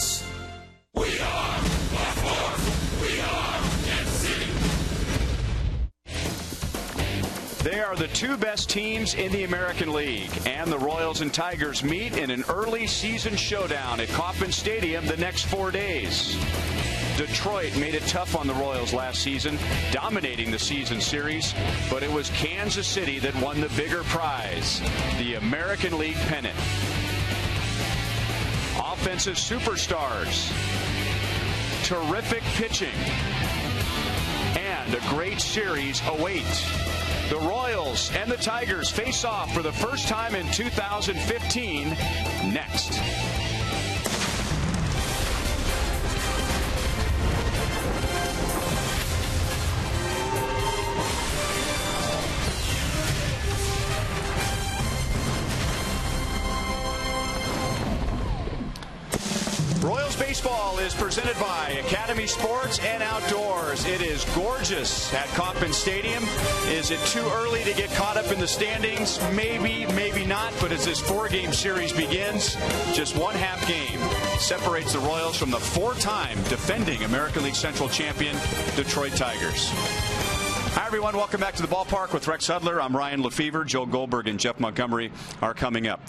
Kansas. We are Baltimore. We are NC. They are the two best teams in the American League, and the Royals and Tigers meet in an early season showdown at Kauffman Stadium the next 4 days. Detroit made it tough on the Royals last season, dominating the season series, but it was Kansas City that won the bigger prize, the American League pennant. Offensive superstars, terrific pitching, and a great series await. The Royals and the Tigers face off for the first time in 2015 next. Royals baseball is presented by Academy Sports and Outdoors. It is gorgeous at Kauffman Stadium. Is it too early to get caught up in the standings? Maybe, maybe not. But as this four-game series begins, just one half game separates the Royals from the four-time defending American League Central champion Detroit Tigers. Hi, everyone. Welcome back to the ballpark with Rex Hudler. I'm Ryan Lefevre. Joe Goldberg and Jeff Montgomery are coming up.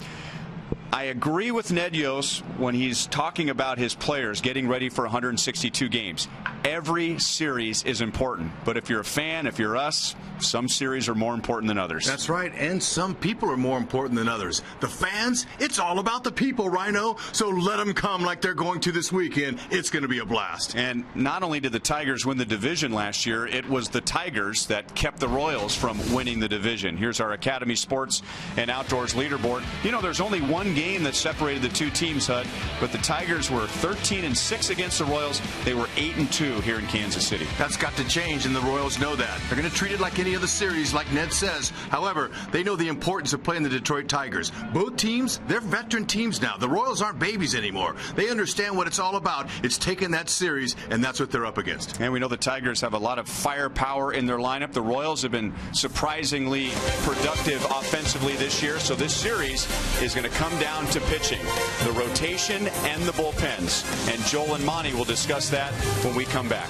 I agree with Ned Yost when he's talking about his players getting ready for 162 games. Every series is important, but if you're a fan, if you're us, some series are more important than others. That's right, and some people are more important than others. The fans, it's all about the people, Rhino, so let them come like they're going to this weekend. It's going to be a blast. And not only did the Tigers win the division last year, it was the Tigers that kept the Royals from winning the division. Here's our Academy Sports and Outdoors leaderboard. You know, there's only one game that separated the two teams, Hud, but the Tigers were 13-6 against the Royals. They were 8-2 here in Kansas City. That's got to change, and the Royals know that. They're going to treat it like any other series, like Ned says. However, they know the importance of playing the Detroit Tigers. Both teams, they're veteran teams now. The Royals aren't babies anymore. They understand what it's all about. It's taking that series, and that's what they're up against. And we know the Tigers have a lot of firepower in their lineup. The Royals have been surprisingly productive offensively this year, so this series is going to come down to pitching, the rotation and the bullpens. And Joel and Monty will discuss that when we come back.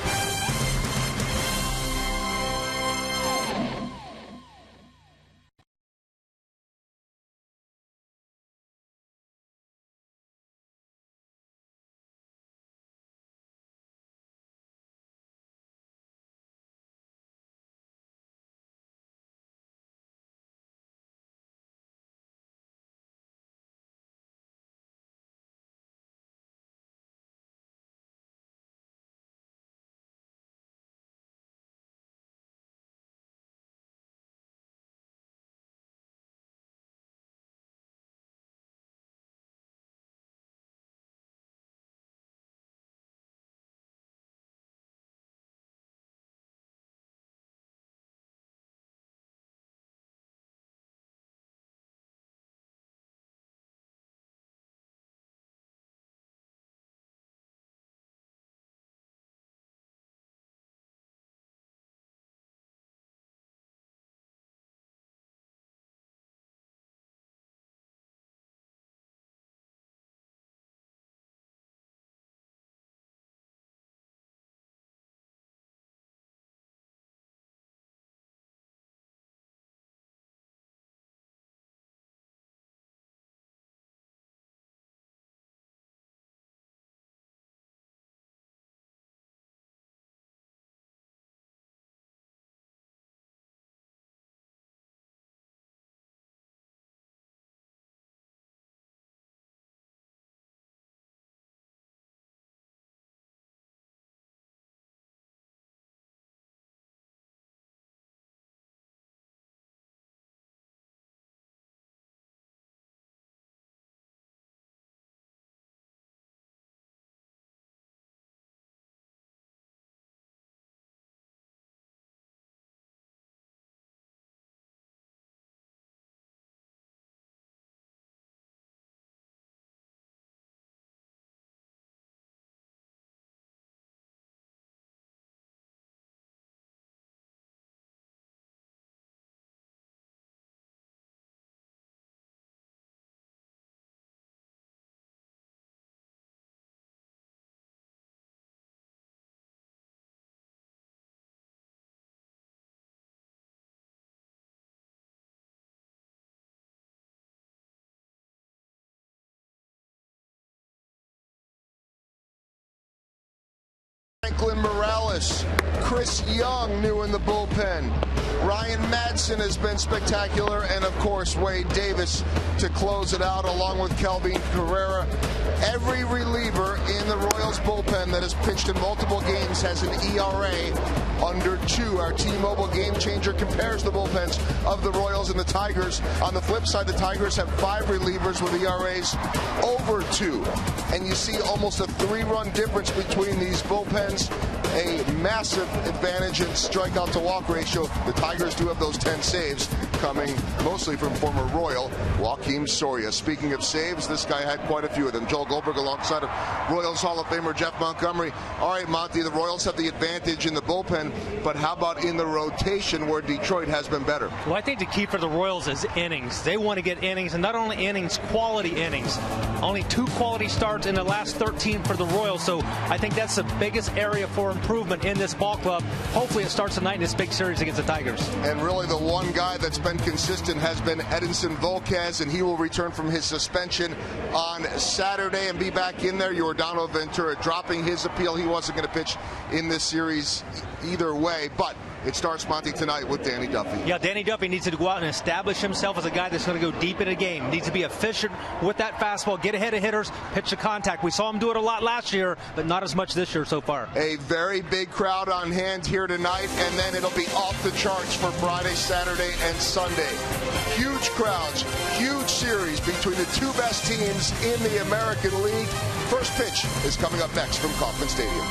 Franklin Morales, Chris Young new in the bullpen. Ryan Madsen has been spectacular, and of course Wade Davis to close it out along with Kelvin Carrera. Every reliever in the Royals bullpen that has pitched in multiple games has an ERA under 2. Our T-Mobile Game Changer compares the bullpens of the Royals and the Tigers. On the flip side, the Tigers have 5 relievers with ERAs over 2. And you see almost a 3-run difference between these bullpens. A massive advantage in strikeout to walk ratio. The Tigers do have those 10 saves coming mostly from former Royal Joakim Soria. Speaking of saves, this guy had quite a few of them. Joel Goldberg alongside of Royals Hall of Famer Jeff Montgomery. All right, Monty, the Royals have the advantage in the bullpen, but how about in the rotation where Detroit has been better? Well, I think the key for the Royals is innings. They want to get innings, and not only innings, quality innings. Only 2 quality starts in the last 13 for the Royals, so I think that's the biggest area for improvement in this ball club. Hopefully it starts tonight in this big series against the Tigers. And really the one guy that's been consistent has been Edinson Volquez, and he will return from his suspension on Saturday and be back in there. Yordano Ventura dropping his appeal. He wasn't going to pitch in this series either way, but it starts, Monty, tonight with Danny Duffy. Yeah, Danny Duffy needs to go out and establish himself as a guy that's going to go deep in a game. Needs to be efficient with that fastball, get ahead of hitters, pitch to contact. We saw him do it a lot last year, but not as much this year so far. A very big crowd on hand here tonight, and then it'll be off the charts for Friday, Saturday, and Sunday. Huge crowds, huge series between the 2 best teams in the American League. First pitch is coming up next from Kauffman Stadium.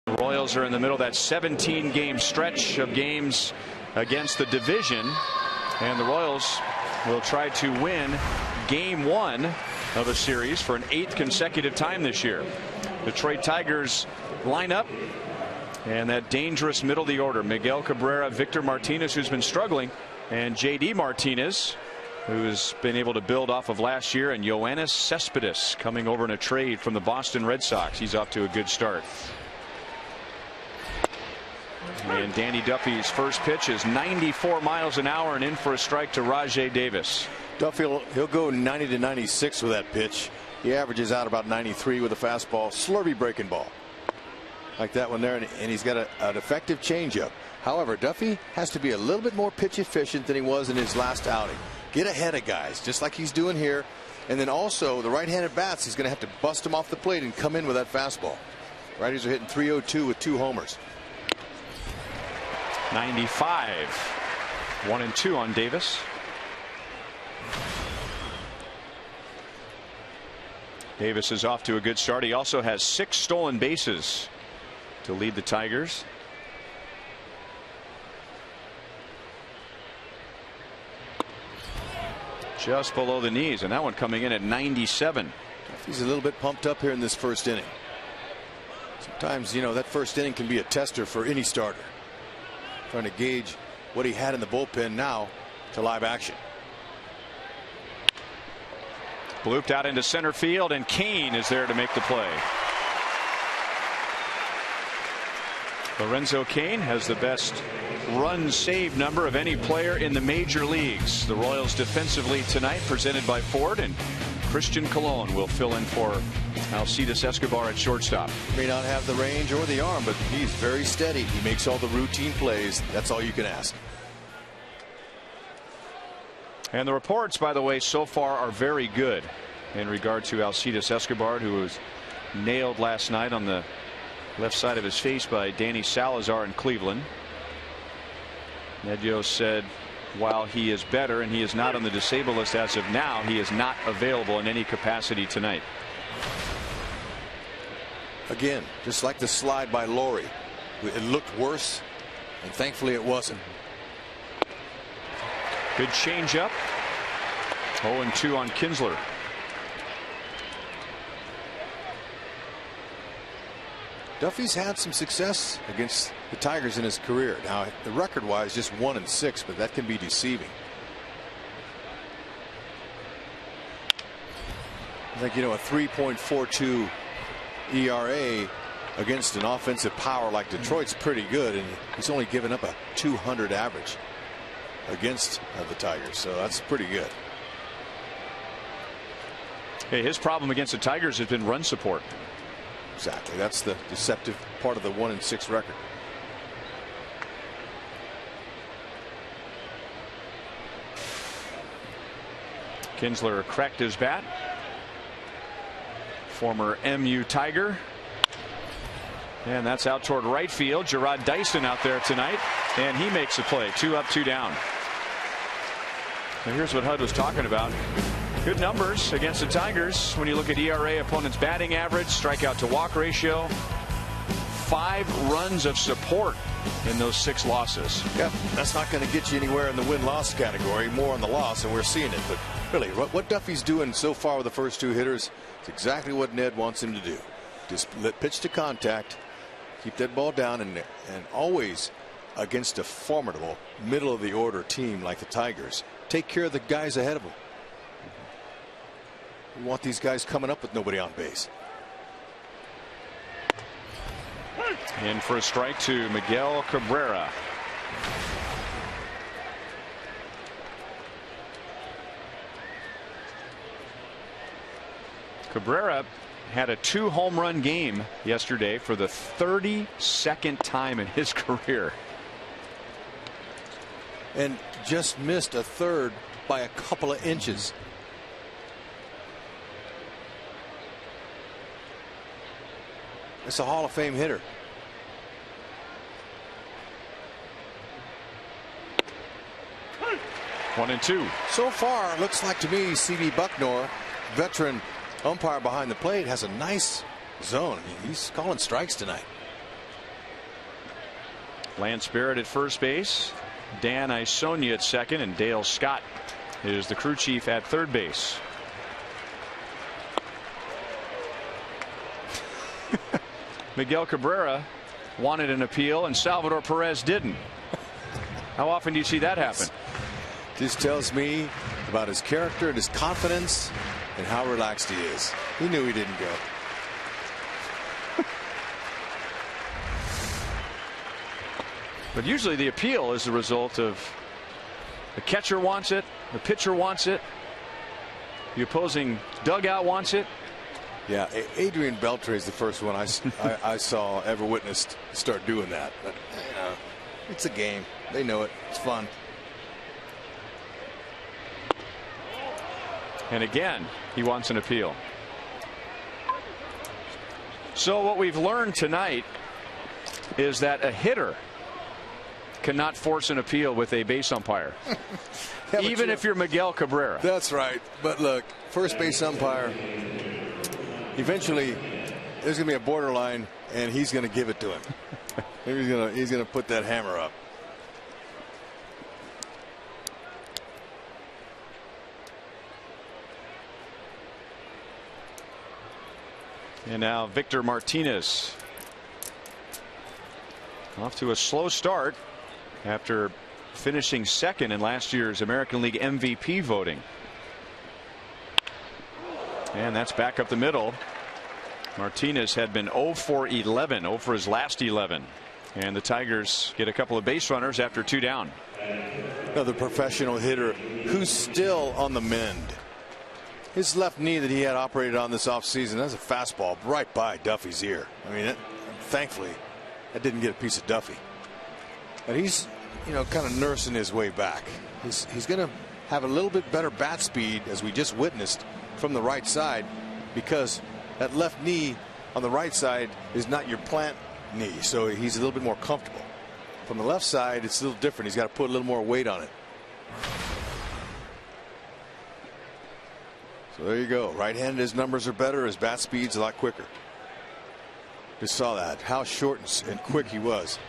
The Royals are in the middle of that 17-game stretch of games against the division, and the Royals will try to win game 1 of a series for an 8th consecutive time this year. Detroit Tigers line up, and that dangerous middle of the order: Miguel Cabrera, Victor Martinez, who's been struggling, and JD Martinez, who's been able to build off of last year, and Yoenis Cespedes coming over in a trade from the Boston Red Sox. He's off to a good start. And Danny Duffy's first pitch is 94 miles an hour and in for a strike to Rajai Davis. Duffy, he'll go 90 to 96 with that pitch. He averages out about 93 with a fastball, slurvy breaking ball like that one there, and he's got an effective changeup. However, Duffy has to be a little bit more pitch efficient than he was in his last outing. Get ahead of guys, just like he's doing here. And then also the right-handed bats, he's going to have to bust them off the plate and come in with that fastball. Righties are hitting .302 with 2 homers. 95. 1-2 on Davis. Davis is off to a good start. He also has 6 stolen bases to lead the Tigers. Just below the knees, and that one coming in at 97. He's a little bit pumped up here in this first inning. Sometimes, you know, that first inning can be a tester for any starter. Trying to gauge what he had in the bullpen now to live action. Blooped out into center field, and Kane is there to make the play. Lorenzo Cain has the best run save number of any player in the major leagues. The Royals defensively tonight, presented by Ford, and Christian Colon will fill in for Alcides Escobar at shortstop. May not have the range or the arm, but he's very steady. He makes all the routine plays. That's all you can ask. And the reports, by the way, so far are very good in regard to Alcides Escobar, who was nailed last night on the left side of his face by Danny Salazar in Cleveland. Nedjo said while he is better and he is not on the disabled list as of now, he is not available in any capacity tonight. Again, just like the slide by Laurie, it looked worse, and thankfully it wasn't. Good changeup. 0-2 on Kinsler. Duffy's had some success against the Tigers in his career. Now, the record-wise, just 1-6, but that can be deceiving. I think, you know, a 3.42 ERA against an offensive power like Detroit's pretty good, and he's only given up a 200 average against the Tigers, so that's pretty good. Hey, his problem against the Tigers has been run support. Exactly. That's the deceptive part of the 1-6 record. Kinsler cracked his bat. Former MU Tiger. And that's out toward right field. Gerard Dyson out there tonight, and he makes a play. 2 up, 2 down. Now here's what Hud was talking about. Good numbers against the Tigers when you look at ERA, opponent's batting average, strikeout to walk ratio. 5 runs of support in those 6 losses. Yeah, that's not going to get you anywhere in the win-loss category, more on the loss, and we're seeing it. But really, what Duffy's doing so far with the first 2 hitters is exactly what Ned wants him to do. Just let pitch to contact, keep that ball down, and always against a formidable middle of the order team like the Tigers, take care of the guys ahead of them. We want these guys coming up with nobody on base. In for a strike to Miguel Cabrera. Cabrera had a 2-home run game yesterday for the 32nd time in his career. And just missed a third by a couple of inches. It's a Hall of Fame hitter. One and two. So far, it looks like to me C.B. Bucknor, veteran umpire behind the plate, has a nice zone. He's calling strikes tonight. Lance Barrett at first base, Dan Isonia at second, and Dale Scott is the crew chief at third base. Miguel Cabrera wanted an appeal and Salvador Perez didn't. How often do you see that happen? This tells me about his character and his confidence and how relaxed he is. He knew he didn't go. But usually the appeal is the result of the catcher wants it, the pitcher wants it, the opposing dugout wants it. Yeah, Adrian Beltre is the first one I saw ever witnessed start doing that. But you know, it's a game. They know it. It's fun. And again, he wants an appeal. So what we've learned tonight is that a hitter cannot force an appeal with a base umpire. Yeah, even if you're Miguel Cabrera. That's right. But look, first base umpire, eventually there's going to be a borderline, and he's going to give it to him. he's going to put that hammer up. And now Victor Martinez off to a slow start after finishing second in last year's American League MVP voting. And that's back up the middle. Martinez had been 0 for 11, 0 for his last 11. And the Tigers get a couple of base runners after 2 down. Another professional hitter who's still on the mend. His left knee that he had operated on this offseason, that's a fastball right by Duffy's ear. I mean, thankfully, that didn't get a piece of Duffy. But he's, kind of nursing his way back. He's going to have a little bit better bat speed, as we just witnessed, from the right side, because that left knee on the right side is not your plant knee, so he's a little bit more comfortable. From the left side, it's a little different. He's got to put a little more weight on it. So there you go. Right-handed, his numbers are better. His bat speed's a lot quicker. Just saw that, how short and quick he was.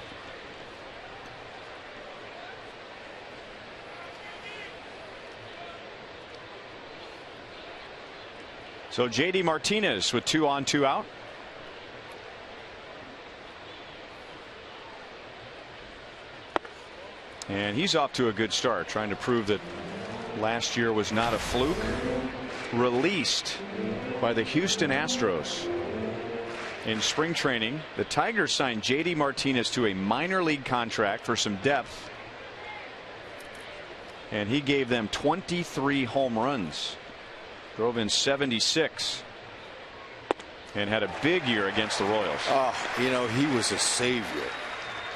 So JD Martinez with 2 on 2 out. And he's off to a good start, trying to prove that last year was not a fluke. Released by the Houston Astros in spring training, the Tigers signed JD Martinez to a minor league contract for some depth, and he gave them 23 home runs, drove in 76, and had a big year against the Royals. He was a savior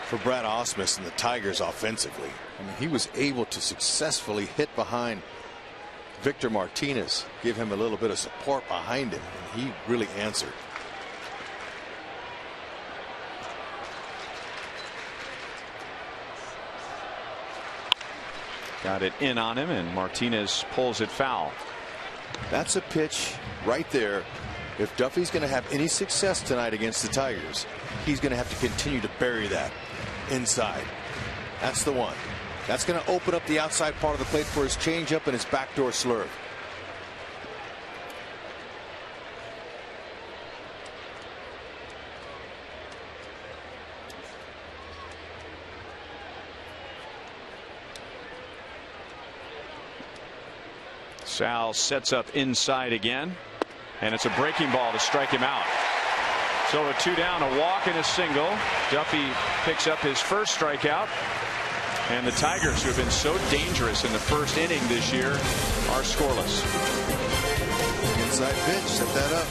for Brad Ausmus and the Tigers offensively. I mean, he was able to successfully hit behind Victor Martinez, give him a little bit of support behind him, and he really answered. Got it in on him, and Martinez pulls it foul. That's a pitch right there. If Duffy's going to have any success tonight against the Tigers, he's going to have to continue to bury that inside. That's the one. That's going to open up the outside part of the plate for his changeup and his backdoor slurve. Sal sets up inside again, and it's a breaking ball to strike him out. So a 2 down, a walk and a single. Duffy picks up his first strikeout. And the Tigers, who have been so dangerous in the first inning this year, are scoreless. Inside pitch, set that up.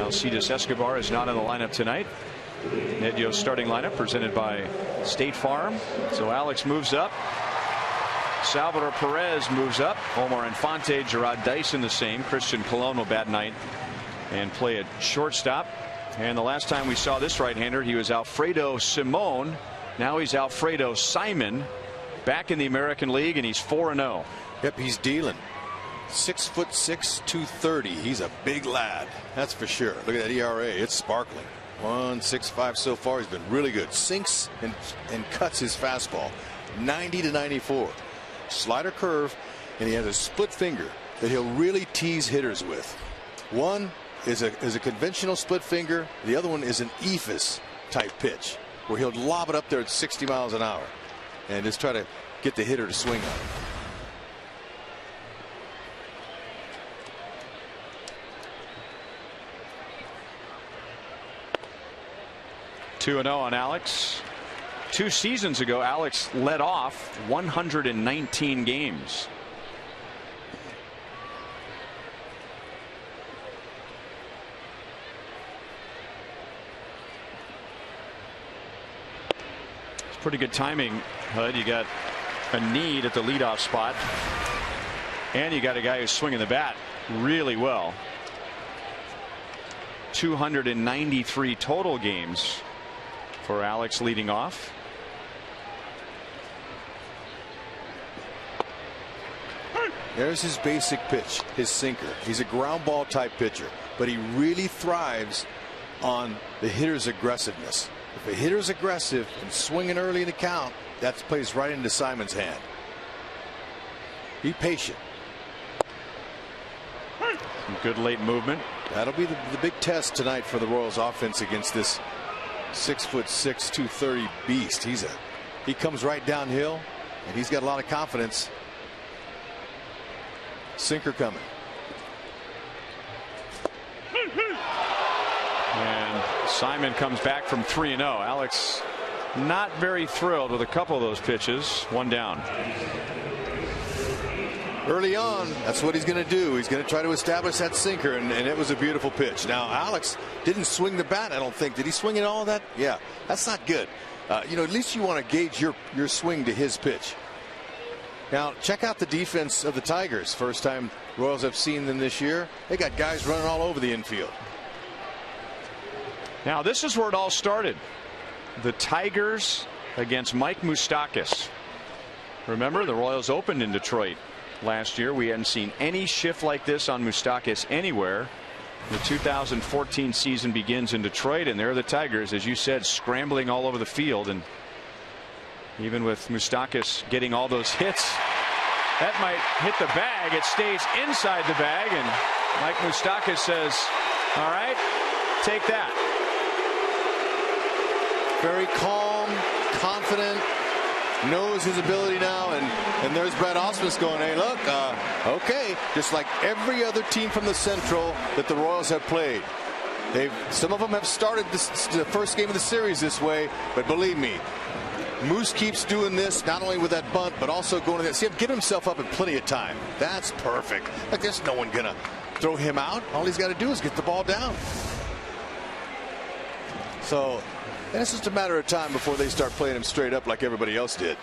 Alcides Escobar is not in the lineup tonight. Ned Yost starting lineup presented by State Farm. So Alex moves up. Salvador Perez moves up. Omar Infante, Gerard Dyson the same. Christian Colon will bat night and play at shortstop. And the last time we saw this right-hander, he was Alfredo Simon. Now he's Alfredo Simon, back in the American League, and he's 4-0. Yep, he's dealing. 6'6", 230. He's a big lad, that's for sure. Look at that ERA, it's sparkling. 1.65 so far. He's been really good. Sinks and cuts his fastball. 90 to 94. Slider curve, and he has a split finger that he'll really tease hitters with. One is a conventional split finger. The other one is an ephus type pitch, where he'll lob it up there at 60 miles an hour and just try to get the hitter to swing on it. $2-0 on Alex. 2 seasons ago, Alex led off 119 games. It's pretty good timing, Hud. You got a need at the leadoff spot, and you got a guy who's swinging the bat really well. 293 total games for Alex leading off. There's his basic pitch, his sinker. He's a ground ball type pitcher, but he really thrives on the hitter's aggressiveness. If a hitter's aggressive and swinging early in the count, that plays right into Simon's hand. Be patient. Some good late movement. That'll be the big test tonight for the Royals offense against this 6'6", 230 beast. He comes right downhill, and he's got a lot of confidence. Sinker coming. And Simon comes back from 3-0. Alex not very thrilled with a couple of those pitches. One down. Early on, that's what he's going to do. He's going to try to establish that sinker, and it was a beautiful pitch. Now, Alex didn't swing the bat, I don't think. Did he swing it all of that? Yeah, that's not good. You know, at least you want to gauge your swing to his pitch. Now, check out the defense of the Tigers. First time Royals have seen them this year. They got guys running all over the infield. Now, this is where it all started. The Tigers against Mike Moustakas. Remember, the Royals opened in Detroit last year. We hadn't seen any shift like this on Moustakas anywhere. The 2014 season begins in Detroit, and there are the Tigers, as you said, scrambling all over the field. And even with Moustakas getting all those hits, that might hit the bag. It stays inside the bag, and Mike Moustakas says, all right, take that. Very calm, confident, knows his ability now, and there's Brad Ausmus going, hey, look, okay, just like every other team from the Central that the Royals have played. Some of them have started the first game of the series this way, but believe me, Moose keeps doing this, not only with that bunt, but also going to that. See him get himself up in plenty of time. That's perfect. Like, there's no one gonna throw him out. All he's got to do is get the ball down. So, and it's just a matter of time before they start playing him straight up like everybody else did.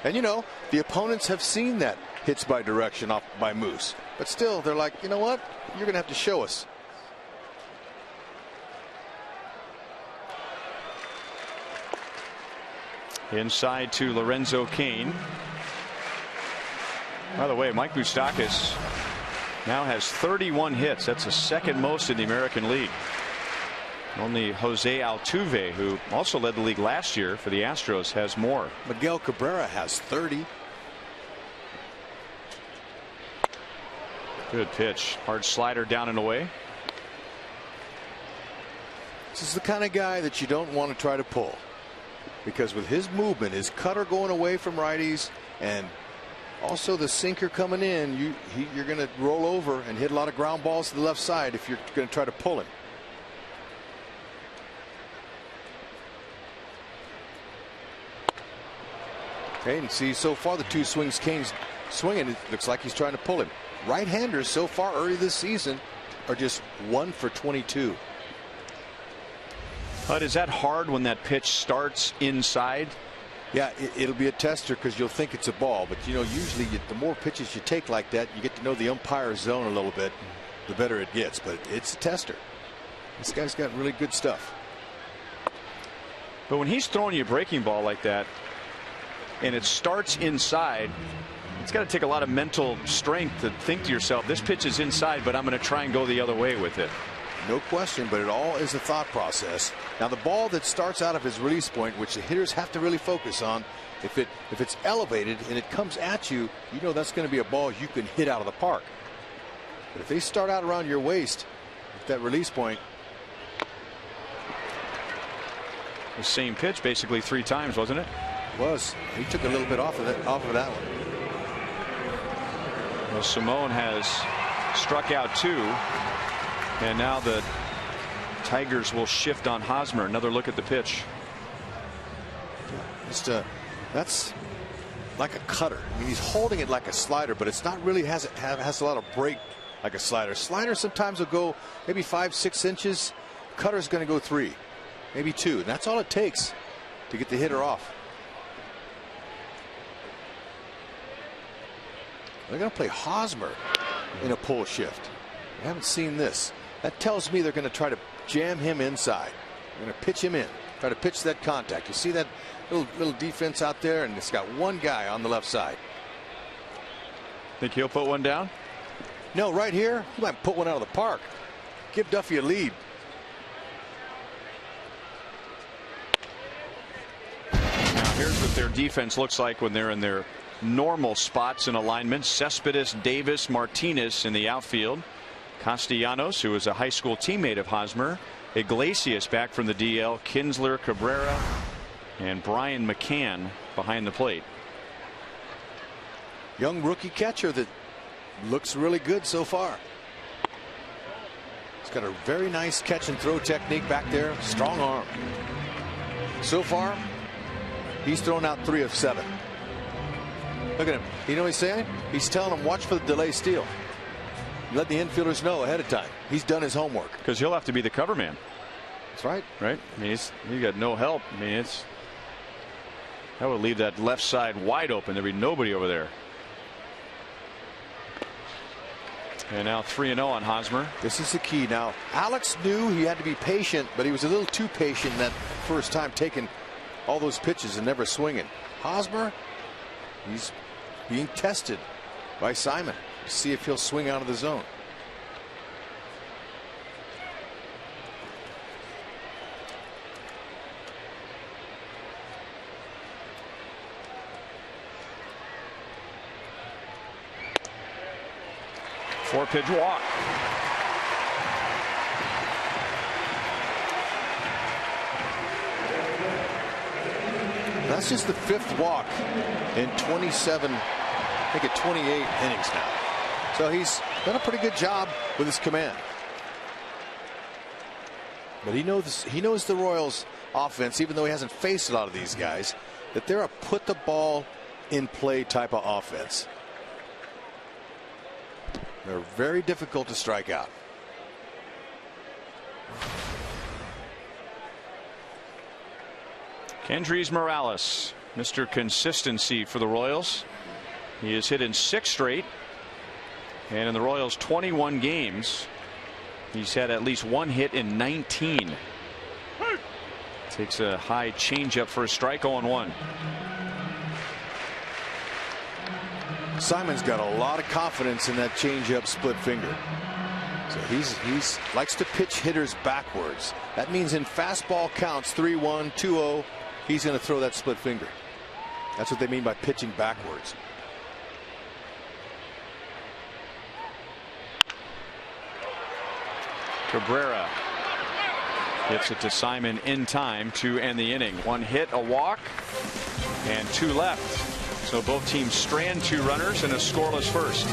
And you know, the opponents have seen that hits by direction off by Moose, but still they're like, you know what, you're gonna have to show us. Inside to Lorenzo Cain. By the way, Mike Moustakas now has 31 hits. That's the second most in the American League. Only Jose Altuve, who also led the league last year for the Astros, has more. Miguel Cabrera has 30. Good pitch. Hard slider down and away. This is the kind of guy that you don't want to try to pull, because with his movement, his cutter going away from righties, and also the sinker coming in, you're going to roll over and hit a lot of ground balls to the left side if you're going to try to pull him. Okay, and see, so far the two swings Cain's swinging, it looks like he's trying to pull him. Right-handers so far early this season are just 1 for 22. But is that hard when that pitch starts inside? Yeah, it'll be a tester because you'll think it's a ball, but you know, usually the more pitches you take like that, you get to know the umpire's zone a little bit, the better it gets. But it's a tester. This guy's got really good stuff. But when he's throwing you a breaking ball like that and it starts inside, it's got to take a lot of mental strength to think to yourself, this pitch is inside, but I'm going to try and go the other way with it. No question, but it all is a thought process. Now the ball that starts out of his release point, which the hitters have to really focus on, if it's elevated and it comes at you, you know that's going to be a ball you can hit out of the park. But if they start out around your waist at that release point. The same pitch basically 3 times, wasn't it? Was. He took a little bit off of that one. Well, Simone has struck out 2. And now the Tigers will shift on Hosmer. Another look at the pitch. That's like a cutter. I mean, he's holding it like a slider, but it's not really has a lot of break like a slider. Slider sometimes will go maybe 5-6 inches. Cutter's going to go 3, maybe 2. And that's all it takes to get the hitter off. They're going to play Hosmer in a pull shift. I haven't seen this. That tells me they're going to try to jam him inside. They're going to pitch him in, try to pitch that contact. You see that little defense out there, and it's got one guy on the left side. Think he'll put one down? No, right here, he might put one out of the park. Give Duffy a lead. Now here's what their defense looks like when they're in their normal spots and alignments. Cespedes, Davis, Martinez in the outfield. Castellanos, who was a high school teammate of Hosmer. Iglesias back from the DL. Kinsler, Cabrera, and Brian McCann behind the plate. Young rookie catcher that looks really good so far. He's got a very nice catch and throw technique back there. Strong arm. So far, he's thrown out 3 of 7. Look at him. You know what he's saying? He's telling them, watch for the delay steal. Let the infielders know ahead of time. He's done his homework. Because he'll have to be the cover man. That's right. Right? I mean, he got no help. I mean, that would leave that left side wide open. There'd be nobody over there. And now 3-0 on Hosmer. This is the key. Now, Alex knew he had to be patient, but he was a little too patient that first time, taking all those pitches and never swinging. Hosmer, he's being tested by Simon to see if he'll swing out of the zone. Four-pitch walk. That's just the 5th walk in 27, I think at 28 innings now. So he's done a pretty good job with his command. But he knows the Royals offense, even though he hasn't faced a lot of these guys, that they're a put the ball in play type of offense. They're very difficult to strike out. Kendrys Morales, Mr. Consistency for the Royals. He has hit in 6 straight. And in the Royals 21 games, he's had at least 1 hit in 19. Takes a high changeup for a strike. 0-1. Simon's got a lot of confidence in that changeup split finger. So he's likes to pitch hitters backwards. That means in fastball counts 3-1, 2-0, he's going to throw that split finger. That's what they mean by pitching backwards. Cabrera gets it to Simon in time to end the inning. 1 hit, a walk, and 2 left. So both teams strand 2 runners in a scoreless first.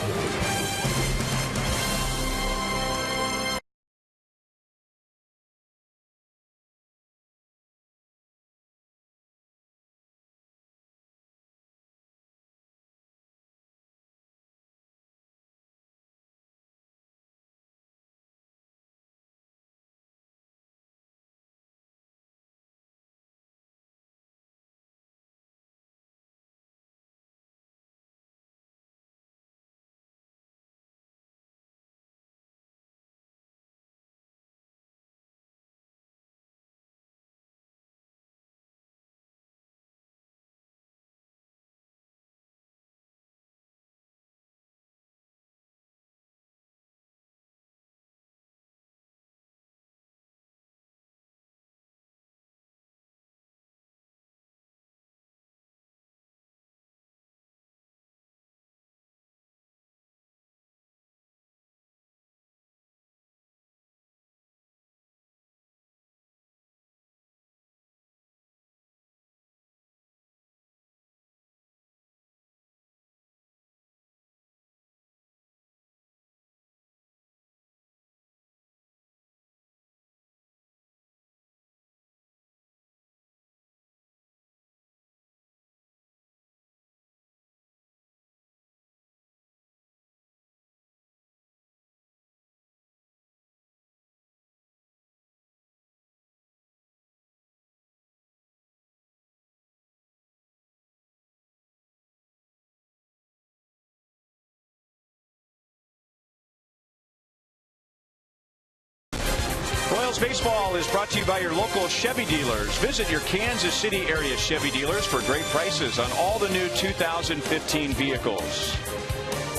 Royals baseball is brought to you by your local Chevy dealers. Visit your Kansas City area Chevy dealers for great prices on all the new 2015 vehicles.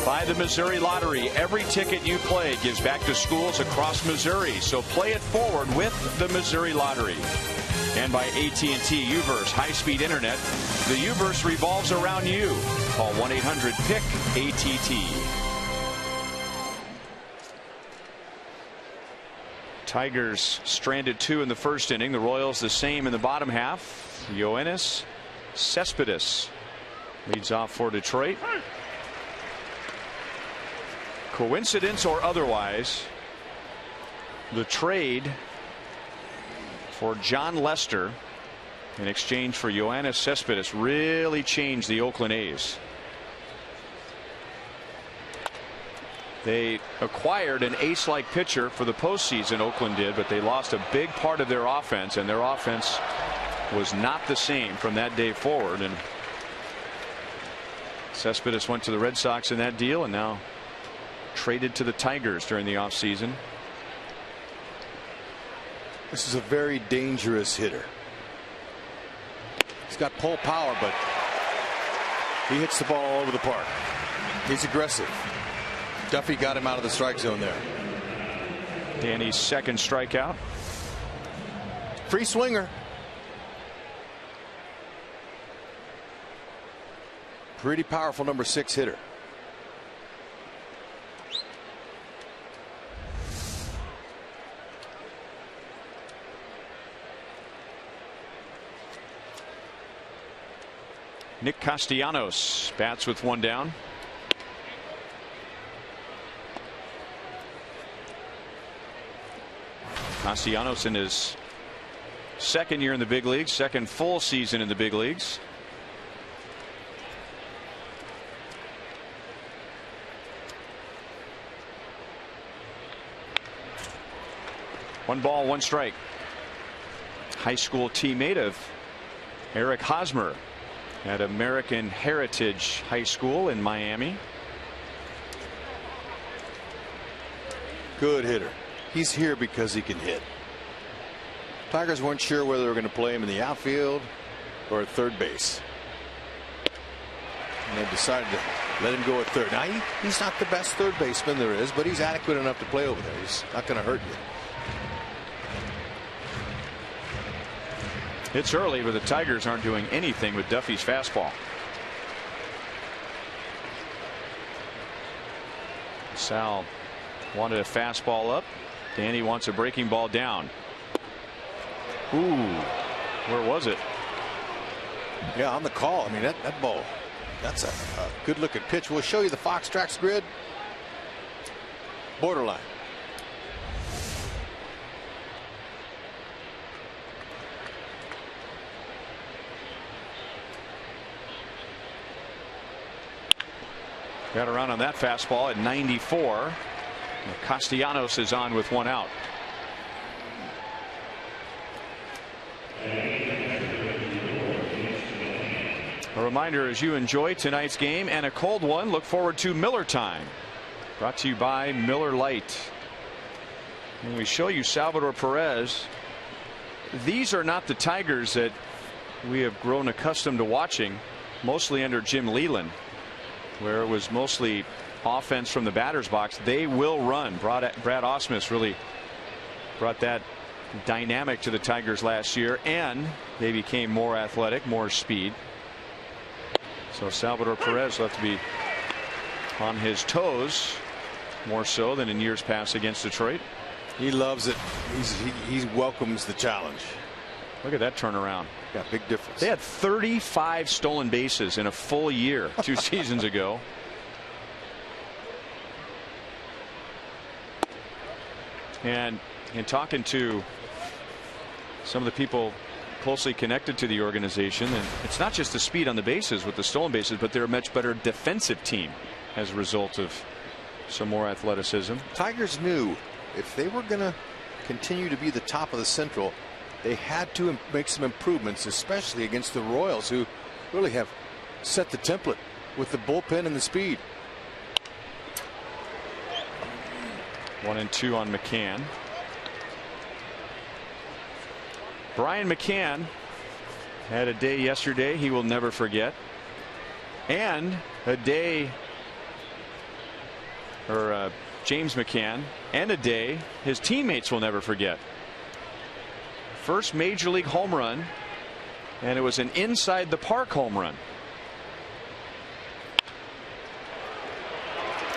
By the Missouri Lottery, every ticket you play gives back to schools across Missouri, so play it forward with the Missouri Lottery. And by AT&T UVerse high-speed internet, the UVerse revolves around you. Call 1-800-PIC-ATT. Tigers stranded 2 in the first inning. The Royals the same in the bottom half. Yoenis Cespedes leads off for Detroit. Coincidence or otherwise, the trade for John Lester in exchange for Yoenis Cespedes really changed the Oakland A's. They acquired an ace-like pitcher for the postseason, Oakland did, but they lost a big part of their offense, and their offense was not the same from that day forward. And Cespedes went to the Red Sox in that deal and now traded to the Tigers during the offseason. This is a very dangerous hitter. He's got pull power, but he hits the ball all over the park. He's aggressive. Duffy got him out of the strike zone there. Danny's second strikeout. Free swinger. Pretty powerful number 6 hitter. Nick Castellanos bats with 1 down. Castellanos in his second year in the big leagues, second full season in the big leagues. One ball, 1 strike. High school teammate of Eric Hosmer at American Heritage High School in Miami. Good hitter. He's here because he can hit. Tigers weren't sure whether they were going to play him in the outfield or at third base. And they decided to let him go at third. Now, he's not the best third baseman there is, but he's adequate enough to play over there. He's not going to hurt you. It's early, but the Tigers aren't doing anything with Duffy's fastball. Sal wanted a fastball up. Danny wants a breaking ball down. Ooh, where was it? Yeah, on the call. I mean, that ball, that's a good looking pitch. We'll show you the Fox Tracks grid. Borderline. Got around on that fastball at 94. Castellanos is on with 1 out. A reminder, as you enjoy tonight's game and a cold one, look forward to Miller Time, brought to you by Miller Lite. When we show you Salvador Perez, these are not the Tigers that we have grown accustomed to watching, mostly under Jim Leyland, where it was mostly offense from the batter's box. They will run. Brad Ausmus really brought that dynamic to the Tigers last year, and they became more athletic, more speed. So Salvador Perez will have to be on his toes more so than in years past against Detroit. He loves it. He welcomes the challenge. Look at that turnaround. Yeah, big difference. They had 35 stolen bases in a full year 2 seasons ago. And in talking to some of the people closely connected to the organization, and it's not just the speed on the bases with the stolen bases, but they're a much better defensive team as a result of some more athleticism. Tigers knew if they were going to continue to be the top of the Central, they had to make some improvements, especially against the Royals, who really have set the template with the bullpen and the speed. 1-2 on McCann. Brian McCann had a day yesterday he will never forget, and a day, or James McCann, and a day his teammates will never forget. First major league home run, and it was an inside the park home run.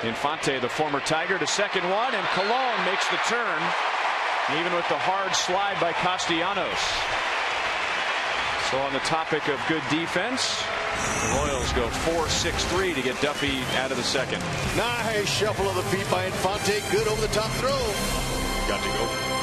Infante, the former Tiger, to second one, and Colon makes the turn, even with the hard slide by Castellanos. So on the topic of good defense, the Royals go 4-6-3 to get Duffy out of the second. Nice shuffle of the feet by Infante. Good over the top throw. Got to go.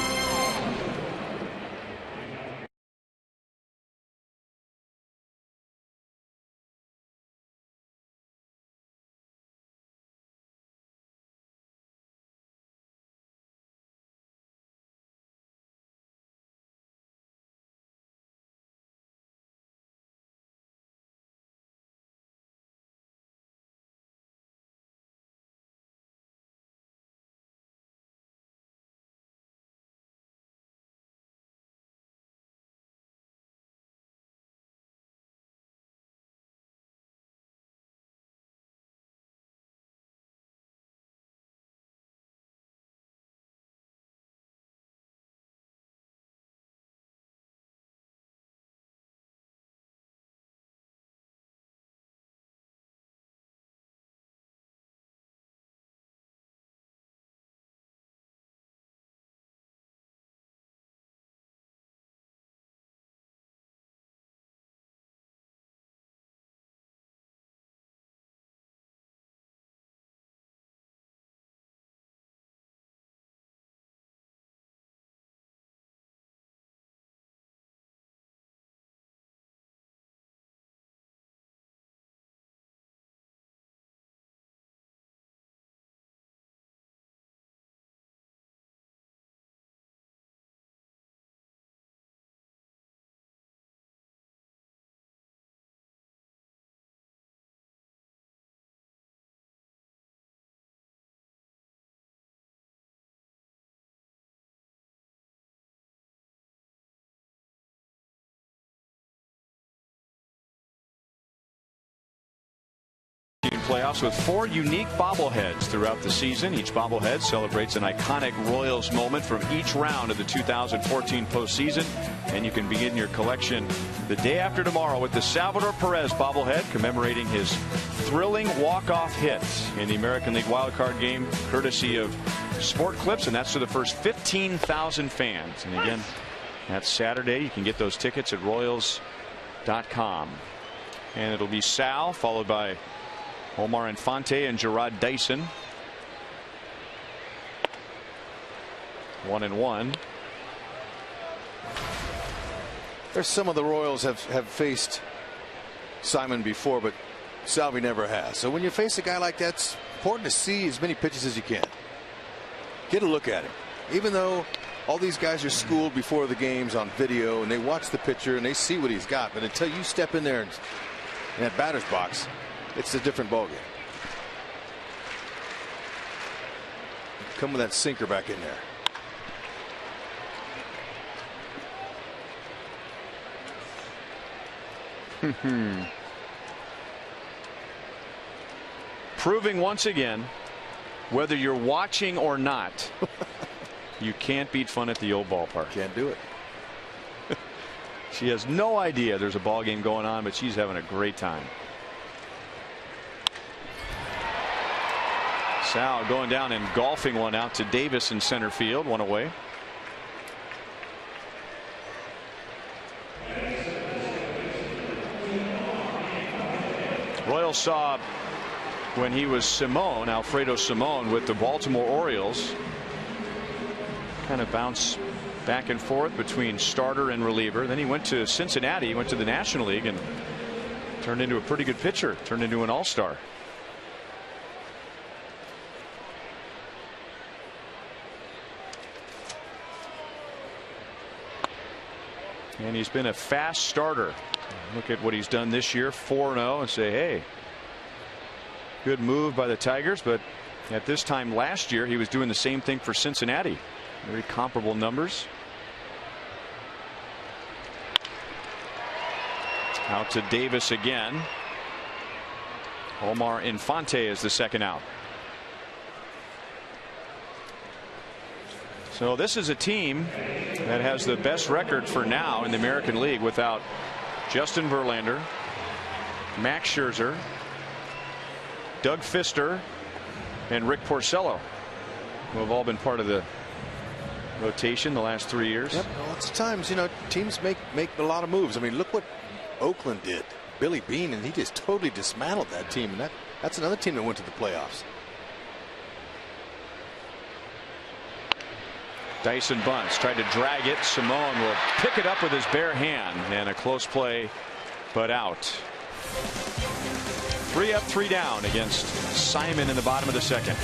Playoffs with 4 unique bobbleheads throughout the season. Each bobblehead celebrates an iconic Royals moment from each round of the 2014 postseason, and you can begin your collection the day after tomorrow with the Salvador Perez bobblehead commemorating his thrilling walk-off hit in the American League wildcard game, courtesy of Sport Clips, and that's to the first 15,000 fans. And again, that's Saturday. You can get those tickets at Royals.com, and it'll be Sal followed by Omar Infante and Gerard Dyson. 1-1. There's some of the Royals have faced Simon before, but Salvi never has. So when you face a guy like that, it's important to see as many pitches as you can. Get a look at him. Even though all these guys are schooled before the games on video and they watch the pitcher and they see what he's got, but until you step in there in that batter's box, it's a different ballgame. Come with that sinker back in there. Proving once again, whether you're watching or not, you can't beat fun at the old ballpark. Can't do it. She has no idea there's a ball game going on, but she's having a great time. Sal going down and golfing one out to Davis in center field, one away. Royals saw when he was Simone, Alfredo Simone, with the Baltimore Orioles, kind of bounce back and forth between starter and reliever. Then he went to Cincinnati, went to the National League, and turned into a pretty good pitcher, turned into an all-star. And he's been a fast starter. Look at what he's done this year, 4-0, and say, hey, good move by the Tigers. But at this time last year, he was doing the same thing for Cincinnati. Very comparable numbers. Out to Davis again. Omar Infante is the second out. So this is a team that has the best record for now in the American League without Justin Verlander, Max Scherzer, Doug Fister, and Rick Porcello, who have all been part of the rotation the last 3 years. Yep. Lots of times, teams make a lot of moves. I mean, look what Oakland did. Billy Beane, and he just totally dismantled that team. And that's another team that went to the playoffs. Dyson bunts, tried to drag it. Simone will pick it up with his bare hand, and a close play, but out. 3 up, 3 down against Simon in the bottom of the second.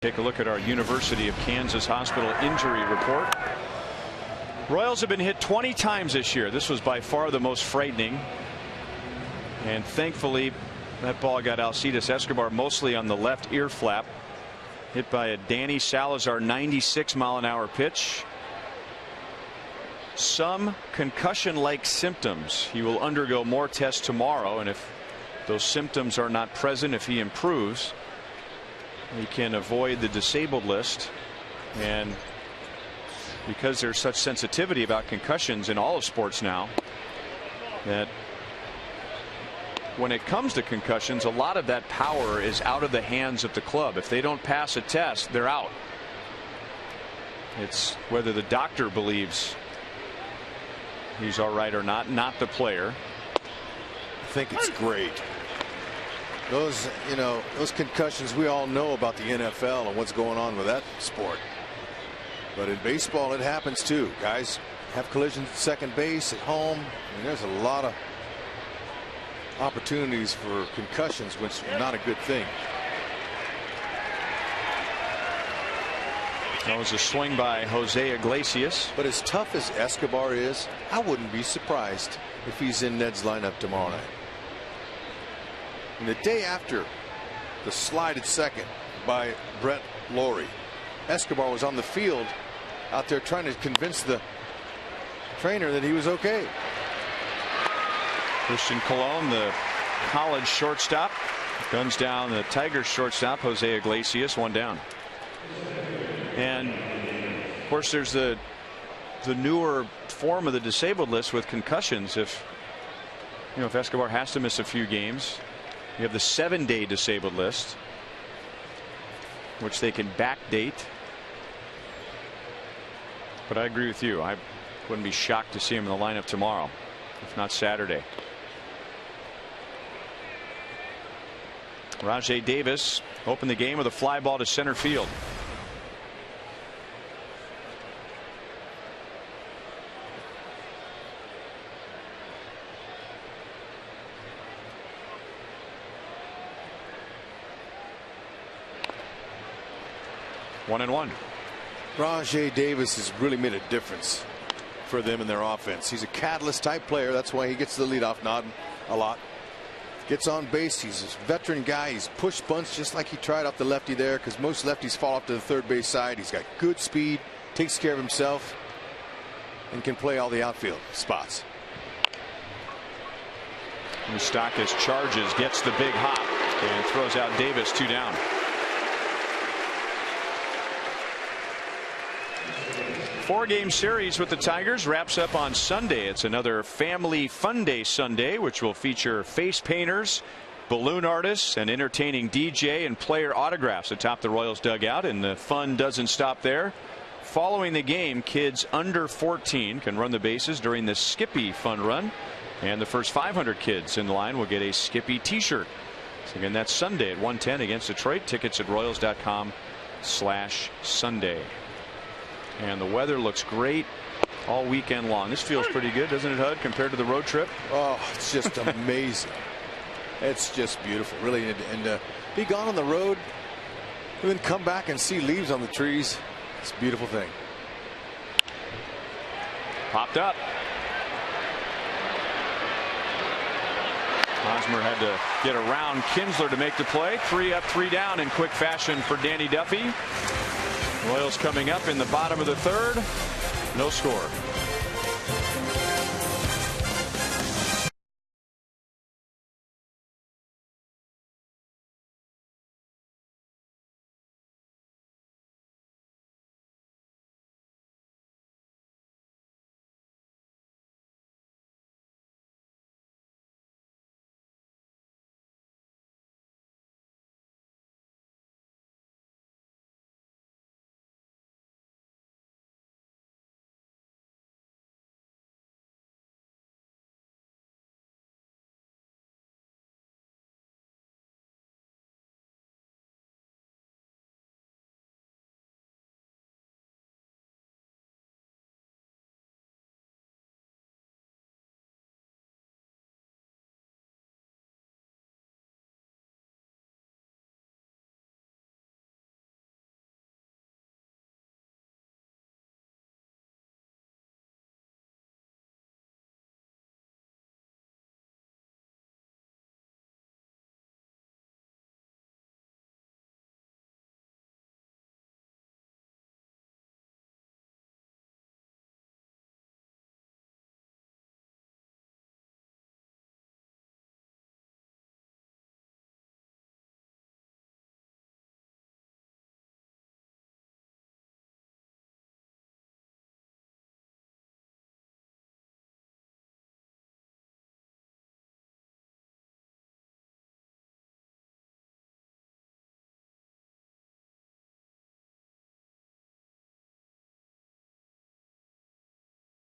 Take a look at our University of Kansas Hospital injury report. Royals have been hit 20 times this year. This was by far the most frightening. And thankfully, that ball got Alcides Escobar mostly on the left ear flap. Hit by a Danny Salazar 96-mile-an-hour pitch. Some concussion-like symptoms. He will undergo more tests tomorrow, and if those symptoms are not present, if he improves, he can avoid the disabled list. And because there's such sensitivity about concussions in all of sports now, that when it comes to concussions, a lot of that power is out of the hands of the club. If they don't pass a test, they're out. It's whether the doctor believes he's all right or not the player. I think it's great. Those concussions, we all know about the NFL and what's going on with that sport. But in baseball, it happens too. Guys have collisions at second base, at home. I mean, there's a lot of opportunities for concussions, which is not a good thing. That was a swing by Jose Iglesias. But as tough as Escobar is, I wouldn't be surprised if he's in Ned's lineup tomorrow night. And the day after the slide at second by Brett Lawrie, Escobar was on the field out there trying to convince the trainer that he was okay. Christian Colon, the college shortstop, guns down the Tigers shortstop Jose Iglesias, 1 down. And of course there's the newer form of the disabled list with concussions. If Escobar has to miss a few games, you have the 7-day disabled list, which they can backdate. But I agree with you. I wouldn't be shocked to see him in the lineup tomorrow, if not Saturday. Rajai Davis opened the game with a fly ball to center field. 1-1. Rajay Davis has really made a difference for them in their offense. He's a catalyst type player. That's why he gets the leadoff nod a lot. Gets on base. He's a veteran guy. He's push bunts just like he tried off the lefty there, because most lefties fall off to the third base side. He's got good speed, takes care of himself, and can play all the outfield spots. Moustakas charges, gets the big hop, and throws out Davis, 2 down. Four-game series with the Tigers wraps up on Sunday. It's another Family Fun Day Sunday, which will feature face painters, balloon artists, an entertaining DJ, and player autographs atop the Royals dugout. And the fun doesn't stop there. Following the game, kids under 14 can run the bases during the Skippy Fun Run. And the first 500 kids in line will get a Skippy t-shirt. So again, that's Sunday at 1:10 against Detroit. Tickets at Royals.com/Sunday. And the weather looks great all weekend long. This feels pretty good, doesn't it, Hud, compared to the road trip? Oh, it's just amazing. It's just beautiful, really. And be gone on the road and then come back and see leaves on the trees. It's a beautiful thing. Popped up. Hosmer had to get around Kinsler to make the play. 3 up, 3 down in quick fashion for Danny Duffy. Royals coming up in the bottom of the third. No score.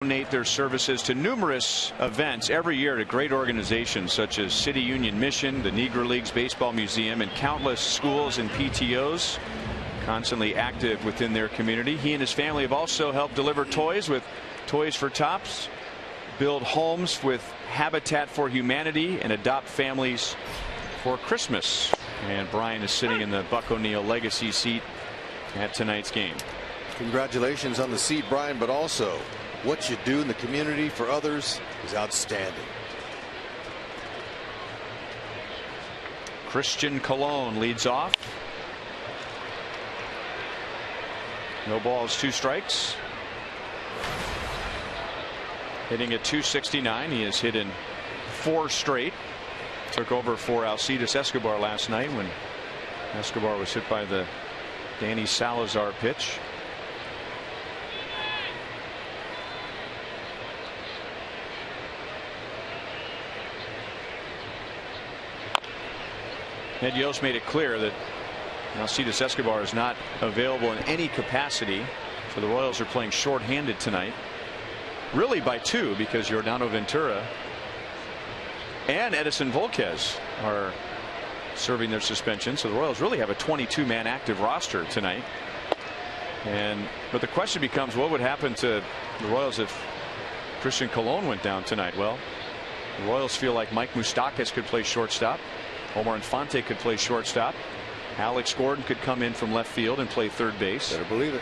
Donate their services to numerous events every year to great organizations such as City Union Mission, the Negro Leagues Baseball Museum, and countless schools and PTOs constantly active within their community. He and his family have also helped deliver toys with Toys for Tots, build homes with Habitat for Humanity, and adopt families for Christmas. And Brian is sitting in the Buck O'Neil legacy seat at tonight's game. Congratulations on the seat, Brian, but also what you do in the community for others is outstanding. Christian Colon leads off. No balls, 2 strikes. Hitting at .269. He has hit in 4 straight. Took over for Alcides Escobar last night when Escobar was hit by the Danny Salazar pitch. Ed Yost made it clear that Alcides Escobar is not available in any capacity, so the Royals are playing shorthanded tonight. Really by 2, because Yordano Ventura and Edison Volquez are serving their suspension, so the Royals really have a 22-man active roster tonight. But the question becomes, what would happen to the Royals if Christian Colon went down tonight? Well, the Royals feel like Mike Moustakas could play shortstop. Omar Infante could play shortstop. Alex Gordon could come in from left field and play third base. Better believe it.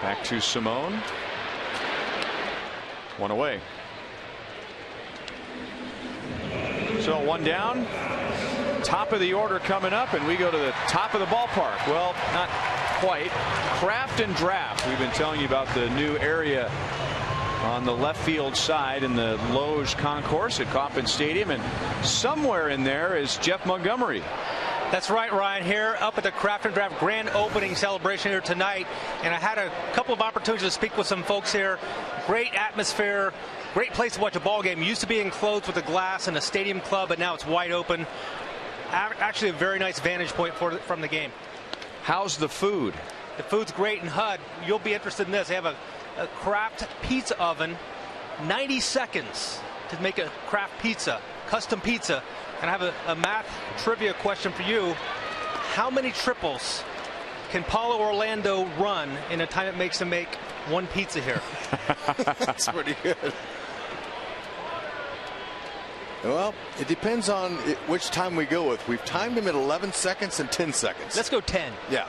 Back to Simone. One away. So one down. Top of the order coming up, and we go to the top of the ballpark. Well, not quite. Craft and Draft. We've been telling you about the new area on the left field side in the Loge Concourse at Kauffman Stadium, and somewhere in there is Jeff Montgomery. That's right, Ryan. Here up at the Craft and Draft grand opening celebration here tonight, and I had a couple of opportunities to speak with some folks here. Great atmosphere, great place to watch a ball game. Used to be enclosed with a glass and a stadium club, but now it's wide open. Actually a very nice vantage point from the game. How's the food? The food's great in HUD. You'll be interested in this. They have a Kraft pizza oven, 90 seconds to make a Kraft pizza, custom pizza. And I have a math trivia question for you. How many triples can Paulo Orlando run in a time it makes him make one pizza here? That's pretty good. Well, it depends on which time we go with. We've timed him at 11 seconds and 10 seconds. Let's go 10. Yeah.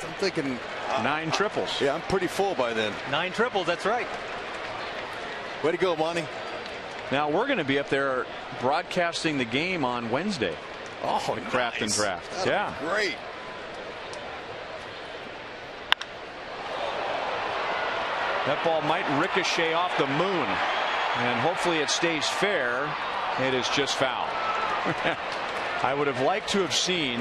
I'm thinking 9 triples. Yeah, I'm pretty full by then. 9 triples, that's right. Way to go, Monty. Now we're going to be up there broadcasting the game on Wednesday. Oh, Craft and Draft. Yeah. Great. That ball might ricochet off the moon, and hopefully it stays fair. It is just foul. I would have liked to have seen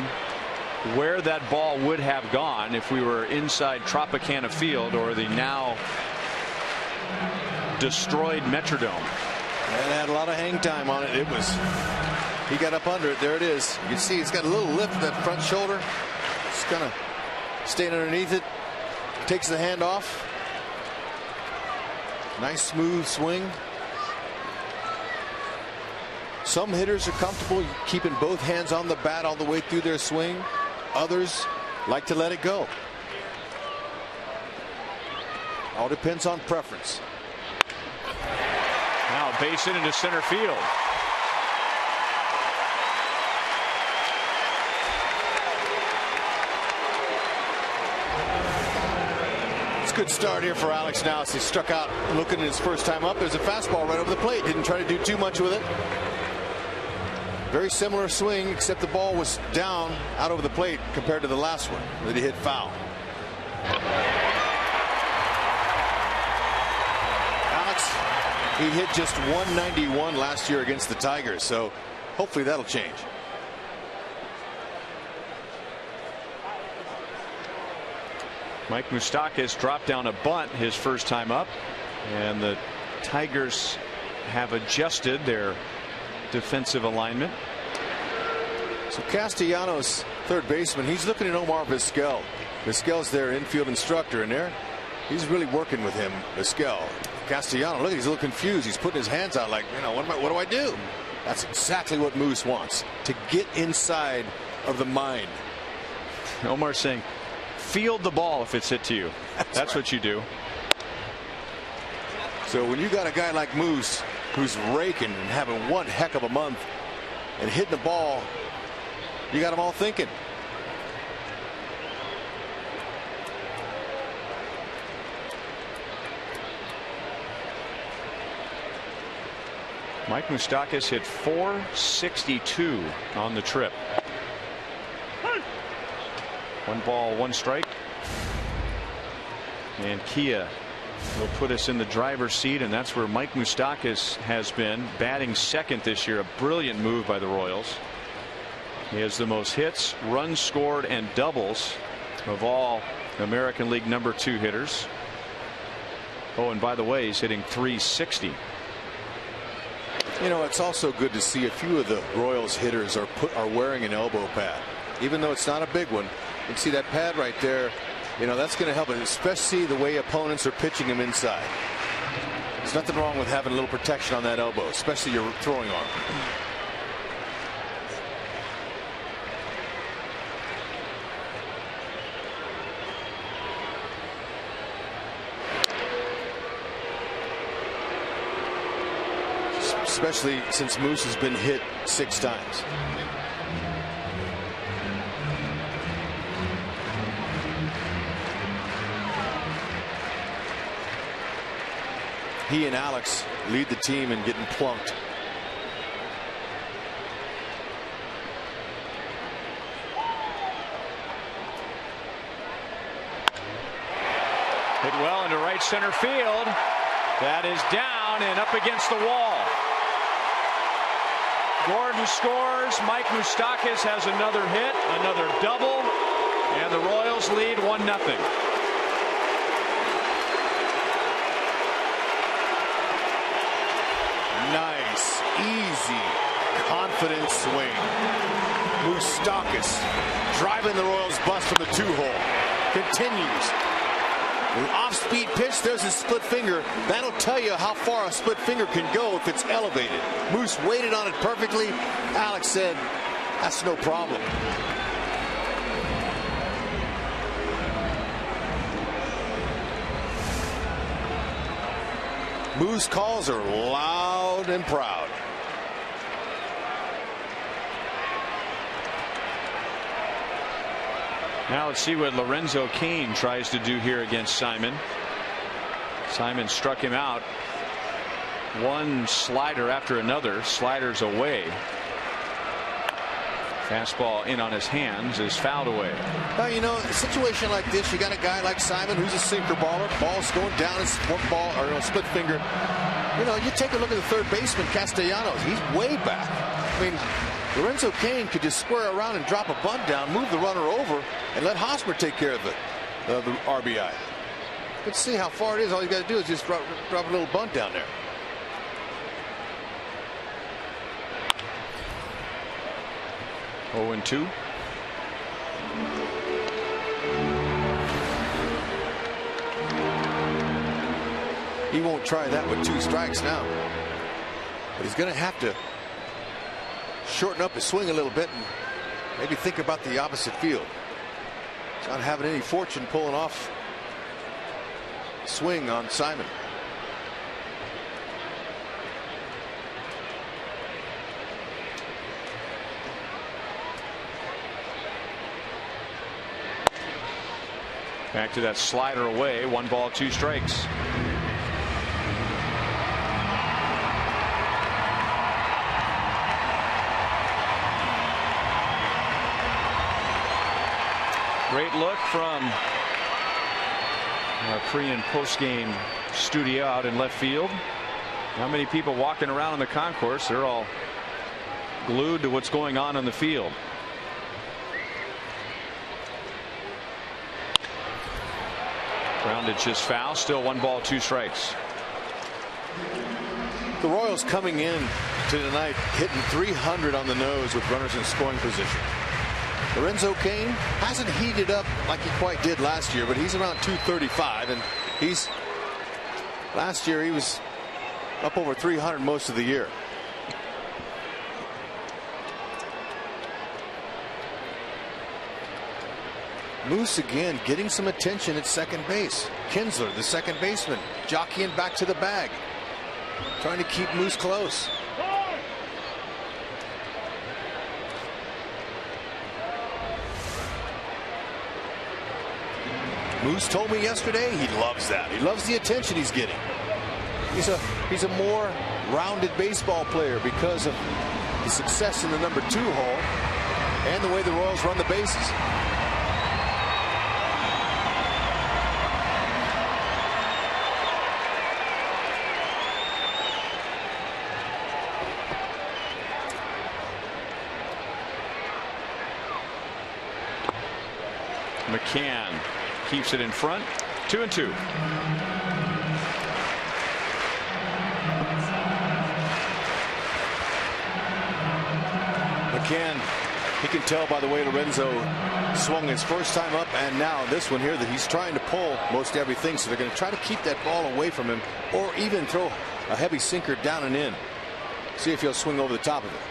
where that ball would have gone if we were inside Tropicana Field or the now destroyed Metrodome. And it had a lot of hang time on it. He got up under it. There it is. You can see it's got a little lift in that front shoulder. It's kind of staying underneath it. Takes the hand off. Nice smooth swing. Some hitters are comfortable keeping both hands on the bat all the way through their swing. Others like to let it go. All depends on preference. Now base hit into center field. It's a good start here for Alex now as he struck out looking at his first time up. There's a fastball right over the plate. Didn't try to do too much with it. Very similar swing, except the ball was down out over the plate compared to the last one that he hit foul. Alex, he hit just 191 last year against the Tigers, so hopefully that'll change. Mike Moustakas dropped down a bunt his first time up, and the Tigers have adjusted their defensive alignment. So Castellanos, third baseman, he's looking at Omar Vizquel. Vizquel's their infield instructor, and there he's really working with him. Vizquel. Castellanos, look, he's a little confused. He's putting his hands out like, you know, what do I do? That's exactly what Moose wants, to get inside of the mind. Omar's saying, field the ball if it's hit to you. That's right. What you do. So when you got a guy like Moose who's raking and having one heck of a month and hitting the ball, you got them all thinking. Mike Moustakas hit .462 on the trip. 1 ball, 1 strike. And Kia will put us in the driver's seat, and that's where Mike Moustakas has been, batting second this year. A brilliant move by the Royals. He has the most hits, runs scored, and doubles of all American League #2 hitters. Oh, and by the way, he's hitting .360. You know, it's also good to see a few of the Royals hitters are wearing an elbow pad, even though it's not a big one. You can see that pad right there. You know, that's going to help it, especially the way opponents are pitching him inside. There's nothing wrong with having a little protection on that elbow, especially your throwing arm. especially since Moose has been hit 6 times. He and Alex lead the team in getting plunked. Hit well into right center field. That is down and up against the wall. Gordon scores. Mike Moustakas has another hit, another double, and the Royals lead 1-0. Nice, easy, confident swing. Moustakas driving the Royals bus from the 2-hole. Continues. An off-speed pitch, there's a split finger. That'll tell you how far a split finger can go if it's elevated. Moose waited on it perfectly. Alex said, that's no problem. Moose calls are loud and proud. Now let's see what Lorenzo Cain tries to do here against Simon. Simon struck him out. One slider after another. Sliders away. Fastball in on his hands is fouled away. Well, you know, a situation like this, you got a guy like Simon who's a sinker baller. Ball's going down his ball or split finger. You know, you take a look at the third baseman, Castellanos. He's way back. I mean, Lorenzo Cain could just square around and drop a bunt down, move the runner over, and let Hosmer take care of the RBI. Let's see how far it is. All you got to do is just drop a little bunt down there. Oh, 0-2. He won't try that with 2 strikes now. But he's going to have to shorten up his swing a little bit and maybe think about the opposite field. He's not having any fortune pulling off swing on Simon. Back to that slider away. 1 ball, 2 strikes. Great look from our pre and post game studio out in left field. How many people walking around in the concourse? They're all glued to what's going on the field. Grounded just foul. Still 1 ball, 2 strikes. The Royals coming in to tonight hitting 300 on the nose with runners in scoring position. Lorenzo Cain hasn't heated up like he quite did last year, but he's around 235, and last year he was up over 300 most of the year. Moose again getting some attention at second base. Kinsler, the second baseman, jockeying back to the bag, trying to keep Moose close. Moose told me yesterday he loves that. He loves the attention he's getting. He's a more rounded baseball player because of his success in the number 2 hole and the way the Royals run the bases. McCann keeps it in front. 2-2. McCann, he can tell by the way Lorenzo swung his first time up and now this one here that he's trying to pull most everything, so they're going to try to keep that ball away from him or even throw a heavy sinker down and in. See if he'll swing over the top of it.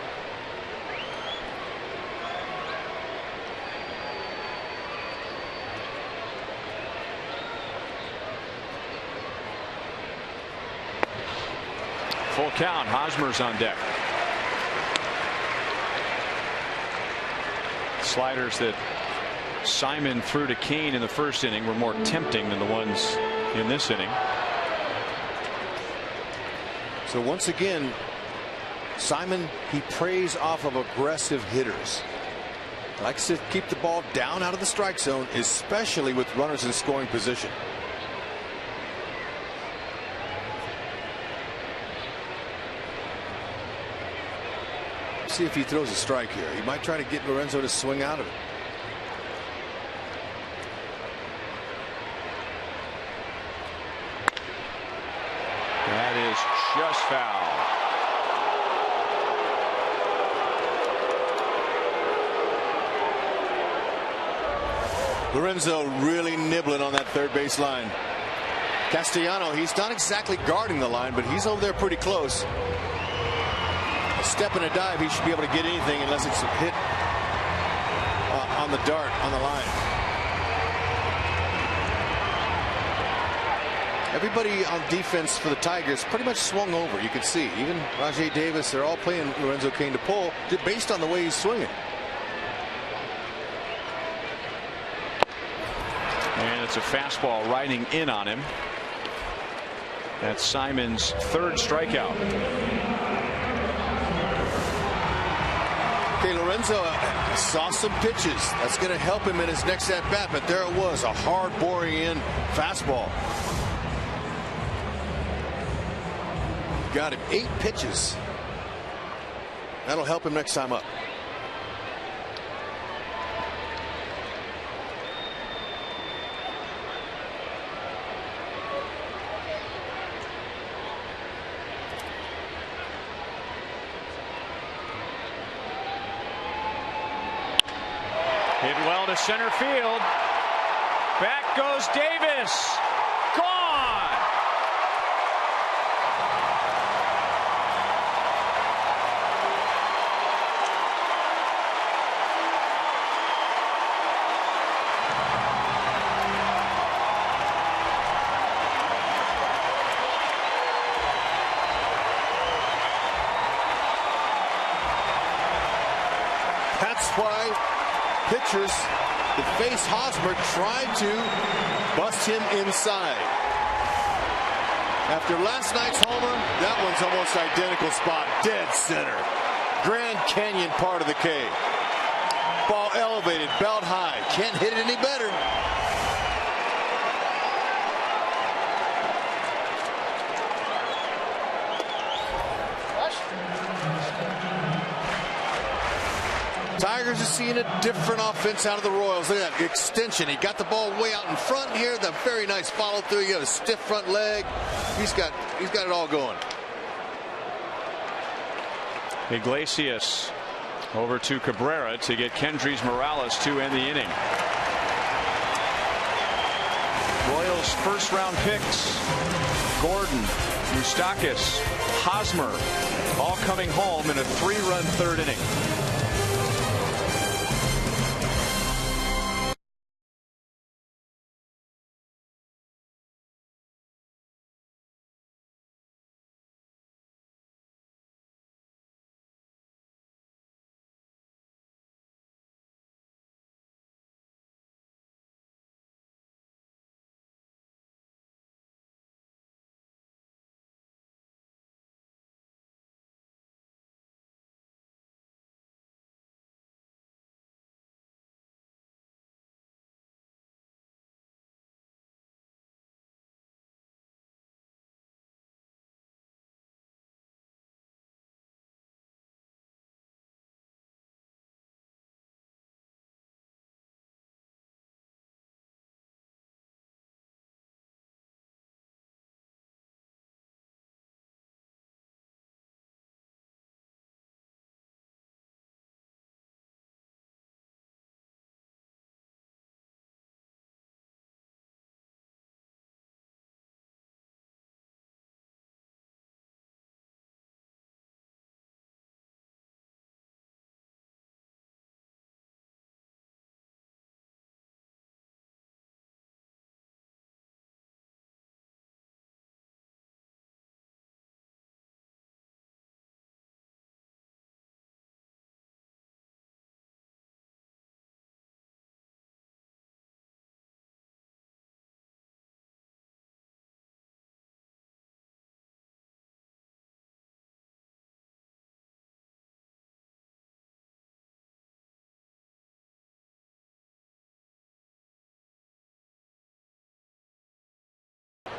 Full count. Hosmer's on deck. Sliders that Simon threw to Kane in the first inning were more tempting than the ones in this inning. So once again, Simon, he preys off of aggressive hitters. Likes to keep the ball down out of the strike zone, especially with runners in scoring position. See if he throws a strike here. He might try to get Lorenzo to swing out of it. That is just foul. Lorenzo really nibbling on that third base line. Castellano, he's not exactly guarding the line, but he's over there pretty close. A step and a dive, he should be able to get anything unless it's a hit on the dart on the line. Everybody on defense for the Tigers pretty much swung over. You can see even Rajai Davis, they're all playing Lorenzo Cain to pull based on the way he's swinging. And it's a fastball riding in on him. That's Simon's third strikeout. Okay, Lorenzo saw some pitches. That's going to help him in his next at bat, but there it was, a hard boring in fastball. Got him 8 pitches. That'll help him next time up. Hit well to center field. Back goes Davis. Gone. That's why pitchers that face Hosmer tried to bust him inside. After last night's homer, that one's almost identical spot, dead center. Grand Canyon part of the K. Ball elevated, belt high. Can't hit it any better. Tigers are seeing a different offense out of the Royals. Look at that extension. He got the ball way out in front here. The very nice follow through. He got a stiff front leg. He's got it all going. Iglesias over to Cabrera to get Kendrys Morales to end the inning. Royals first round picks. Gordon, Moustakas, Hosmer all coming home in a 3-run third inning.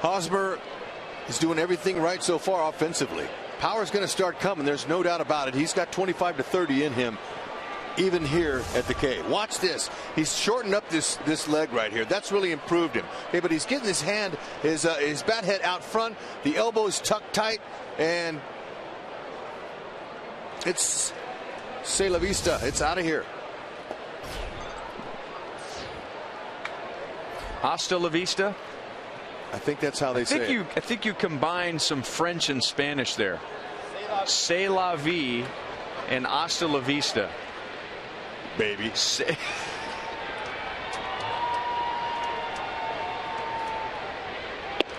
Hosmer is doing everything right so far offensively. Power's going to start coming. There's no doubt about it. He's got 25 to 30 in him, even here at the K. Watch this. He's shortened up this leg right here. That's really improved him. Okay, but he's getting his hand, his bat head out front. The elbow is tucked tight, and it's c'est la vista. It's out of here. Hasta la vista. I think that's how they say it. I think you combine some French and Spanish there. C'est la vie and hasta la vista. Baby.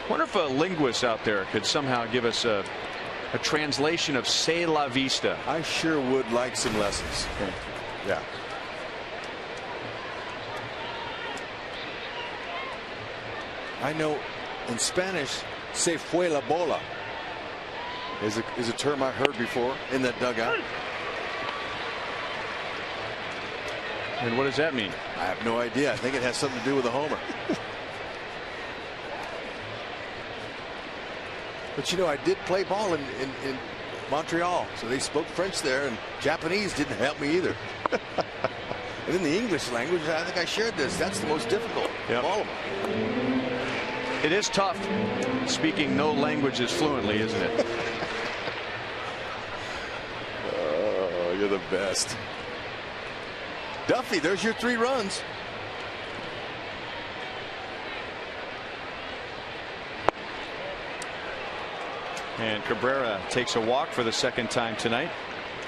Wonder if a linguist out there could somehow give us a translation of c'est la vista. I sure would like some lessons. Okay. Yeah. I know in Spanish, se fue la bola is a term I heard before in that dugout. And what does that mean? I have no idea. I think it has something to do with a homer. But you know, I did play ball in Montreal, so they spoke French there, and Japanese didn't help me either. And in the English language, I think I shared this. That's the most difficult of all of them. It is tough speaking no languages fluently, isn't it? Oh, you're the best. Duffy, there's your 3 runs. And Cabrera takes a walk for the second time tonight.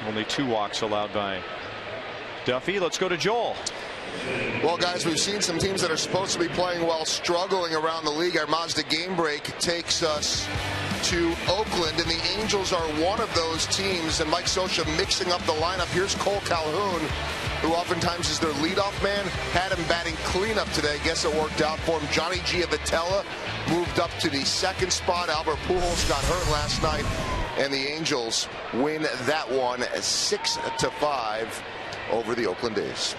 Only 2 walks allowed by Duffy. Let's go to Joel. Well, guys, we've seen some teams that are supposed to be playing well struggling around the league. Our Mazda game break takes us to Oakland, and the Angels are one of those teams. And Mike Scioscia mixing up the lineup. Here's Cole Calhoun, who oftentimes is their leadoff man. Had him batting cleanup today. Guess it worked out for him. Johnny Giavotella moved up to the second spot. Albert Pujols got hurt last night, and the Angels win that one 6-5 over the Oakland A's.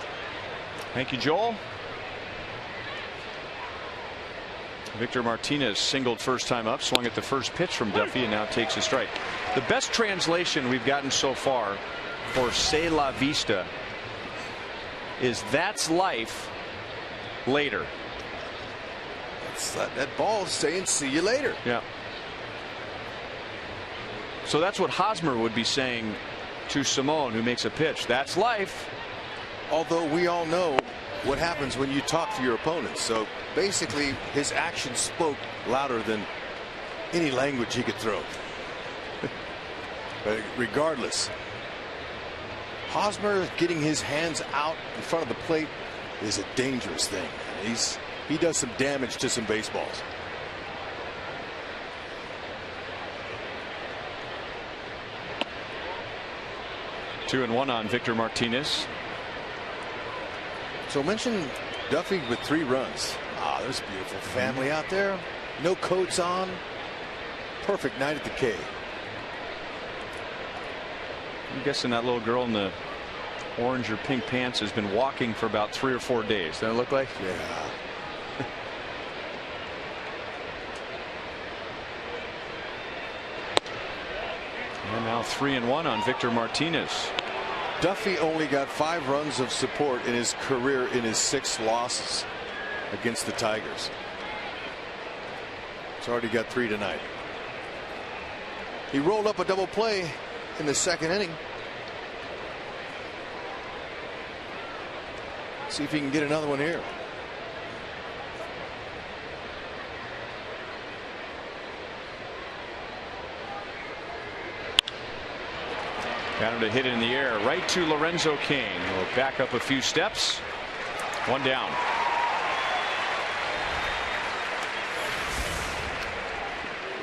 Thank you, Joel. Victor Martinez singled first time up, swung at the first pitch from Duffy, and now takes a strike. The best translation we've gotten so far for c'est la vista is that's life later. That ball is saying see you later. Yeah. So that's what Hosmer would be saying to Simone, who makes a pitch. That's life. Although we all know what happens when you talk to your opponents. So basically his actions spoke louder than any language he could throw. But regardless, Hosmer getting his hands out in front of the plate is a dangerous thing. He does some damage to some baseballs. Two and one on Victor Martinez. So mention Duffy with 3 runs. Ah, there's a beautiful family out there. No coats on. Perfect night at the K. I'm guessing that little girl in the orange or pink pants has been walking for about 3 or 4 days. Doesn't it look like? Yeah. And now 3 and 1 on Victor Martinez. Duffy only got 5 runs of support in his career in his 6 losses against the Tigers. He's already got 3 tonight. He rolled up a double play in the second inning. See if he can get another one here. Got him to hit it in the air right to Lorenzo Cain. We'll back up a few steps. 1 down.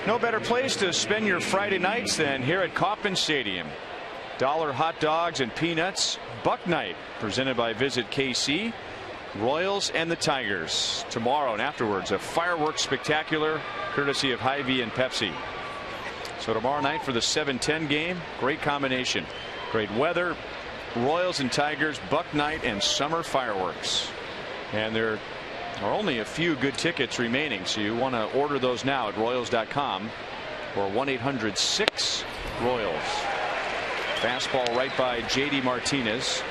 No better place to spend your Friday nights than here at Kauffman Stadium. $1 hot dogs and peanuts. Buck Night presented by Visit KC. Royals and the Tigers tomorrow, and afterwards a fireworks spectacular courtesy of Hy-Vee and Pepsi. So tomorrow night for the 7:10 game, great combination. Great weather, Royals and Tigers, Buck Night, and summer fireworks. And they're are only a few good tickets remaining, so you want to order those now at Royals.com or 1-800-6-ROYALS. Fastball right by JD Martinez.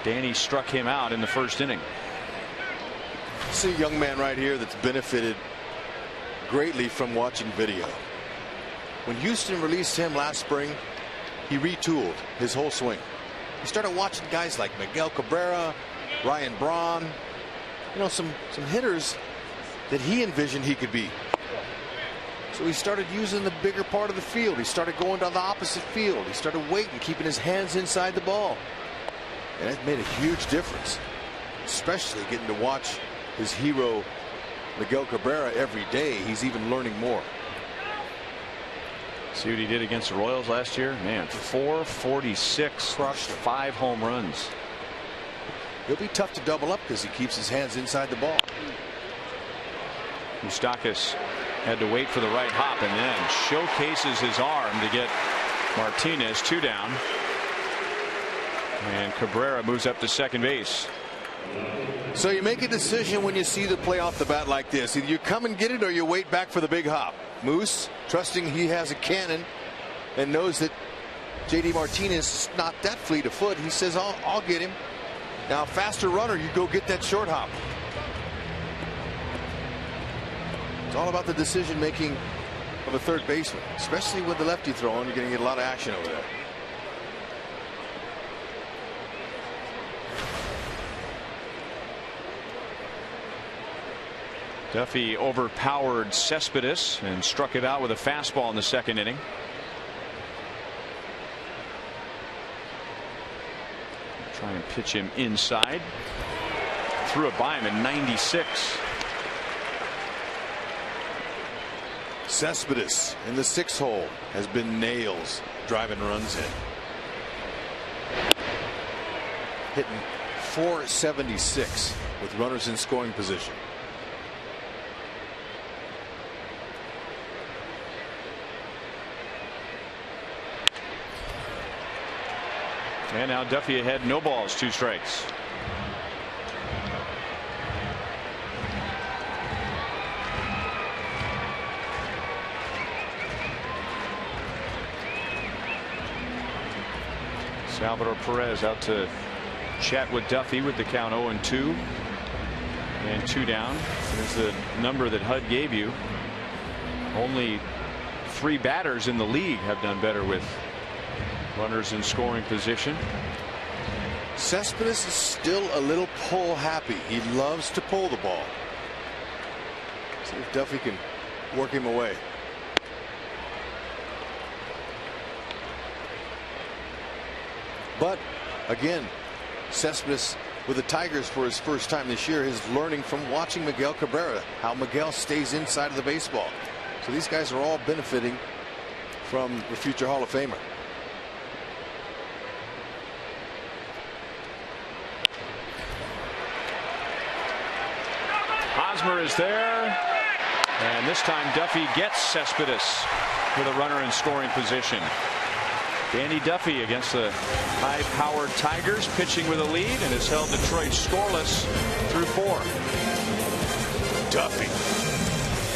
Danny struck him out in the first inning. See a young man right here that's benefited greatly from watching video. When Houston released him last spring, he retooled his whole swing. He started watching guys like Miguel Cabrera, Ryan Braun, you know, some hitters that he envisioned he could be. So he started using the bigger part of the field. He started going down the opposite field. He started waiting, keeping his hands inside the ball. And that made a huge difference, especially getting to watch his hero Miguel Cabrera every day. He's even learning more. See what he did against the Royals last year? Man, 446, crushed 5 home runs. He'll be tough to double up because he keeps his hands inside the ball. Moustakas had to wait for the right hop and then showcases his arm to get Martinez 2 down. And Cabrera moves up to second base. So you make a decision when you see the play off the bat like this. Either you come and get it or you wait back for the big hop. Moose, trusting he has a cannon and knows that JD Martinez is not that fleet of foot, he says, I'll get him. Now, faster runner, you go get that short hop. It's all about the decision making of a third baseman, especially with the lefty throwing. You're going to get a lot of action over there. Duffy overpowered Cespedes and struck it out with a fastball in the second inning. Try and pitch him inside. Threw it by him in 96. Cespedes in the 6th hole has been nails driving runs in. Hitting .476 with runners in scoring position. And now Duffy ahead, no balls, 2 strikes. Salvador Perez out to chat with Duffy with the count 0-2 and 2 down. There's the number that HUD gave you. Only 3 batters in the league have done better with runners in scoring position. Cespedes is still a little pull happy. He loves to pull the ball. See if Duffy can work him away. But again, Cespedes with the Tigers for his first time this year is learning from watching Miguel Cabrera, how Miguel stays inside of the baseball. So these guys are all benefiting from the future Hall of Famer. Hosmer is there, and this time Duffy gets Cespedes with a runner in scoring position. Danny Duffy against the high-powered Tigers, pitching with a lead, and has held Detroit scoreless through 4. Duffy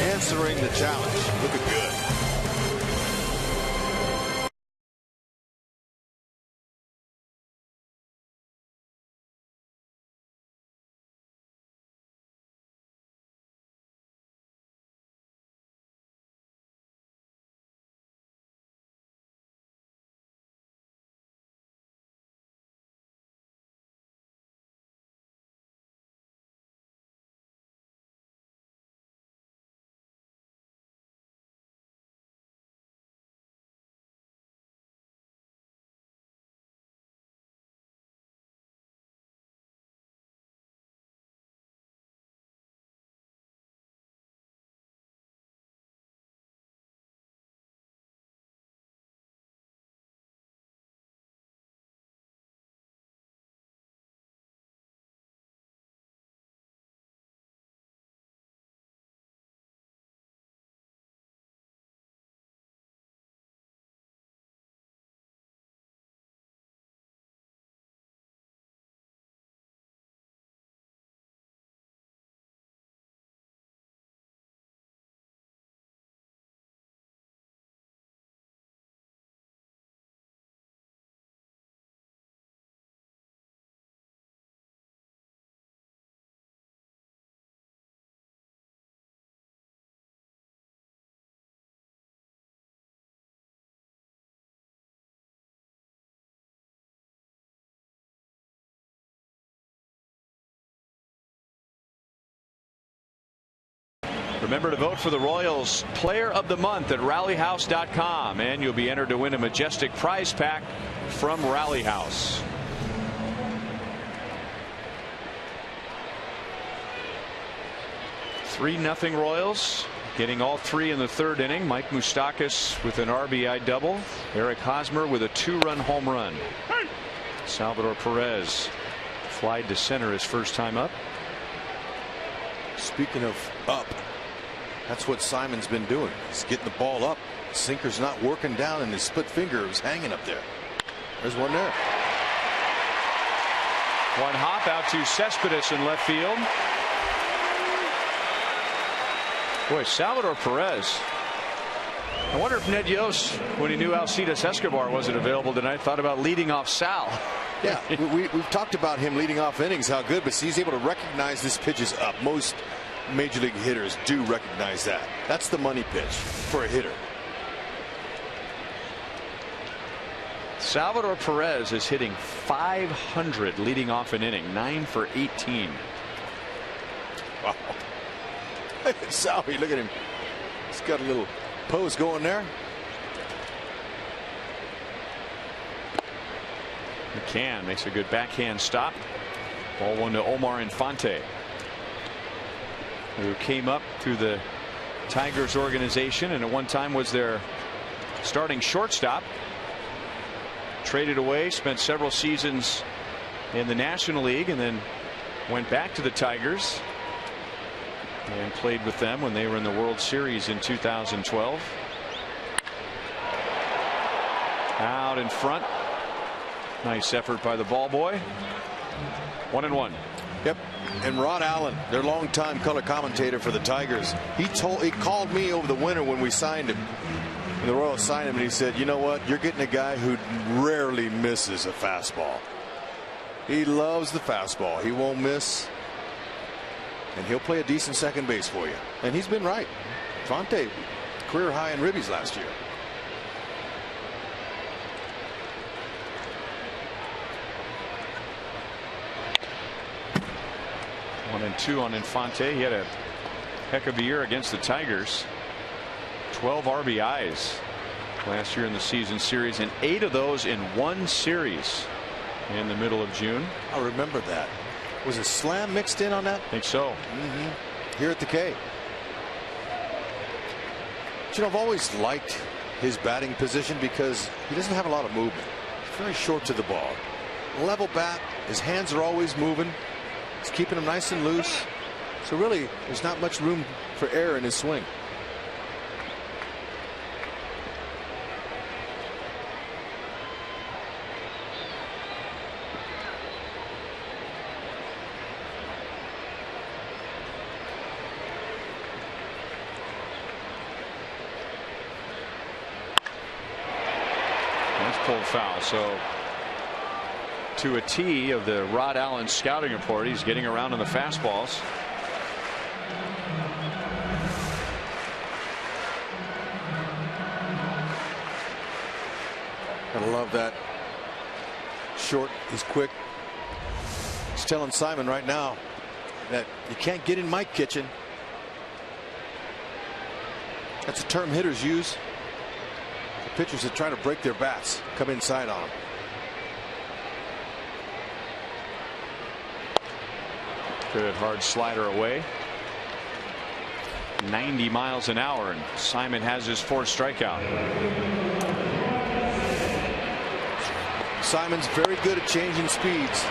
answering the challenge. Looking good. Remember to vote for the Royals Player of the Month at rallyhouse.com, and you'll be entered to win a majestic prize pack from Rally House. (3-0) Royals, getting all 3 in the 3rd inning. Mike Moustakas with an RBI double. Eric Hosmer with a 2-run home run. Salvador Perez flied to center his first time up. Speaking of up, that's what Simon's been doing. He's getting the ball up. Sinker's not working down, and his split finger is hanging up there. There's one there. One hop out to Cespedes in left field. Boy, Salvador Perez. I wonder if Ned Yost, when he knew Alcides Escobar wasn't available tonight, thought about leading off Sal. Yeah, we've talked about him leading off innings, how good, but he's able to recognize this pitch is up. Most major league hitters do recognize that. That's the money pitch for a hitter. Salvador Perez is hitting .500 leading off an inning, 9 for 18. Wow. Salvi, look at him. He's got a little pose going there. McCann makes a good backhand stop. Ball 1 to Omar Infante, who came up through the Tigers organization and at one time was their starting shortstop. Traded away, spent several seasons in the National League, and then went back to the Tigers and played with them when they were in the World Series in 2012. Out in front. Nice effort by the ball boy. 1-1. Yep. And Rod Allen, their longtime color commentator for the Tigers, he called me over the winter when we signed him. And the Royals signed him, and he said, you know what, you're getting a guy who rarely misses a fastball. He loves the fastball. He won't miss. And he'll play a decent second base for you. And he's been right. Fonte, career high in ribbies last year. One and 2 on Infante. He had a heck of a year against the Tigers. 12 RBIs last year in the season series, and 8 of those in one series in the middle of June. I remember that. Was a slam mixed in on that? I think so. Here at the K. But, you know, I've always liked his batting position because he doesn't have a lot of movement. He's very short to the ball. Level bat. His hands are always moving. He's keeping them nice and loose. So really, there's not much room for error in his swing. Pulled foul. So to a T of the Rod Allen scouting report, he's getting around on the fastballs. I love that. Short, he's quick. He's telling Simon right now that you can't get in my kitchen. That's a term hitters use. Pitchers that try to break their bats come inside on them. Good hard slider away. 90 miles an hour, and Simon has his 4th strikeout. Simon's very good at changing speeds.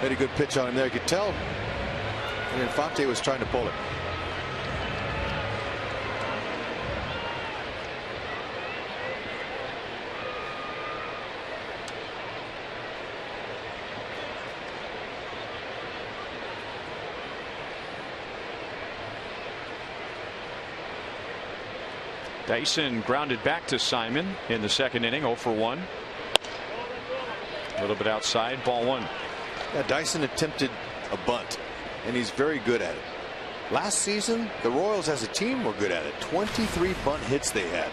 Had a good pitch on him there. You could tell. And Infante was trying to pull it. Dyson grounded back to Simon in the 2nd inning, 0 for 1. A little bit outside, ball 1. Yeah, Dyson attempted a bunt, and he's very good at it. Last season, the Royals as a team were good at it. 23 bunt hits they had.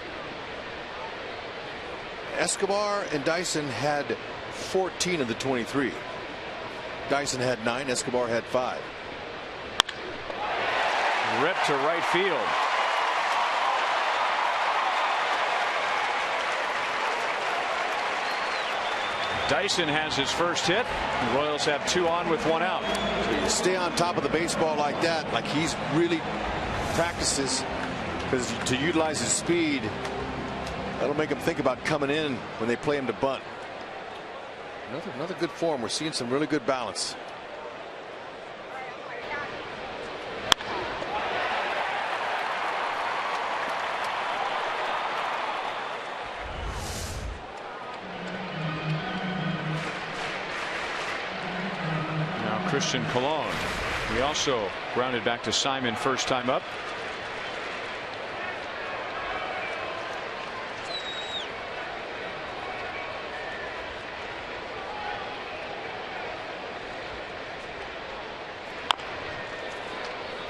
Escobar and Dyson had 14 of the 23. Dyson had 9. Escobar had 5. Ripped to right field. Dyson has his first hit. The Royals have 2 on with 1 out. So you stay on top of the baseball like that, like he's really practices, because to utilize his speed, that'll make him think about coming in when they play him to bunt. Another good form. We're seeing some really good balance. Christian Colon. He also grounded back to Simon first time up.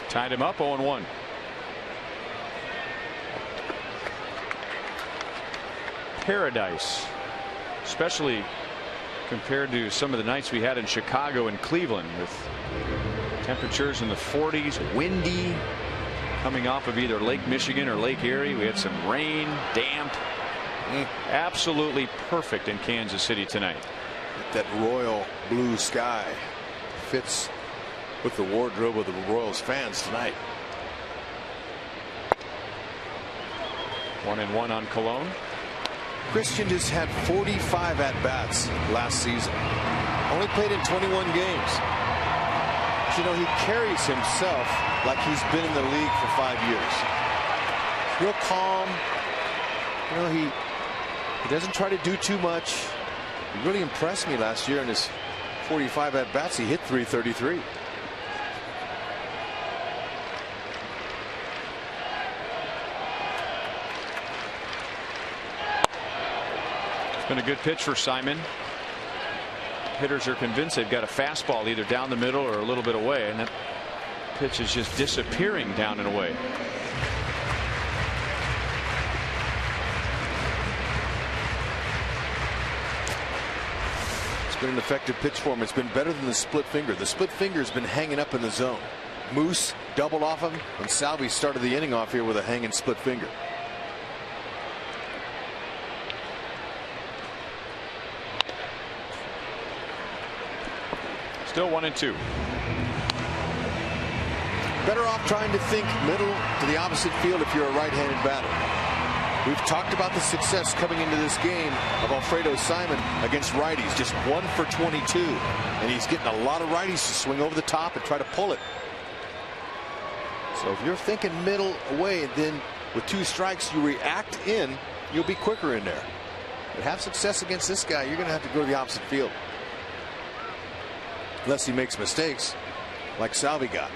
Tied him up 0-1. Paradise, especially compared to some of the nights we had in Chicago and Cleveland, with temperatures in the 40s, windy, coming off of either Lake Michigan or Lake Erie. We had some rain, damp. Absolutely perfect in Kansas City tonight. That royal blue sky fits with the wardrobe of the Royals fans tonight. 1-1 on Colon. Christian just had 45 at-bats last season. Only played in 21 games. But, you know, he carries himself like he's been in the league for 5 years. Real calm. You know, he doesn't try to do too much. He really impressed me last year in his 45 at-bats. He hit .333. Been a good pitch for Simon. Hitters are convinced they've got a fastball either down the middle or a little bit away, and that pitch is just disappearing down and away. It's been an effective pitch for him. It's been better than the split finger. The split finger has been hanging up in the zone. Moose doubled off him, and Salvi started the inning off here with a hanging split finger. Still 1-2. Better off trying to think middle to the opposite field if you're a right-handed batter. We've talked about the success coming into this game of Alfredo Simon against righties. Just 1 for 22. And he's getting a lot of righties to swing over the top and try to pull it. So if you're thinking middle away and then with 2 strikes you react in, you'll be quicker in there. But have success against this guy, you're going to have to go to the opposite field. Unless he makes mistakes like Salvi got.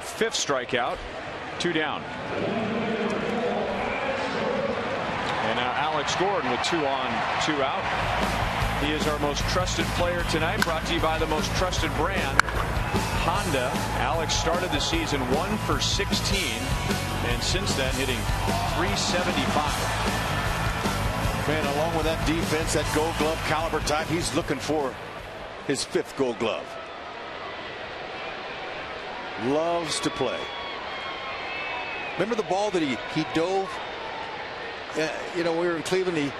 Fifth strikeout, 2 down. And now Alex Gordon with 2 on, 2 out. He is our most trusted player tonight, brought to you by the most trusted brand, Honda. Alex started the season 1 for 16, and since then hitting .375. Man, along with that defense, that Gold Glove caliber type, he's looking for his 5th Gold Glove. Loves to play. Remember the ball that he dove? You know, we were in Cleveland, and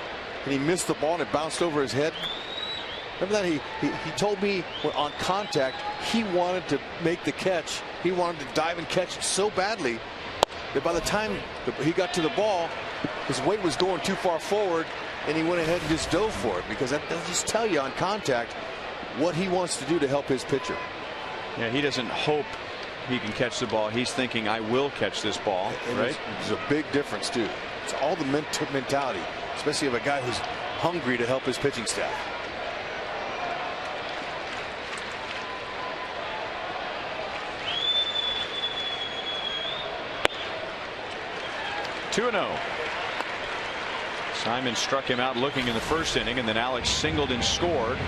he missed the ball and it bounced over his head. Remember that? He told me on contact he wanted to make the catch. He wanted to dive and catch it so badly that by the time he got to the ball, his weight was going too far forward, and he went ahead and just dove for it, because that does just tell you on contact what he wants to do to help his pitcher. Yeah, he doesn't hope he can catch the ball. He's thinking, I will catch this ball. And right? There's a big difference too. It's all the mentality, especially of a guy who's hungry to help his pitching staff. Two 2-0. Simon struck him out looking in the first inning, and then Alex singled and scored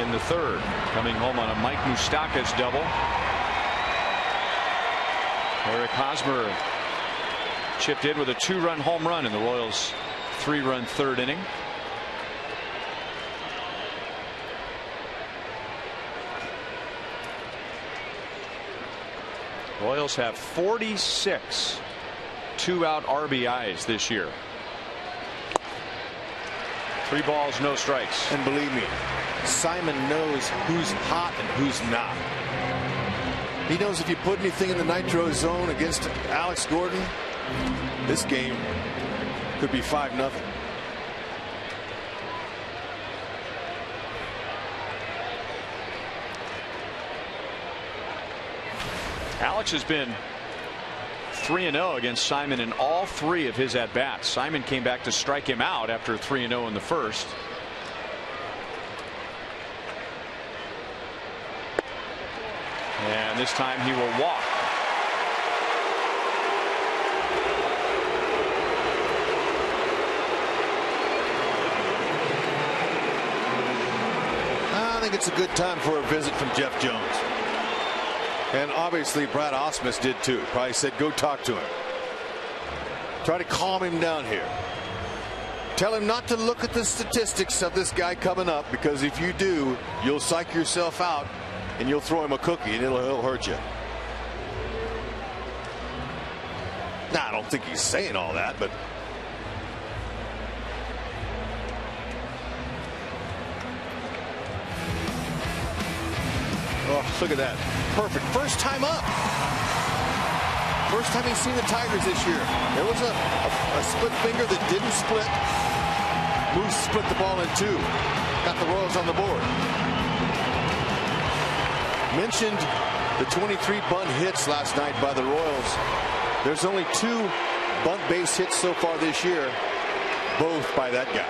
in the third, coming home on a Mike Moustakas double. Eric Hosmer chipped in with a 2-run home run in the Royals' 3-run third inning. Royals have 46 2-out RBIs this year. 3 balls, no strikes. And believe me, Simon knows who's hot and who's not. He knows if you put anything in the nitro zone against Alex Gordon, this game could be 5-0. Alex has been 3-0 against Simon in all 3 of his at-bats. Simon came back to strike him out after 3-0 in the first. And this time he will walk. I think it's a good time for a visit from Jeff Jones. And obviously Brad Ausmus did too. Probably said go talk to him. Try to calm him down here. Tell him not to look at the statistics of this guy coming up, because if you do, you'll psych yourself out and you'll throw him a cookie and it'll hurt you. Nah, I don't think he's saying all that, but oh, look at that. Perfect. First time up. First time he's seen the Tigers this year. There was a split finger that didn't split. Moose split the ball in 2. Got the Royals on the board. Mentioned the 23 bunt hits last night by the Royals. There's only 2 bunt base hits so far this year, both by that guy.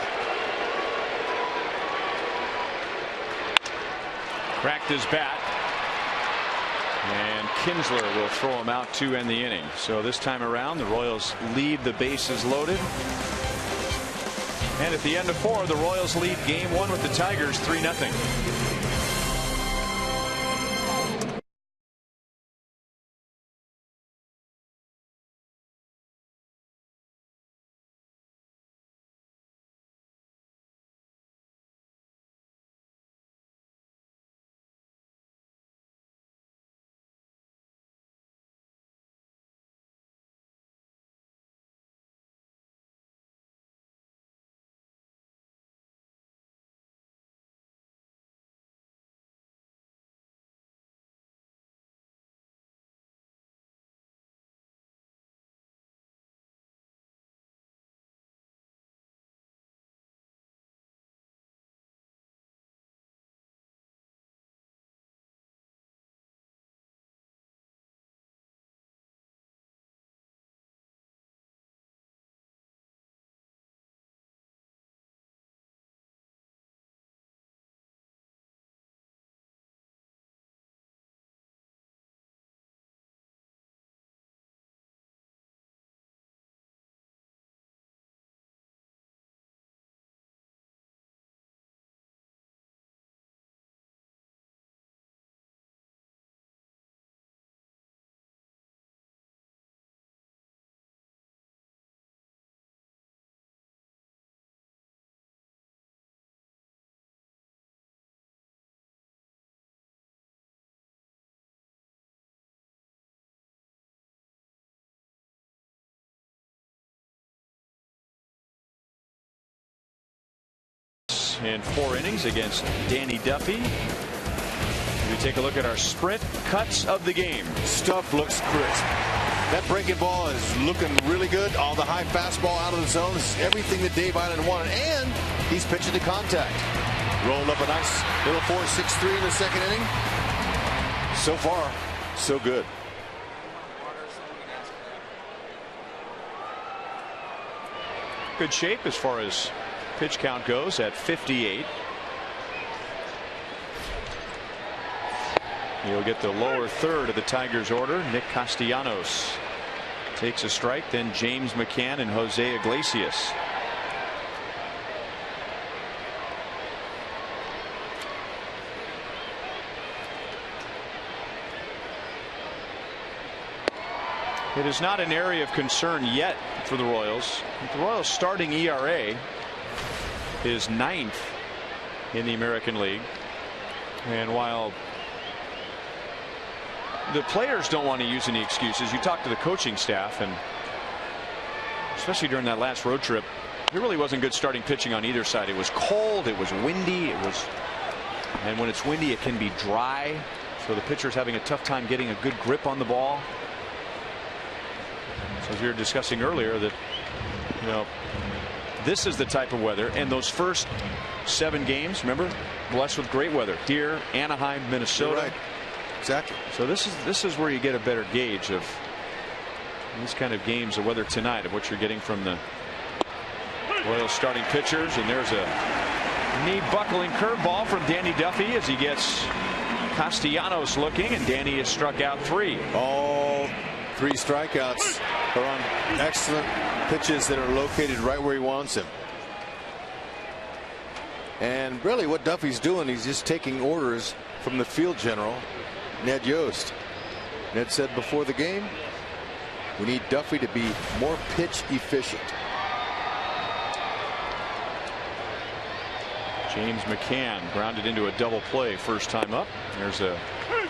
Cracked his bat. And Kinsler will throw him out to end the inning. So this time around, the Royals lead the bases loaded. And at the end of 4, the Royals lead game 1 with the Tigers 3-0. In 4 innings against Danny Duffy. We take a look at our sprint cuts of the game. Stuff looks crisp. That breaking ball is looking really good. All the high fastball out of the zone is everything that Dave Island wanted, and he's pitching to contact. Rolled up a nice little 4.63 in the 2nd inning. So far, so good. Good shape as far as pitch count goes at 58. He'll get the lower third of the Tigers order. Nick Castellanos takes a strike, then James McCann and Jose Iglesias. It is not an area of concern yet for the Royals. The Royals starting ERA is 9th in the American League. And while the players don't want to use any excuses. You talk to the coaching staff, and especially during that last road trip, there really wasn't good starting pitching on either side. It was cold, it was windy, and when it's windy it can be dry, so the pitcher's having a tough time getting a good grip on the ball. So as we were discussing earlier, that this is the type of weather, and those first 7 games, remember, blessed with great weather here, Anaheim, Minnesota. You're right. Exactly. So this is where you get a better gauge of these kind of games, the weather tonight, of what you're getting from the Royals starting pitchers. And there's a knee buckling curveball from Danny Duffy as he gets Castellanos looking, and Danny has struck out 3. All 3 strikeouts are on excellent pitches that are located right where he wants them. And really what Duffy's doing, he's just taking orders from the field general, Ned Yost. Ned said before the game, we need Duffy to be more pitch efficient. James McCann grounded into a double play first time up. There's a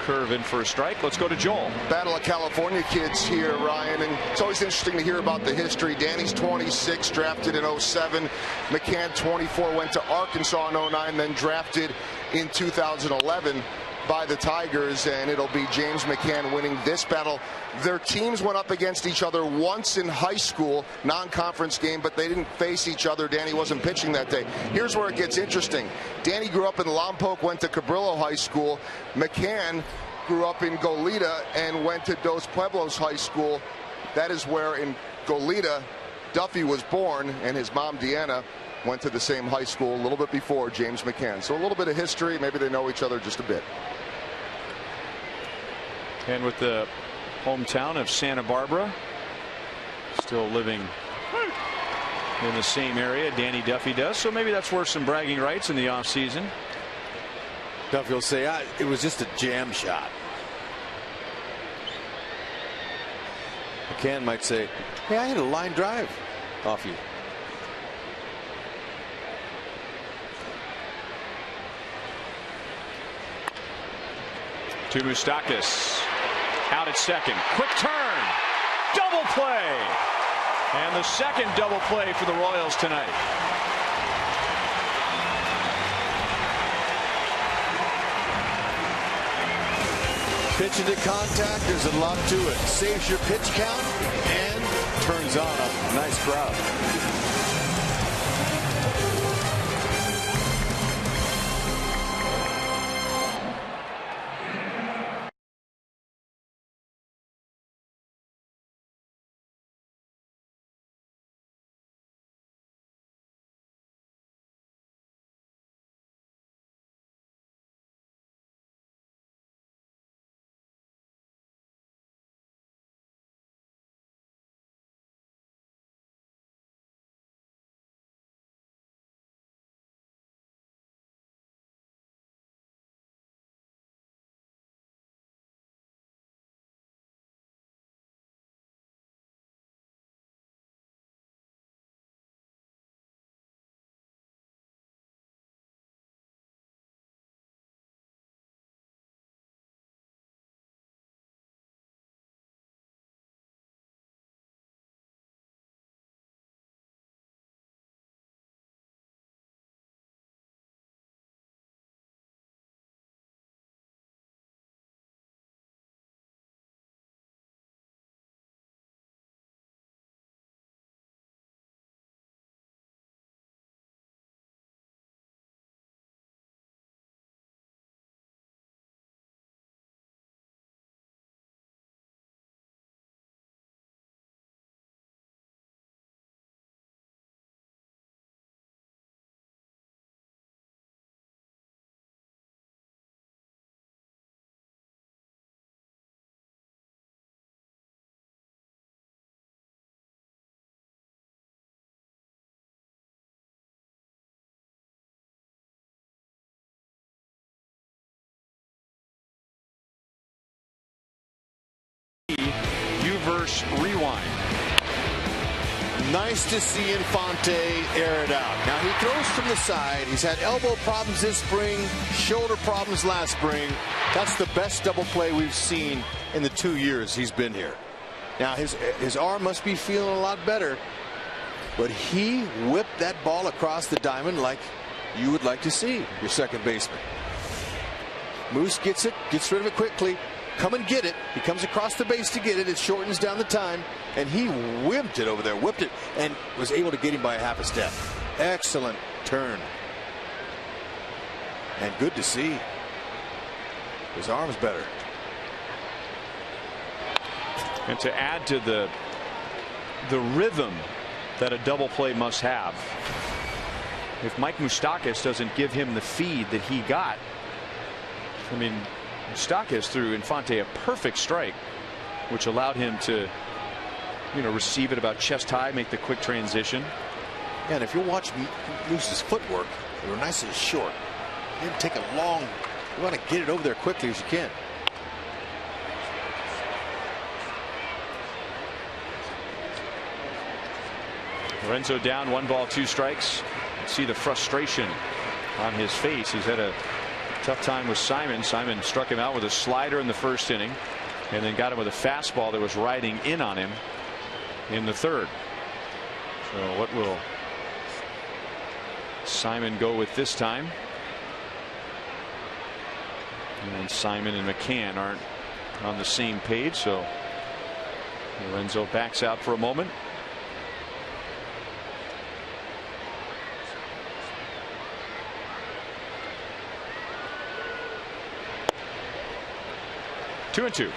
curve in for a strike. Let's go to Joel. Battle of California kids here, Ryan, and it's always interesting to hear about the history. Danny's 26, drafted in 07. McCann 24, went to Arkansas in 09, then drafted in 2011 by the Tigers, and it'll be James McCann winning this battle. Their teams went up against each other once in high school, non-conference game, but they didn't face each other. Danny wasn't pitching that day. Here's where it gets interesting. Danny grew up in Lompoc, went to Cabrillo High School. McCann grew up in Goleta and went to Dos Pueblos High School. That is where in Goleta Duffy was born, and his mom Deanna went to the same high school a little bit before James McCann. So a little bit of history. Maybe they know each other just a bit. And with the hometown of Santa Barbara still living in the same area Danny Duffy does, so maybe that's worth some bragging rights in the offseason. Duffy will say, it was just a jam shot. McCann might say, hey, I had a line drive off you. To Moustakas, out at second, quick turn, double play, and the second double play for the Royals tonight. Pitch into contact, there's a lot to it. Saves your pitch count and turns on a nice crowd. U-verse rewind. Nice to see Infante air it out. Now he throws from the side. He's had elbow problems this spring, shoulder problems last spring. That's the best double play we've seen in the 2 years he's been here. Now his arm must be feeling a lot better, but he whipped that ball across the diamond like you would like to see your second baseman. Moose gets it, gets rid of it quickly. Come and get it. He comes across the base to get it. It shortens down the time, and he whipped it over there, whipped it, and was able to get him by a half a step. Excellent turn. And good to see. His arm's better. And to add to the rhythm that a double play must have, if Mike Moustakas doesn't give him the feed that he got, I mean, Moustakas threw Infante a perfect strike, which allowed him to, receive it about chest high, make the quick transition. Yeah, and if you watch Moose's footwork, they were nice and short. He didn't take a long. You want to get it over there quickly as you can. Lorenzo down, 1 ball, 2 strikes. See the frustration on his face. He's had a tough time with Simon. Simon struck him out with a slider in the first inning, and then got him with a fastball that was riding in on him in the third. So what will Simon go with this time? And Simon and McCann aren't on the same page, so Lorenzo backs out for a moment. Two and two.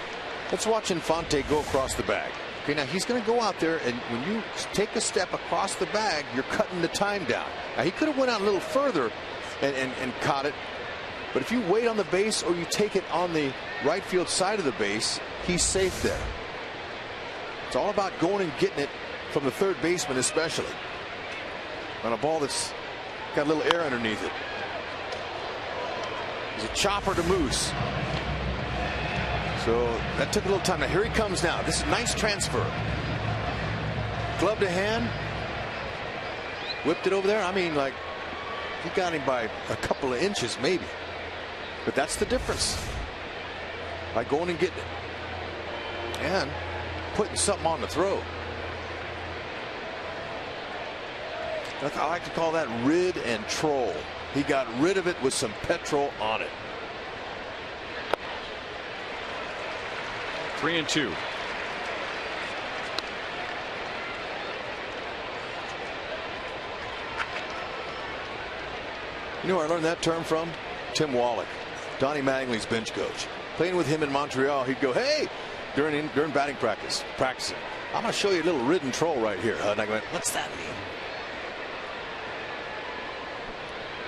Let's watch Infante go across the bag. Okay, now he's going to go out there, and when you take a step across the bag, you're cutting the time down. Now he could have went out a little further and caught it, but if you wait on the base or you take it on the right field side of the base, he's safe there. It's all about going and getting it from the third baseman, especially on a ball that's got a little air underneath it. There's a chopper to Moose. So that took a little time. Now here he comes now. This is a nice transfer. Glove to hand. Whipped it over there. I mean, like, he got him by a couple of inches maybe. But that's the difference. By going and getting it. And putting something on the throw. I like to call that rid and troll. He got rid of it with some petrol on it. 3 and 2. You know where I learned that term from? Tim Wallach, Donnie Mattingly's bench coach. Playing with him in Montreal, he'd go, "Hey," during batting practicing. "I'm going to show you a little rid and troll right here." And I went, "What's that mean?"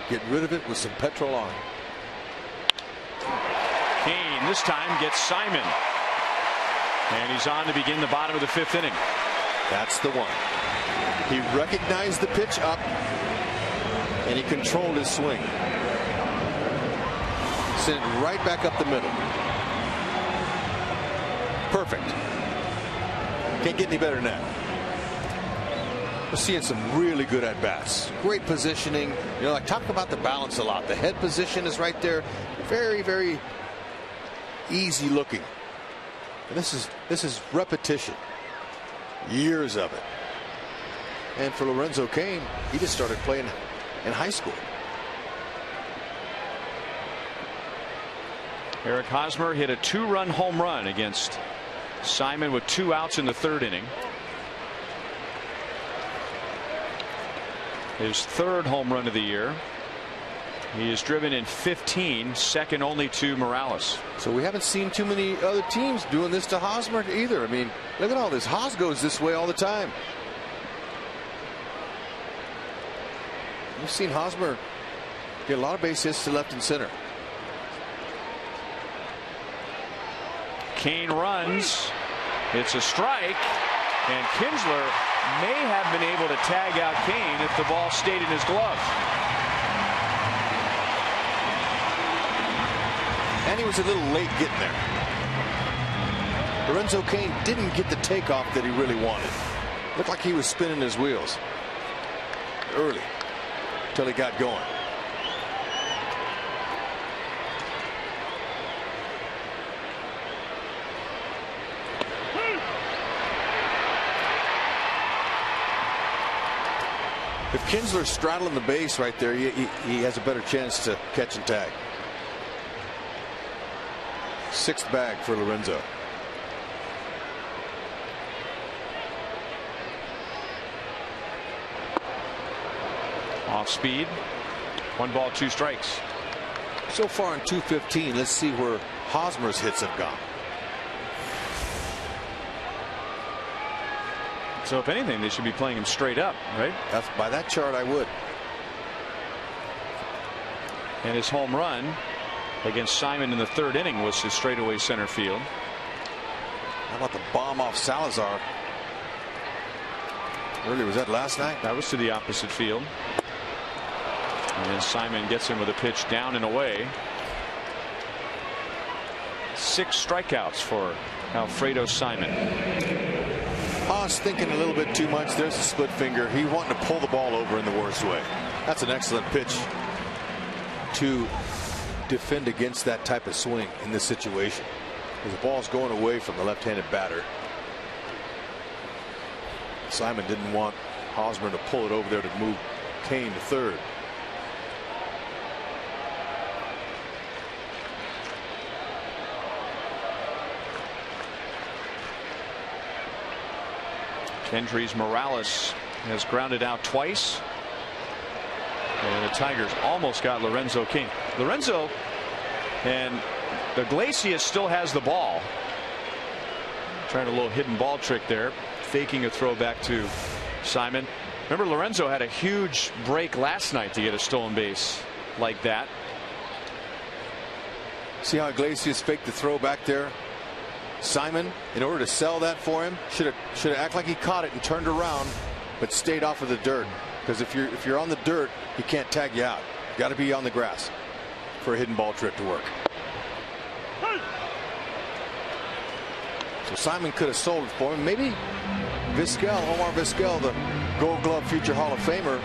Get rid of it with some petrol on. Kane this time gets Simon. And he's on to begin the bottom of the 5th inning. That's the one. He recognized the pitch up, and he controlled his swing. Sent it right back up the middle. Perfect. Can't get any better than that. We're seeing some really good at bats. Great positioning. Like, talk about the balance a lot. The head position is right there. Very, very easy looking. And this is repetition. Years of it. And for Lorenzo Cain, he just started playing in high school. Eric Hosmer hit a 2-run home run against Simon with 2 outs in the 3rd inning. His 3rd home run of the year. He is driven in 15, second only to Morales. So we haven't seen too many other teams doing this to Hosmer either. I mean, look at all this. Hos goes this way all the time. We've seen Hosmer get a lot of base hits to left and center. Kane runs. It's a strike. And Kinsler may have been able to tag out Kane if the ball stayed in his glove. And he was a little late getting there. Lorenzo Cain didn't get the takeoff that he really wanted. Looked like he was spinning his wheels early until he got going. If Kinsler's straddling the base right there, he has a better chance to catch and tag. 6th bag for Lorenzo. Off speed. 1 ball, 2 strikes. So far in 215, let's see where Hosmer's hits have gone. So if anything, they should be playing him straight up, right? By that chart, I would. And his home run against Simon in the 3rd inning was to straightaway center field. How about the bomb off Salazar? Really, was that last night? That was to the opposite field. And then Simon gets him with a pitch down and away. 6 strikeouts for Alfredo Simon. Haas thinking a little bit too much. There's a split finger. He wanting to pull the ball over in the worst way. That's an excellent pitch to defend against that type of swing in this situation. The ball's going away from the left-handed batter. Simon didn't want Hosmer to pull it over there to move Kane to 3rd. Kendrys Morales has grounded out twice. And the Tigers almost got Lorenzo King. Lorenzo and Iglesias still has the ball. Trying a little hidden ball trick there. Faking a throw back to Simon. Remember, Lorenzo had a huge break last night to get a stolen base like that. See how Iglesias faked the throw back there? Simon, in order to sell that for him, should have acted like he caught it and turned around, but stayed off of the dirt. Because if you're on the dirt, he can't tag you out. You got to be on the grass for a hidden ball trick to work. So Simon could have sold it for him. Maybe Omar Vizquel, the Gold Glove future Hall of Famer,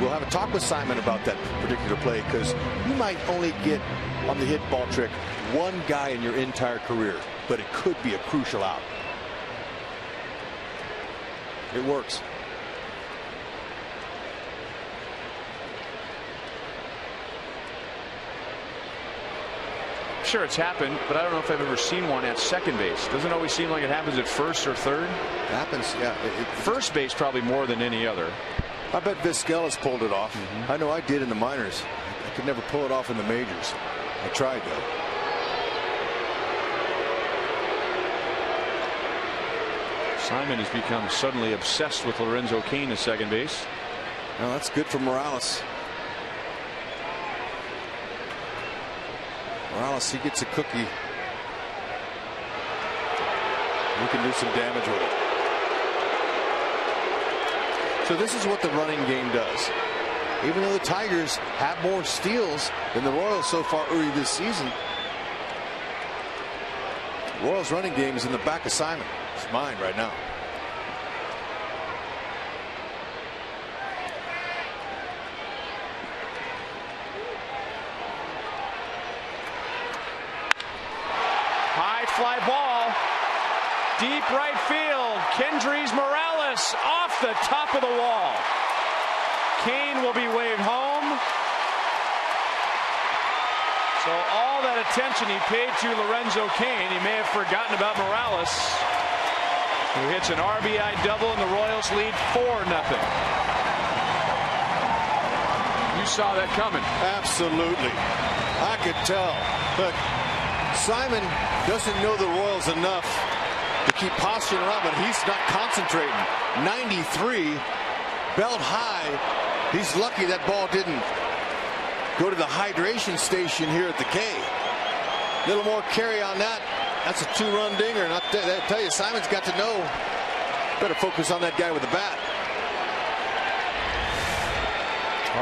will have a talk with Simon about that particular play, because you might only get on the hit ball trick one guy in your entire career, but it could be a crucial out. It works. Sure, it's happened, but I don't know if I've ever seen one at second base. Doesn't always seem like it happens at first or third. It happens, yeah. First base probably more than any other. I bet Vizquel has pulled it off. I know I did in the minors. I could never pull it off in the majors. I tried though. Simon has become suddenly obsessed with Lorenzo Cain at second base. Well, that's good for Morales. Morales, he gets a cookie. He can do some damage with it. So this is what the running game does. Even though the Tigers have more steals than the Royals so far early this season, the Royals running game is in the back of Simon. It's mine right now. High fly ball. Deep right field. Kendrys Morales off the top of the wall. Kane will be waved home. So all that attention he paid to Lorenzo Cain, he may have forgotten about Morales, who hits an RBI double, and the Royals lead 4-0. You saw that coming. Absolutely. I could tell. Look, Simon doesn't know the Royals enough to keep posturing around, but he's not concentrating. 93, belt high. He's lucky that ball didn't go to the hydration station here at the K. A little more carry on that. That's a 2-run dinger. And I tell you, Simon's got to know. Better focus on that guy with the bat.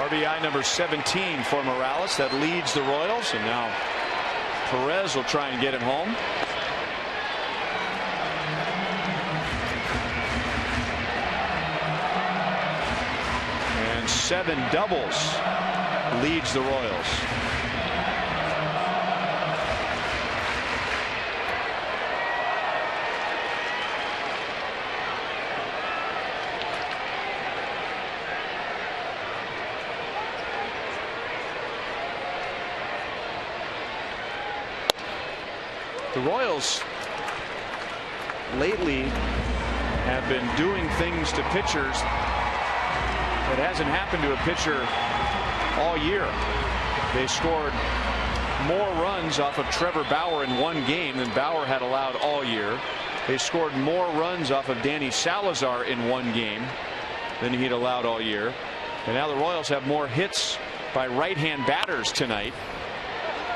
RBI number 17 for Morales. That leads the Royals. And now Perez will try and get him home. 7 doubles leads the Royals. The Royals lately have been doing things to pitchers that hasn't happened to a pitcher all year. They scored more runs off of Trevor Bauer in one game than Bauer had allowed all year. They scored more runs off of Danny Salazar in one game than he'd allowed all year. And now the Royals have more hits by right-hand batters tonight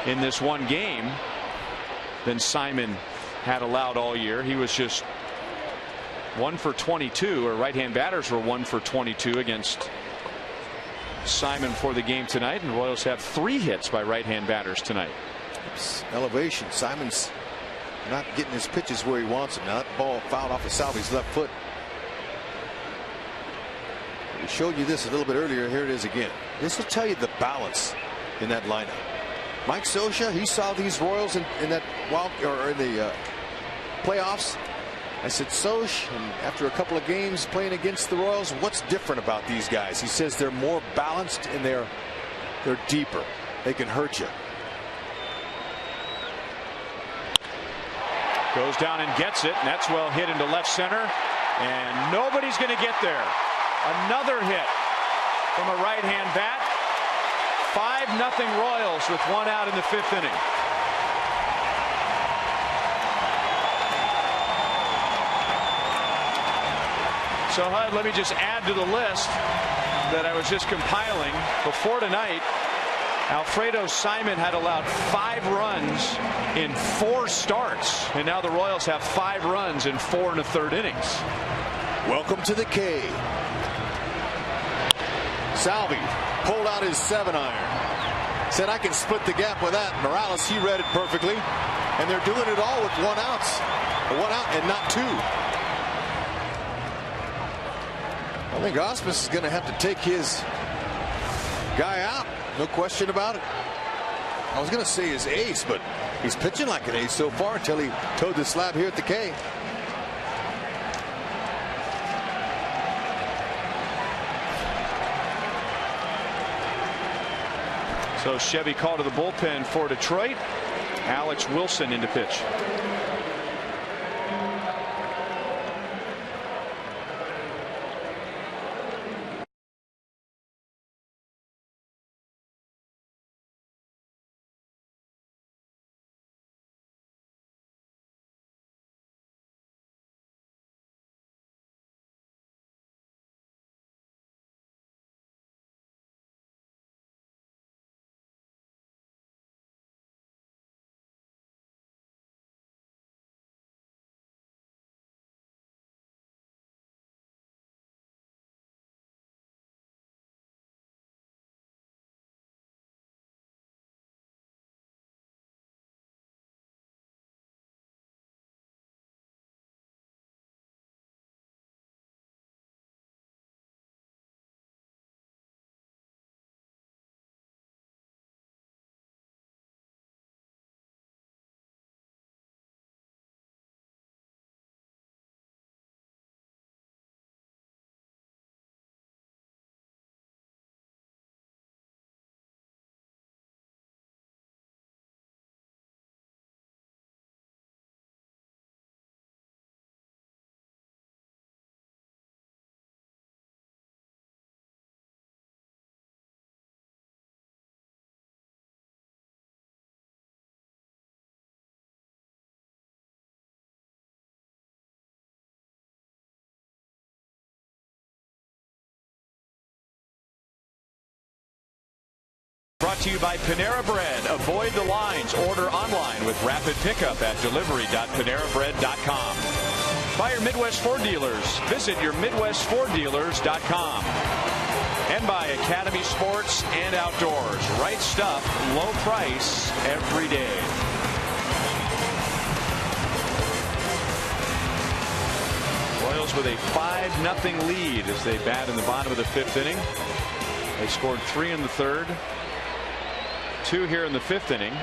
in this one game than Simon had allowed all year. He was just 1 for 22, or right-hand batters were 1 for 22 against Simon for the game tonight, and the Royals have 3 hits by right-hand batters tonight. Elevation. Simon's not getting his pitches where he wants them. Now that ball fouled off of Salvi's left foot. We showed you this a little bit earlier. Here it is again. This will tell you the balance in that lineup. Mike Scioscia, he saw these Royals in that in the playoffs. I said, Scioscia, and after a couple of games playing against the Royals, what's different about these guys? He says they're more balanced and they're deeper. They can hurt you. Goes down and gets it, and that's well hit into left center, and nobody's going to get there. Another hit from a right-hand bat. 5-0 Royals with 1 out in the 5th inning. So Hud, let me just add to the list that I was just compiling before tonight. Alfredo Simon had allowed 5 runs in 4 starts, and now the Royals have 5 runs in 4 1/3 innings. Welcome to the K. Salvi pulled out his 7-iron. Said, I can split the gap with that. Morales, he read it perfectly. And they're doing it all with 1 out. 1 out and not 2. I think Ausmus is going to have to take his guy out. No question about it. I was going to say his ace, but he's pitching like an ace so far until he towed the slab here at the K. So Chevy called to the bullpen for Detroit. Alex Wilson in to pitch. Brought to you by Panera Bread. Avoid the lines. Order online with rapid pickup at delivery.panerabread.com. By your Midwest Ford dealers. Visit your MidwestFordDealers.com. And by Academy Sports and Outdoors. Right stuff, low price every day. Royals with a 5-0 lead as they bat in the bottom of the 5th inning. They scored 3 in the 3rd, 2 here in the 5th inning.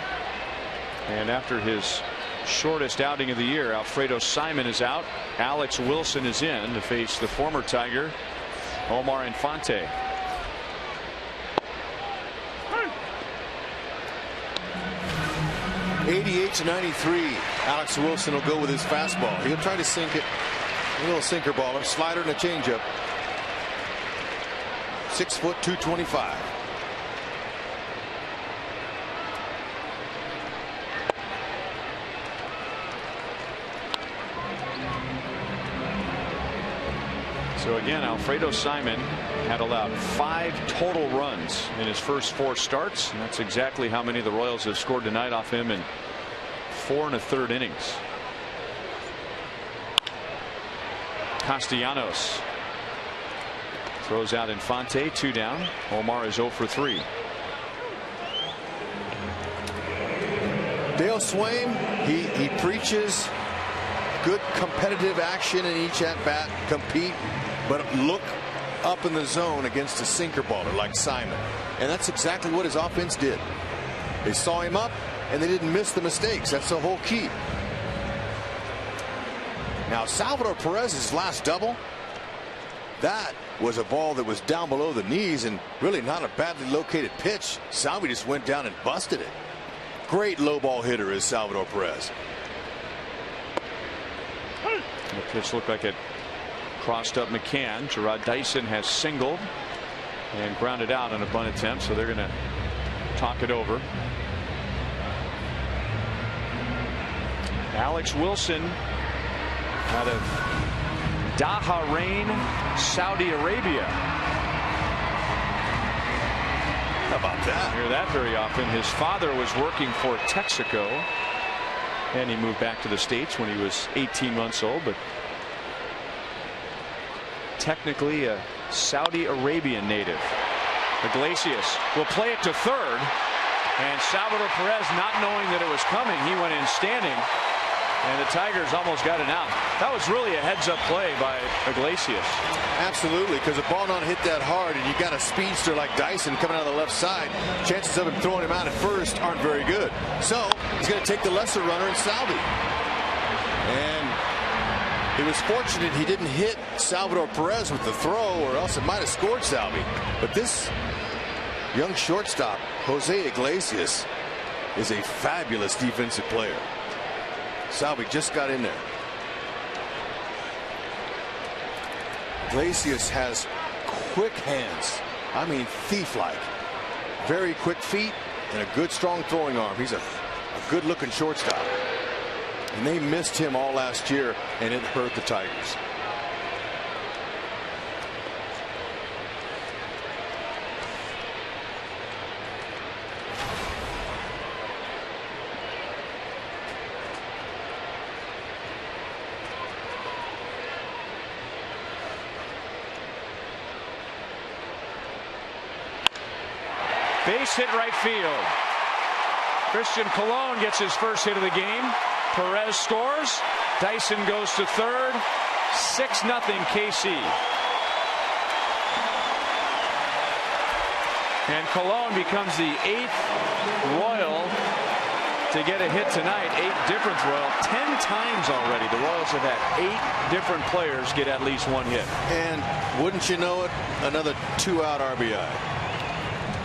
And after his shortest outing of the year, Alfredo Simon is out. Alex Wilson is in to face the former Tiger, Omar Infante. .88-93. Alex Wilson will go with his fastball. He'll try to sink it. A little sinker baller, slider and a changeup. 6 foot 225. So again, Alfredo Simon had allowed 5 total runs in his first 4 starts, and that's exactly how many the Royals have scored tonight off him in 4 1/3 innings. Castellanos throws out Infante, 2 down. Omar is 0 for 3. Dale Swaim, he preaches good competitive action in each at bat, compete, but look up in the zone against a sinker baller like Simon. And that's exactly what his offense did. They saw him up and they didn't miss the mistakes. That's the whole key. Now Salvador Perez's last double, that was a ball that was down below the knees and really not a badly located pitch. Salvi just went down and busted it. Great low ball hitter is Salvador Perez. The pitch looked like it crossed up McCann. Gerard Dyson has singled and grounded out on a bunt attempt, so they're going to talk it over. Alex Wilson out of Bahrain, Saudi Arabia. How about that? You hear that very often. His father was working for Texaco, and he moved back to the States when he was 18 months old, but technically a Saudi Arabian native. Iglesias will play it to third, and Salvador Perez, not knowing that it was coming, he went in standing, and the Tigers almost got it out. That was really a heads-up play by Iglesias. Absolutely, because a ball not hit that hard and you got a speedster like Dyson coming out of the left side, chances of him throwing him out at first aren't very good. So he's going to take the lesser runner and Salvi. And he was fortunate he didn't hit Salvador Perez with the throw, or else it might have scored Salvi. But this young shortstop, Jose Iglesias, is a fabulous defensive player. Salvi just got in there. Iglesias has quick hands. I mean, thief-like. Very quick feet and a good, strong throwing arm. He's a good-looking shortstop. And they missed him all last year, and it hurt the Tigers. Base hit right field. Christian Colon gets his first hit of the game. Perez scores. Dyson goes to third. 6-0 KC. And Colon becomes the 8th Royal to get a hit tonight. 8 different Royal. 10 times already the Royals have had 8 different players get at least 1 hit. And wouldn't you know it, another 2-out RBI.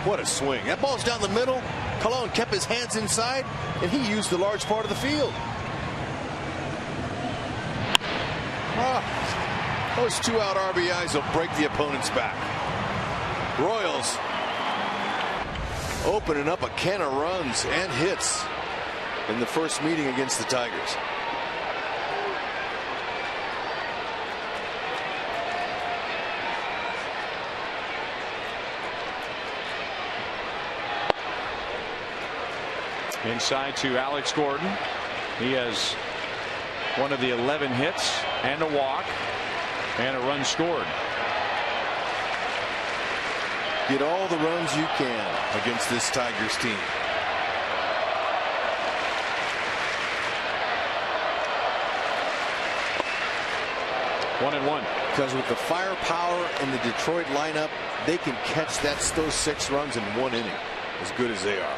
What a swing. That ball's down the middle. Colon kept his hands inside, and he used the large part of the field. Those 2-out RBIs will break the opponent's back. Royals opening up a can of runs and hits in the first meeting against the Tigers. Inside to Alex Gordon. He has one of the 11 hits and a walk and a run scored. Get all the runs you can against this Tigers team. One and one. Because with the firepower in the Detroit lineup, they can catch those 6 runs in 1 inning, as good as they are.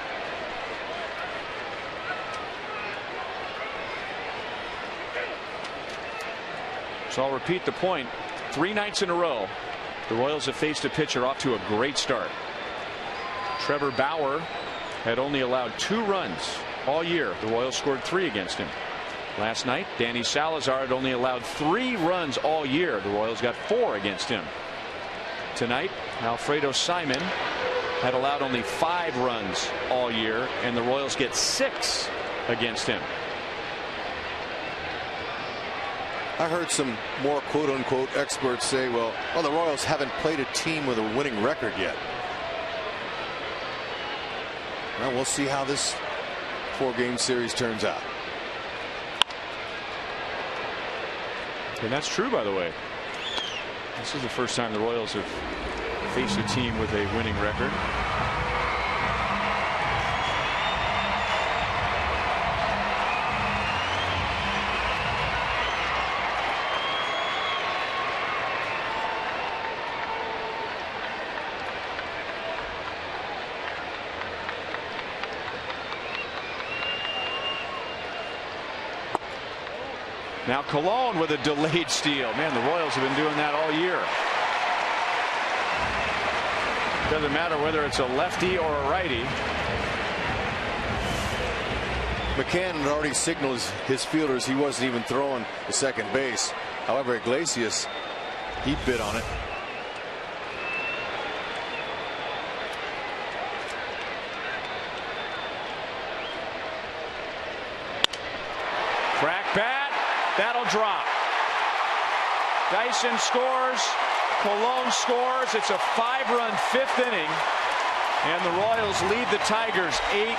So I'll repeat the point. 3 nights in a row, the Royals have faced a pitcher off to a great start. Trevor Bauer had only allowed 2 runs all year. The Royals scored 3 against him. Last night, Danny Salazar had only allowed 3 runs all year. The Royals got 4 against him. Tonight, Alfredo Simon had allowed only 5 runs all year, and the Royals get 6 against him. I heard some more quote-unquote experts say, well, the Royals haven't played a team with a winning record yet. Well, we'll see how this 4-game series turns out. And that's true, by the way. This is the first time the Royals have faced a team with a winning record. Now Colon with a delayed steal. Man, the Royals have been doing that all year. Doesn't matter whether it's a lefty or a righty. McCann had already signaled his fielders he wasn't even throwing to second base. However, Iglesias, he bit on it. Crack bat. That'll drop. Dyson scores. Colon scores. It's a 5-run 5th inning. And the Royals lead the Tigers 8-0.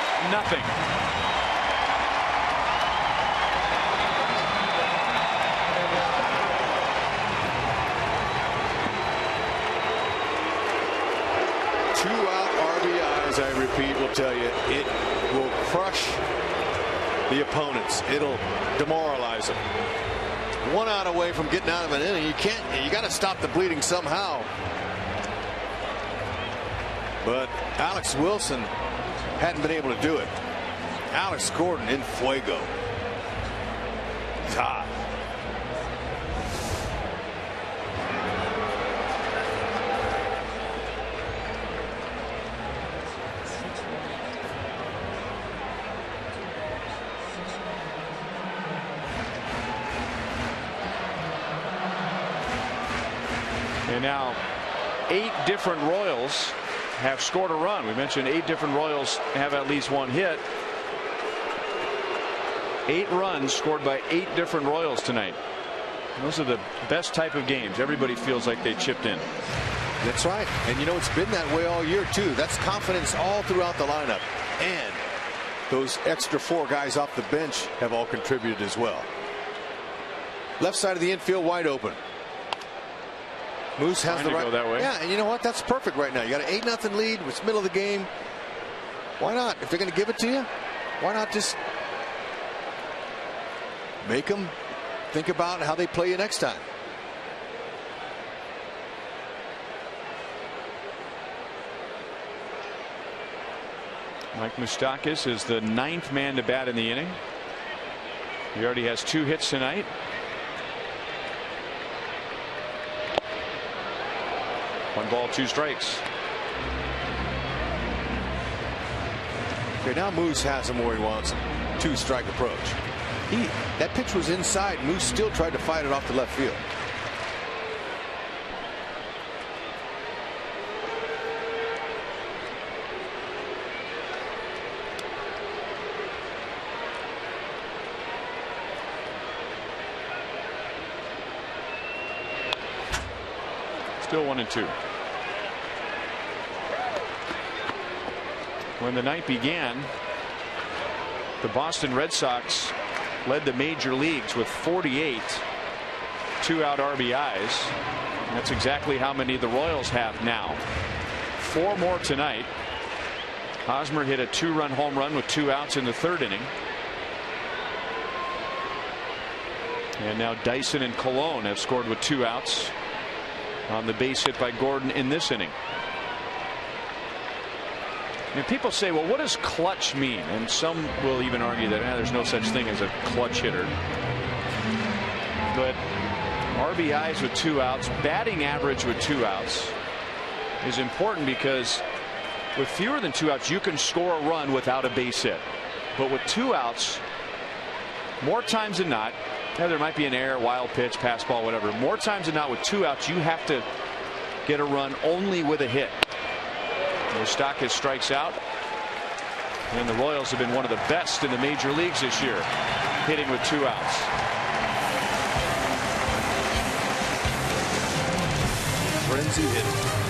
Two-out RBIs, I repeat, will tell you, it will crush the opponents. It'll demoralize them. 1 out away from getting out of an inning. You got to stop the bleeding somehow. But Alex Wilson hadn't been able to do it. Alex Gordon in fuego. It's hot. And now 8 different Royals have scored a run. We mentioned 8 different Royals have at least 1 hit. 8 runs scored by 8 different Royals tonight. Those are the best type of games. Everybody feels like they chipped in. That's right. And you know, it's been that way all year too. That's confidence all throughout the lineup. And those extra 4 guys off the bench have all contributed as well. Left side of the infield wide open. Moose has the right. Go that way. Yeah, and you know what? That's perfect right now. You got an 8-0 lead. It's middle of the game. Why not? If they're going to give it to you, why not just make them think about how they play you next time? Mike Moustakas is the 9th man to bat in the inning. He already has 2 hits tonight. One ball, 2 strikes. Okay, now Moose has him where he wants him. 2-strike approach. That pitch was inside. Moose still tried to fight it off the left field. Still 1-2. When the night began, the Boston Red Sox led the major leagues with 48 2-out RBIs. That's exactly how many the Royals have now. 4 more tonight. Hosmer hit a 2-run home run with 2 outs in the 3rd inning. And now Dyson and Colon have scored with 2 outs. on the base hit by Gordon in this inning. And people say, well, what does clutch mean? And some will even argue that there's no such thing as a clutch hitter. But RBIs with 2 outs, batting average with 2 outs is important, because with fewer than 2 outs, you can score a run without a base hit. But with 2 outs, more times than not, there might be an error, wild pitch, pass ball, whatever. More times than not, with 2 outs, you have to get a run only with a hit. Moustakas strikes out, and the Royals have been one of the best in the major leagues this year, hitting with 2 outs. Frenzy hitting.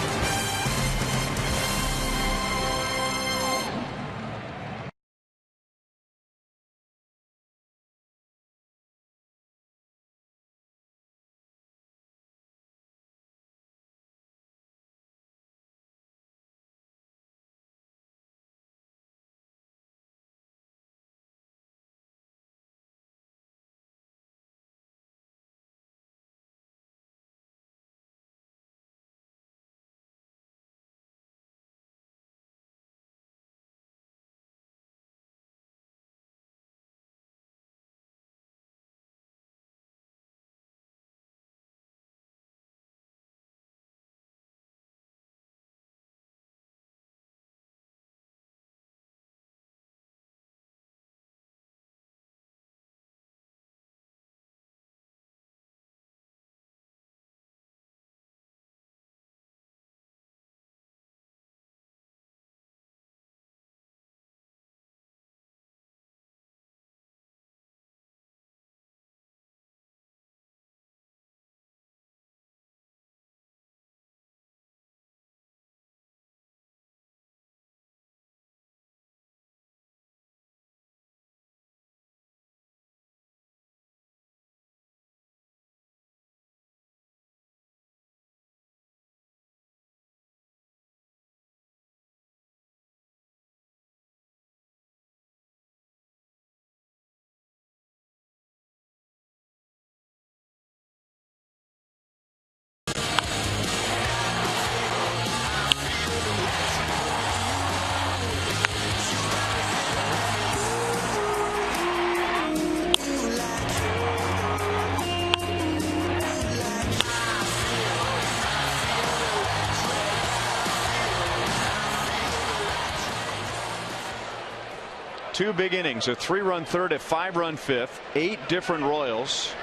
Two big innings, a 3-run third, a 5-run fifth, 8 different Royals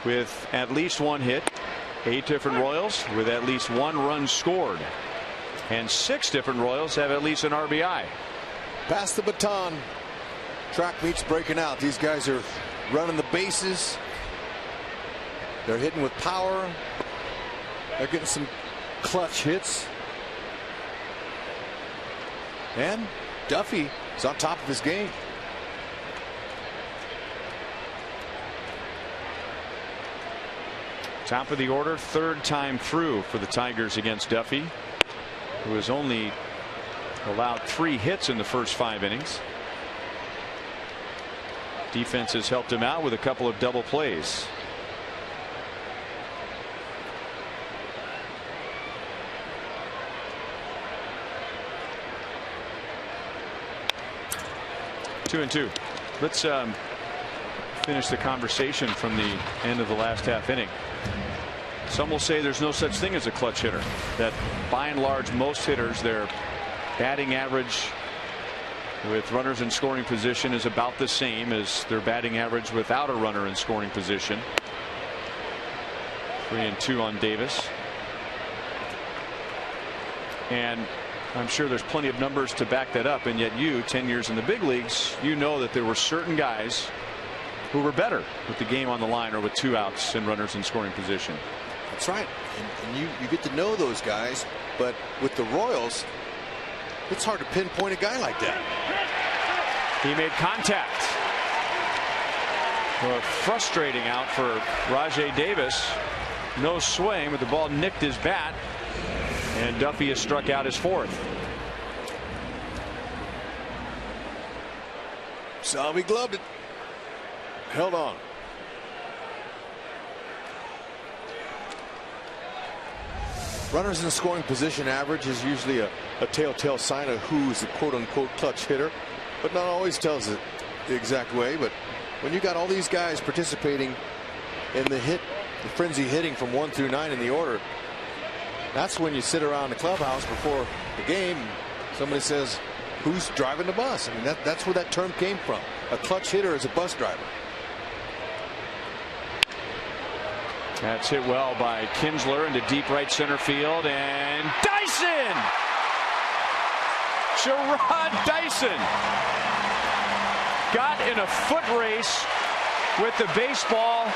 with at least 1 hit, 8 different Royals with at least 1 run scored, and 6 different Royals have at least an RBI. Pass the baton. Track meets breaking out. These guys are running the bases. They're hitting with power. They're getting some clutch hits. And Duffy is on top of his game. Top of the order, 3rd time through for the Tigers against Duffy, who has only allowed 3 hits in the first 5 innings. Defense has helped him out with a couple of double plays. Two and two. Let's finish the conversation from the end of the last half inning. Some will say there's no such thing as a clutch hitter, that by and large most hitters, their batting average with runners in scoring position is about the same as their batting average without a runner in scoring position. 3-2 on Davis. And I'm sure there's plenty of numbers to back that up, and yet you, 10 years in the big leagues, you know that there were certain guys who were better with the game on the line or with 2 outs and runners in scoring position. That's right. And you get to know those guys, but with the Royals, it's hard to pinpoint a guy like that. He made contact. A frustrating out for Rajai Davis. No swing, but the ball nicked his bat. And Duffy has struck out his 4th. Salvi gloved it. Held on. Runners in scoring position average is usually a telltale sign of who's the quote-unquote clutch hitter, but not always tells it the exact way. But when you got all these guys participating in the frenzy hitting from 1 through 9 in the order, that's when you sit around the clubhouse before the game. Somebody says, who's driving the bus? I mean, that's where that term came from. A clutch hitter is a bus driver. That's hit well by Kinsler into deep right center field, and Dyson! Gerard Dyson got in a foot race with the baseball,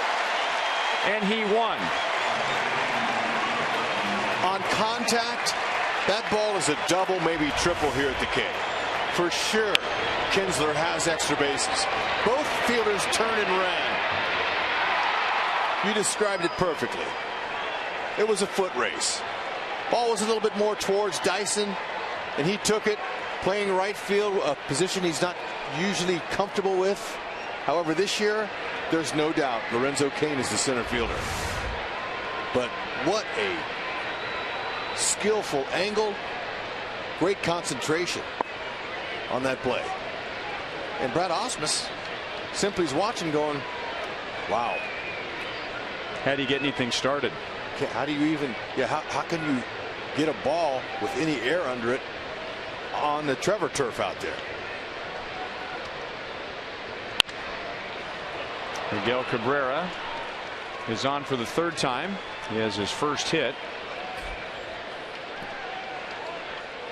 and he won. On contact, that ball is a double, maybe triple here at the K. For sure, Kinsler has extra bases. Both fielders turned and ran. You described it perfectly. It was a foot race. Ball was a little bit more towards Dyson, and he took it, playing right field, a position he's not usually comfortable with. However, this year, there's no doubt Lorenzo Cain is the center fielder. But what a skillful angle, great concentration on that play. And Brad Ausmus simply is watching, going, wow. How do you get anything started? How do you even, how can you get a ball with any air under it on the Trevor turf out there? Miguel Cabrera is on for the third time. He has his first hit.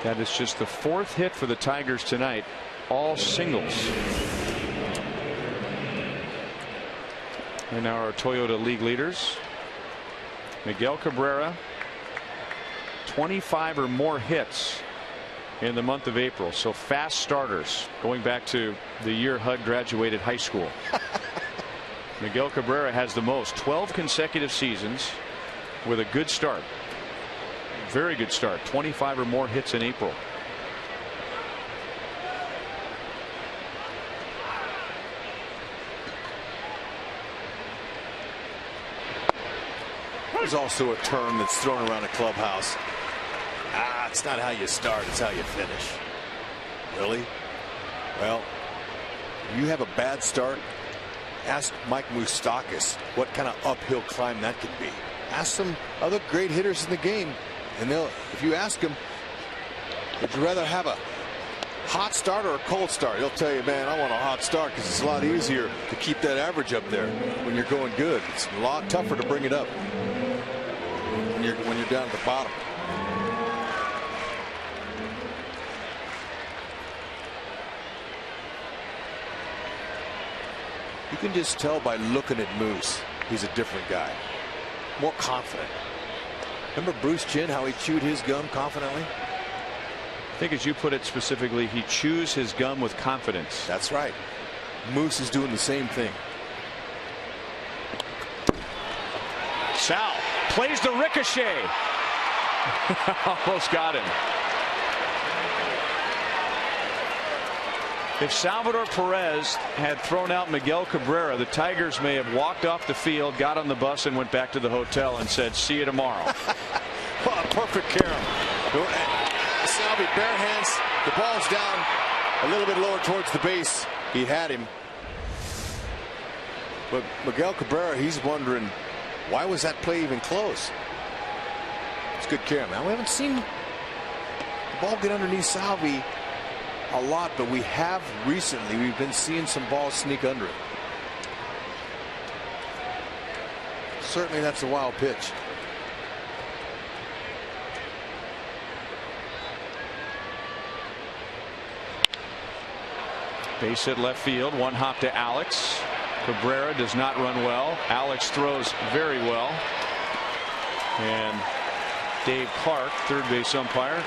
That is just the fourth hit for the Tigers tonight, all singles. And now our Toyota League leaders. Miguel Cabrera, 25 or more hits in the month of April. So fast starters, going back to the year Hud graduated high school. Miguel Cabrera has the most, 12 consecutive seasons with a good start. Very good start, 25 or more hits in April. There's also a term that's thrown around the clubhouse. It's not how you start, it's how you finish. Really? Well, you have a bad start. Ask Mike Moustakas what kind of uphill climb that could be. Ask some other great hitters in the game, and if you ask them, would you rather have a hot start or a cold start? He'll tell you, man, I want a hot start because it's a lot easier to keep that average up there when you're going good. It's a lot tougher to bring it up when you're down at the bottom. You can just tell by looking at Moose, he's a different guy, more confident. Remember Bruce Chin, how he chewed his gum confidently? I think, as you put it specifically, he chews his gum with confidence. That's right. Moose is doing the same thing. Sal plays the ricochet. Almost got him. If Salvador Perez had thrown out Miguel Cabrera, the Tigers may have walked off the field, got on the bus, and went back to the hotel and said, see you tomorrow. Well, a perfect carom. Salvi bare hands. The ball's down a little bit lower towards the base. He had him. But Miguel Cabrera, he's wondering, why was that play even close? It's good carom. Now, we haven't seen the ball get underneath Salvi a lot, but we've been seeing some balls sneak under it. Certainly that's a wild pitch. Base hit left field, one hop to Alex. Cabrera does not run well. Alex throws very well. And Dave Clark, third base umpire,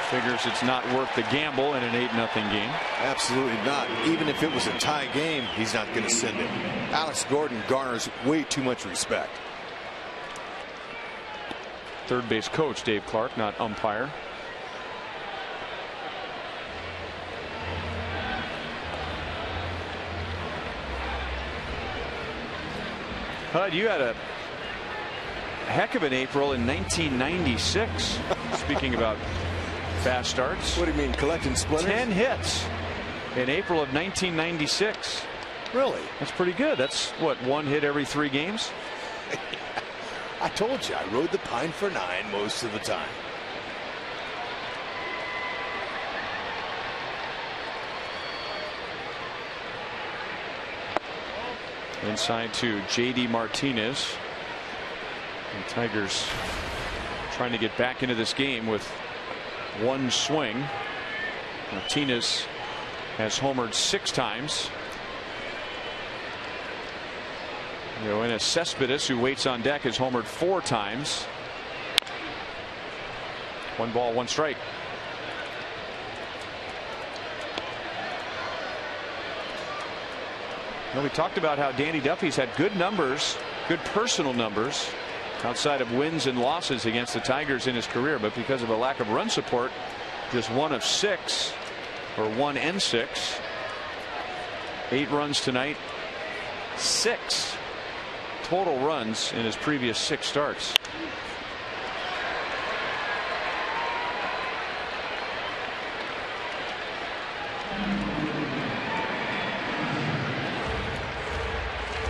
figures it's not worth the gamble in an 8-0 game. Absolutely not. Even if it was a tie game, he's not going to send it. Alex Gordon garners way too much respect. Third base coach Dave Clark, not umpire. Hud, you had a heck of an April in 1996. Speaking about fast starts. What do you mean, collecting splinters? 10 hits in April of 1996. Really? That's pretty good. That's what, 1 hit every 3 games? I told you, I rode the pine for 9 most of the time. Inside to J.D. Martinez. And Tigers trying to get back into this game with 1 swing. Martinez has homered 6 times. Yoenis Cespedes, who waits on deck, has homered 4 times. 1 ball, 1 strike. Well, we talked about how Danny Duffy's had good numbers, good personal numbers, outside of wins and losses against the Tigers in his career, but because of a lack of run support, just 1 of 6, or 1 and 6. 8 runs tonight, 6 total runs in his previous 6 starts.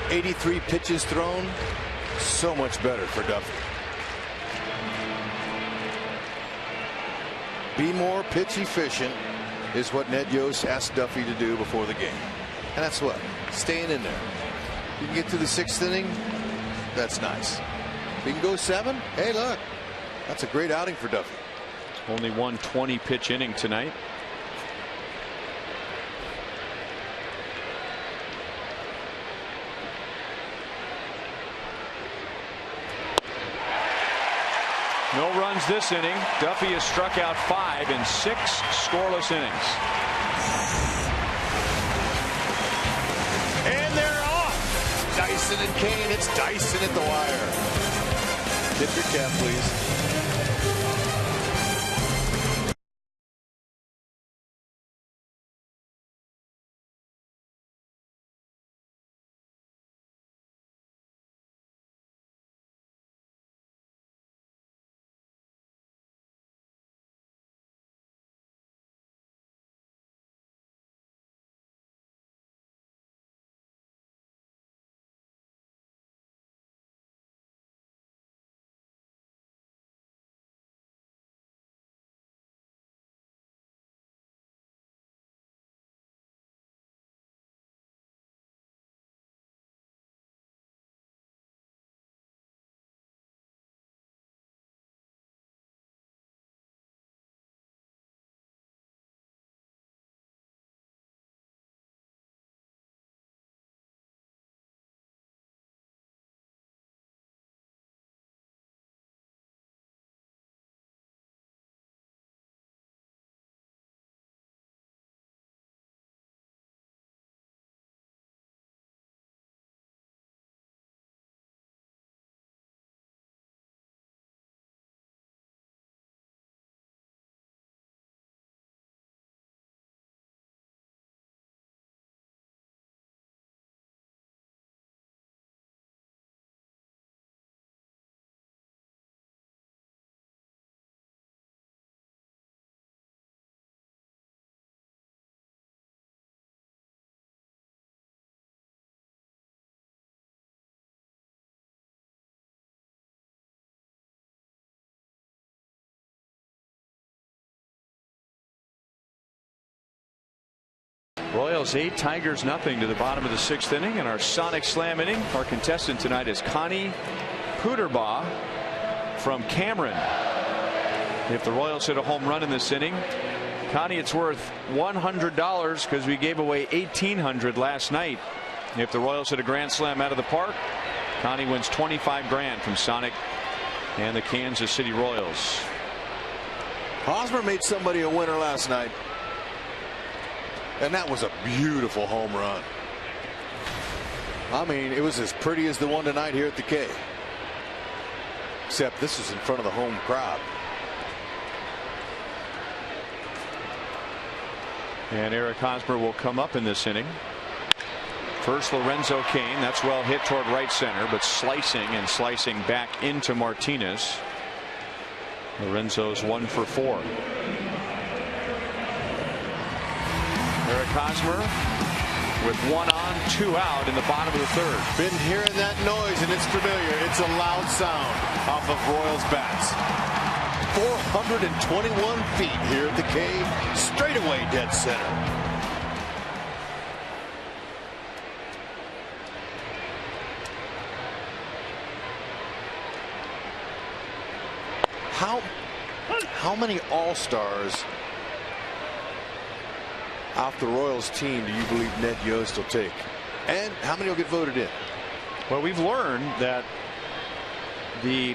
.83 pitches thrown, so much better for Duffy. Be more pitch efficient is what Ned Yost asked Duffy to do before the game, and that's what, staying in there. You can get to the 6th inning, that's nice. If you can go 7, hey look, that's a great outing for Duffy. Only 1 20-pitch inning tonight. No runs this inning. Duffy has struck out 5 in 6 scoreless innings. And they're off. Dyson and Kane. It's Dyson at the wire. Tip your cap, please. Royals 8, Tigers nothing to the bottom of the 6th inning. And our Sonic Slam inning, our contestant tonight is Connie Puderbaugh from Cameron. If the Royals hit a home run in this inning, Connie, it's worth $100 because we gave away $1,800 last night. If the Royals hit a grand slam out of the park, Connie wins $25 grand from Sonic and the Kansas City Royals. Hosmer made somebody a winner last night. And that was a beautiful home run. I mean, it was as pretty as the one tonight here at the K. Except this was in front of the home crowd. And Eric Hosmer will come up in this inning. First Lorenzo Cain, that's well hit toward right center, but slicing back into Martinez. Lorenzo's 1 for 4. Eric Hosmer with 1 on, 2 out in the bottom of the 3rd. Been hearing that noise, and it's familiar. It's a loud sound off of Royals bats. 421 feet here at the K, straightaway dead center. How many All-Stars off the Royals team do you believe Ned Yost will take? And how many will get voted in? Well, we've learned that the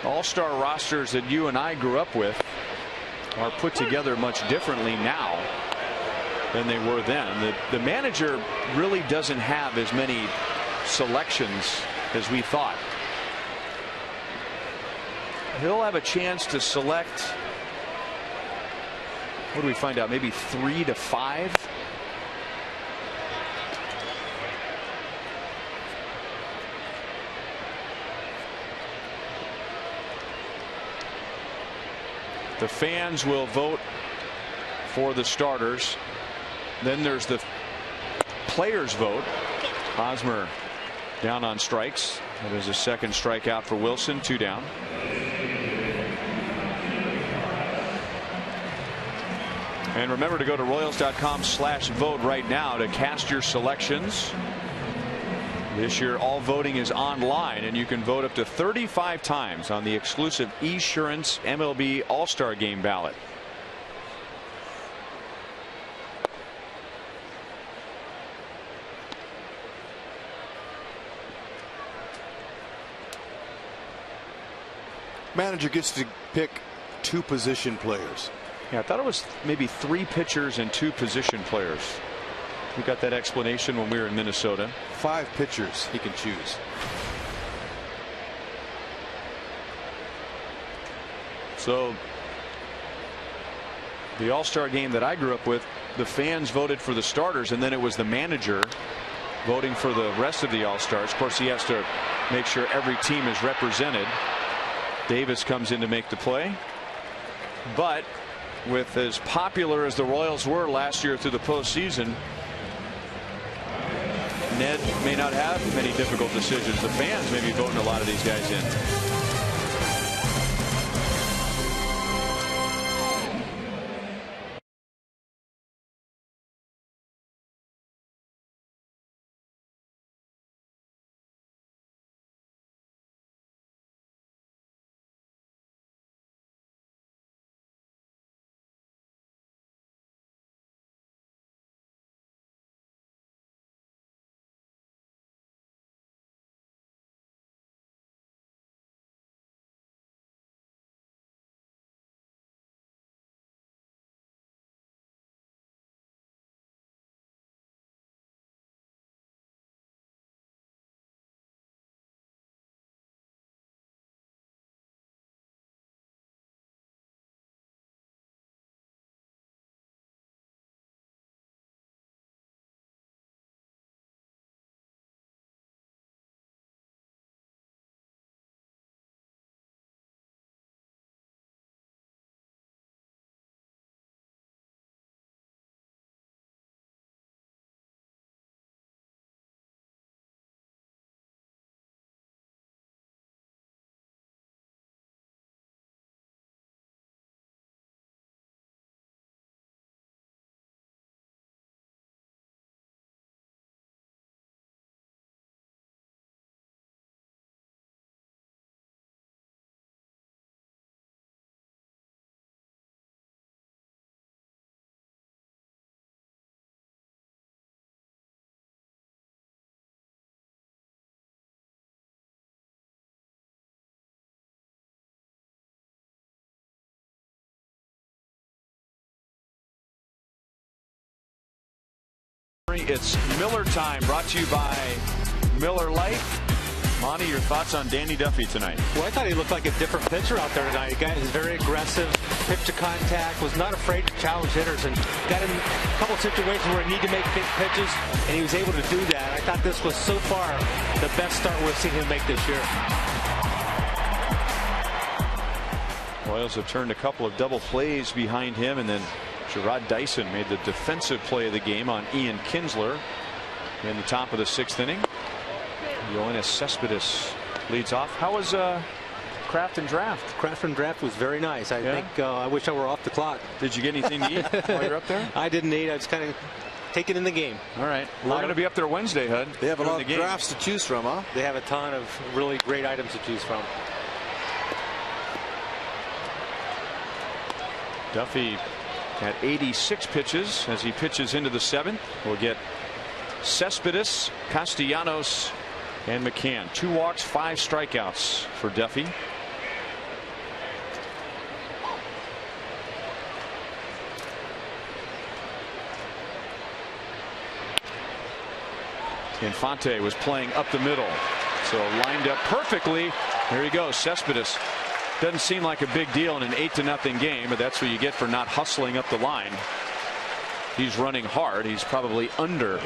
All-Star rosters that you and I grew up with are put together much differently now than they were then. The manager really doesn't have as many selections as we thought. He'll have a chance to select, what do we find out, maybe 3 to 5? The fans will vote for the starters. Then there's the players vote. Hosmer down on strikes. That is a second strikeout for Wilson. 2 down. And remember to go to Royals.com/vote right now to cast your selections. This year all voting is online, and you can vote up to 35 times on the exclusive Esurance MLB All-Star Game ballot. Manager gets to pick 2 position players. Yeah, I thought it was maybe 3 pitchers and 2 position players. We got that explanation when we were in Minnesota. 5 pitchers he can choose. So the All-Star game that I grew up with, the fans voted for the starters, and then it was the manager voting for the rest of the All-Stars. Of course, he has to make sure every team is represented. Davis comes in to make the play. But with as popular as the Royals were last year through the postseason, Ned may not have many difficult decisions. The fans may be voting a lot of these guys in. It's Miller time, brought to you by Miller Lite. Monty, your thoughts on Danny Duffy tonight? Well, I thought he looked like a different pitcher out there tonight. A guy who's very aggressive, pitch to contact, was not afraid to challenge hitters, and got in a couple situations where he needed to make big pitches, and he was able to do that. I thought this was so far the best start we've seen him make this year. Royals have turned a couple of double plays behind him, and then Gerard Dyson made the defensive play of the game on Ian Kinsler in the top of the 6th inning. Yoenis Cespedes leads off. How was Craft and Draft? Craft and Draft was very nice. I think I wish I were off the clock. Did you get anything to eat while you're up there? I didn't eat. I was kind of taking in the game. All right. We're going to be up there Wednesday, Hud. They have a lot of drafts to choose from, huh? They have a ton of really great items to choose from. Duffy at 86 pitches as he pitches into the 7th. We'll get Cespedes, Castellanos, and McCann. 2 walks, 5 strikeouts for Duffy. Infante was playing up the middle, so lined up perfectly. There he goes, Cespedes. Doesn't seem like a big deal in an 8-0 game, but that's what you get for not hustling up the line. He's running hard. He's probably under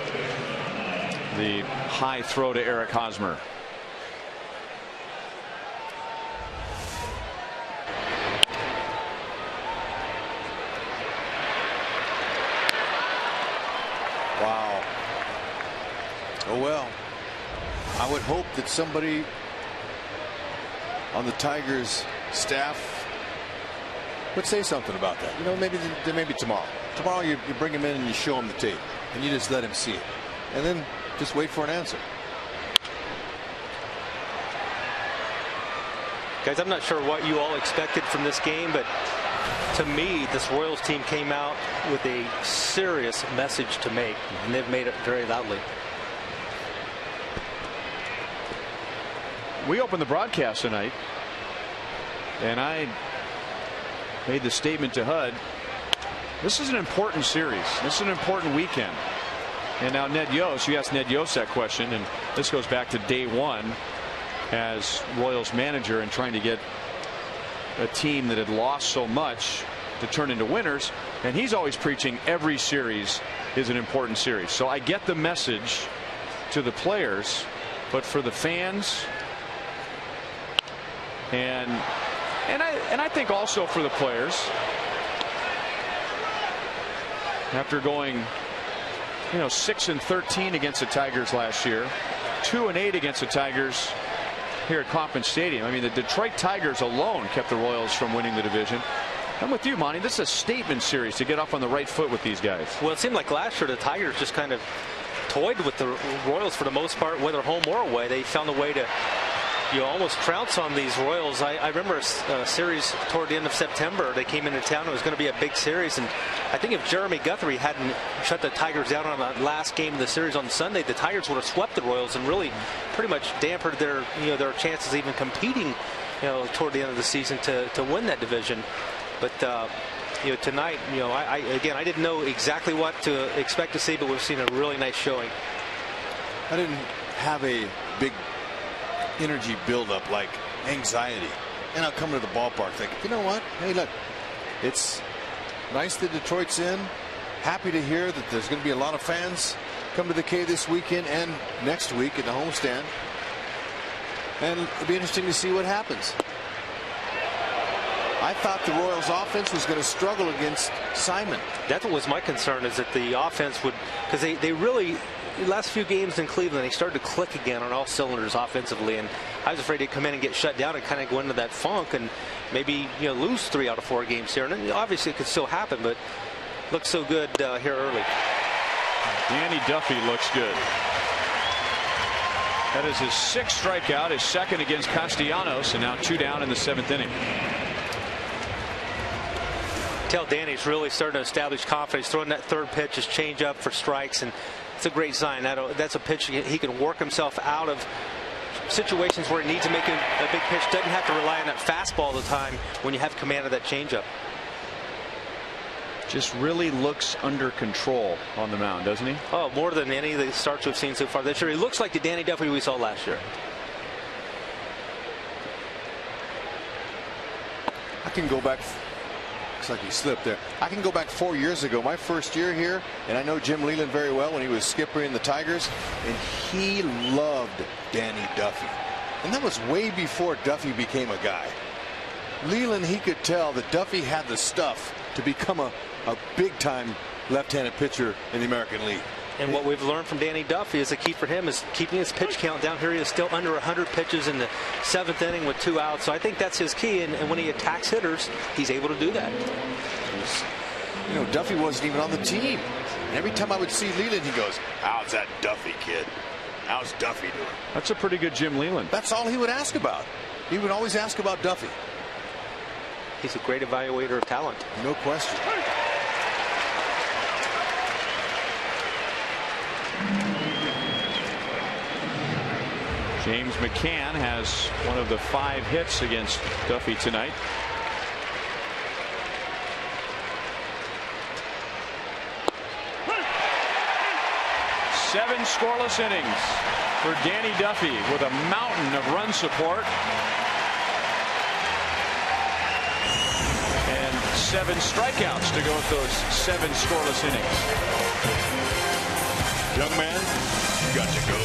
the high throw to Eric Hosmer. Wow. Oh well. I would hope that somebody on the Tigers staff would say something about that. You know, maybe tomorrow. Tomorrow you bring him in and you show him the tape and you just let him see it, and then just wait for an answer. Guys, I'm not sure what you all expected from this game, but to me, this Royals team came out with a serious message to make, and they've made it very loudly. We opened the broadcast tonight, and I made the statement to Hud, this is an important series. This is an important weekend. And now Ned Yost, you asked Ned Yost that question, and this goes back to day 1 as Royals manager and trying to get a team that had lost so much to turn into winners. And he's always preaching every series is an important series. So I get the message to the players, but for the fans and I think also for the players, after going 6-13 against the Tigers last year, 2-8 against the Tigers here at Kauffman Stadium. I mean, the Detroit Tigers alone kept the Royals from winning the division. I'm with you, Monty. This is a statement series to get off on the right foot with these guys. Well, it seemed like last year the Tigers just kind of toyed with the Royals for the most part, whether home or away. They found a way to almost trounce on these Royals. I remember a series toward the end of September. They came into town. It was going to be a big series, and I think if Jeremy Guthrie hadn't shut the Tigers down on that last game of the series on Sunday, the Tigers would have swept the Royals and really pretty much dampened their their chances even competing toward the end of the season to win that division. But tonight, I didn't know exactly what to expect to see, but we've seen a really nice showing. I didn't have a big energy buildup like anxiety, and I'll come to the ballpark thinking, you know what, hey, look, it's nice that Detroit's in. Happy to hear that there's going to be a lot of fans come to the K this weekend and next week at the homestand, and it'll be interesting to see what happens. I thought the Royals offense was going to struggle against Simon. That's what was my concern, is that the offense would, because they really, the last few games in Cleveland, they started to click again on all cylinders offensively, and I was afraid they'd come in and get shut down and kind of go into that funk and maybe lose 3 out of 4 games here. And obviously it could still happen, but looks so good here early. Danny Duffy looks good. That is his 6th strikeout, his 2nd against Castellanos, and now 2 down in the 7th inning. Tell Danny's really starting to establish confidence, throwing that 3rd pitch, his changeup for strikes, and it's a great sign. That's a pitch he can work himself out of situations where he needs to make a big pitch. Doesn't have to rely on that fastball all the time when you have command of that changeup. Just really looks under control on the mound, doesn't he? Oh, more than any of the starts we've seen so far this year. He looks like the Danny Duffy we saw last year. I can go back. Looks like he slipped there. I can go back 4 years ago, my first year here, and I know Jim Leyland very well when he was skipper in the Tigers, and he loved Danny Duffy. And that was way before Duffy became a guy. Leyland, he could tell that Duffy had the stuff to become a big-time left-handed pitcher in the American League. And what we've learned from Danny Duffy is the key for him is keeping his pitch count down here. He is still under 100 pitches in the 7th inning with 2 outs. So I think that's his key. And when he attacks hitters, he's able to do that. You know, Duffy wasn't even on the team. And every time I would see Leyland, he goes, "How's that Duffy kid? How's Duffy doing?" That's a pretty good Jim Leyland. That's all he would ask about. He would always ask about Duffy. He's a great evaluator of talent. No question. James McCann has one of the 5 hits against Duffy tonight. Seven scoreless innings for Danny Duffy with a mountain of run support. And 7 strikeouts to go with those 7 scoreless innings. Young man, you got to go.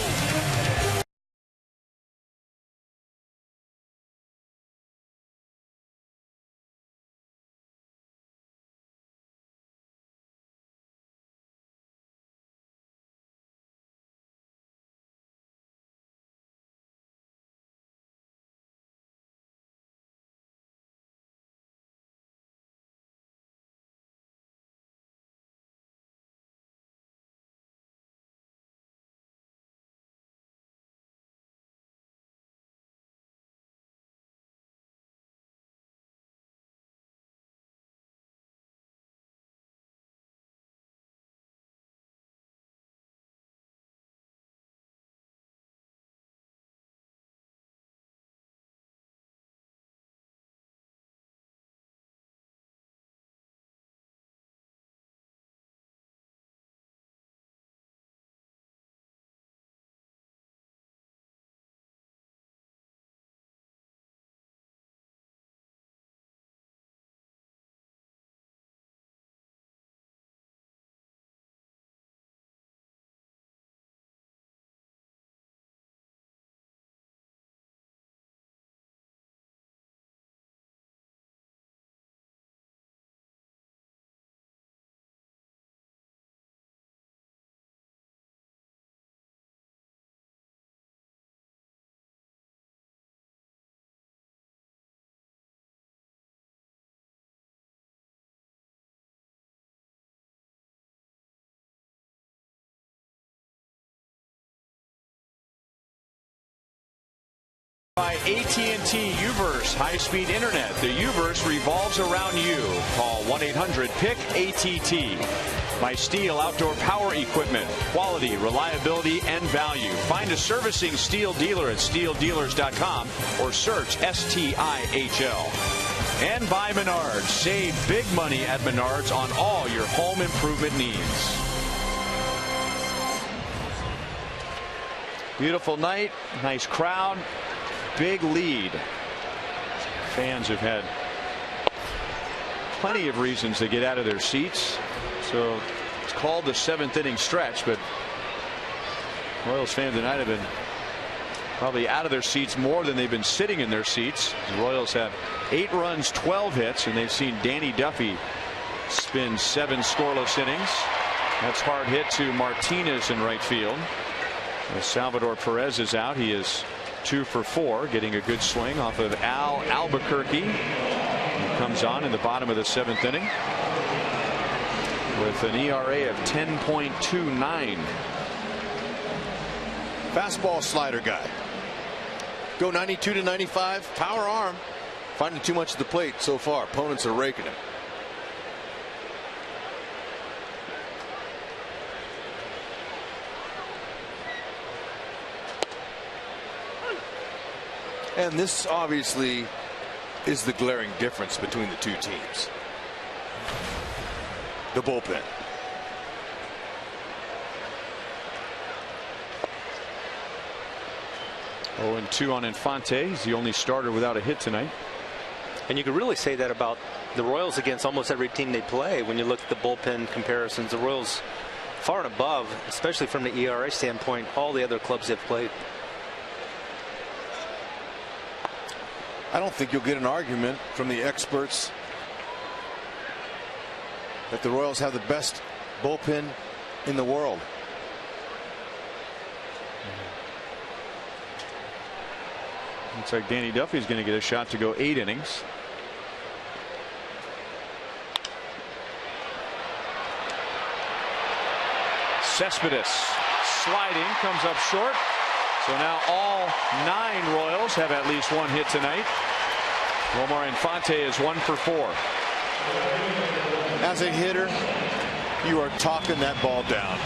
By AT&T Uverse high-speed internet. The Uverse revolves around you. Call 1-800-PIC-ATT. By Steel outdoor power equipment, quality, reliability, and value. Find a servicing Steel dealer at steeldealers.com or search STIHL. And by Menards. Save big money at Menards on all your home improvement needs. Beautiful night, nice crowd. Big lead. Fans have had plenty of reasons to get out of their seats. So it's called the 7th inning stretch, but Royals fans tonight have been probably out of their seats more than they've been sitting in their seats. The Royals have 8 runs, 12 hits, and they've seen Danny Duffy spin 7 scoreless innings. That's hard hit to Martinez in right field. As Salvador Perez is out, he is 2 for 4, getting a good swing off of Al Albuquerque. He comes on in the bottom of the 7th inning with an ERA of 10.29. Fastball slider guy. Go 92 to 95. Power arm. Finding too much at the plate so far. Opponents are raking him. And this obviously is the glaring difference between the two teams. The bullpen. Oh, and 2 on Infante. He's the only starter without a hit tonight. And you could really say that about the Royals against almost every team they play. When you look at the bullpen comparisons, the Royals far and above, especially from the ERA standpoint, all the other clubs they've played. I don't think you'll get an argument from the experts that the Royals have the best bullpen in the world. Looks like Danny Duffy is going to get a shot to go 8 innings. Cespedes sliding, comes up short. So now all 9 Royals have at least 1 hit tonight. Omar Infante is 1 for 4. As a hitter, you are talking that ball down.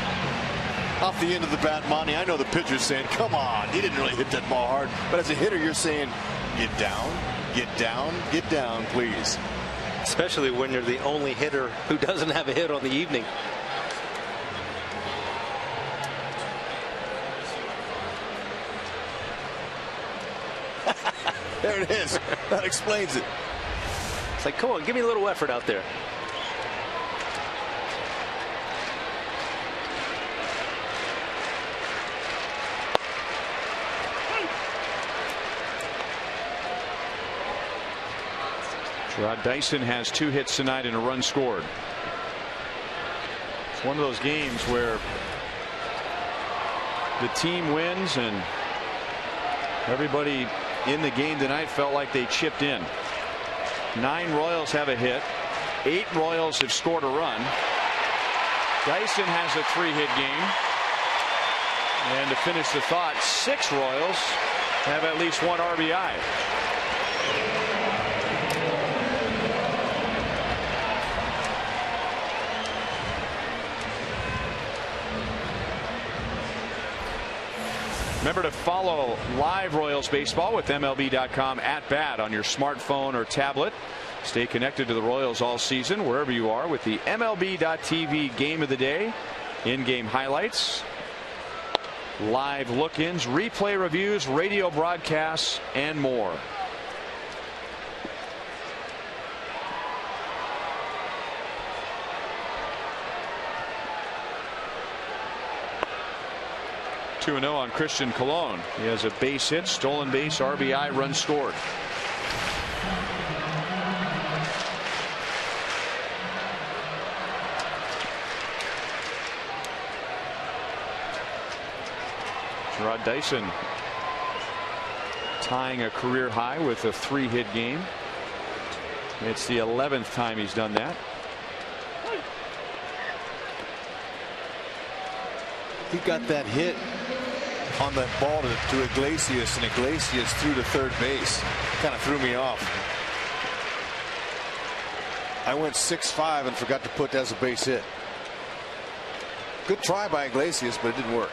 Off the end of the bat, Monty, I know the pitcher's saying, come on, he didn't really hit that ball hard. But as a hitter, you're saying, get down, get down, get down, please. Especially when you're the only hitter who doesn't have a hit on the evening. There it is. That explains it. It's like, come on, give me a little effort out there. Dyson has 2 hits tonight and a run scored. It's one of those games where the team wins and everybody in the game tonight felt like they chipped in. 9 Royals have a hit. 8 Royals have scored a run. Dyson has a 3-hit game. And to finish the thought, 6 Royals have at least 1 RBI. Remember to follow live Royals baseball with MLB.com @bat on your smartphone or tablet. Stay connected to the Royals all season wherever you are with the MLB.tv Game of the Day, in-game highlights, live look-ins, replay reviews, radio broadcasts, and more. (2-0) on Christian Colon. He has a base hit, stolen base, RBI, run scored. Dyson tying a career high with a 3-hit game. It's the 11th time he's done that. He got that hit on that ball to Iglesias, and Iglesias threw to third base. Kind of threw me off. I went 6-5 and forgot to put that as a base hit. Good try by Iglesias, but it didn't work.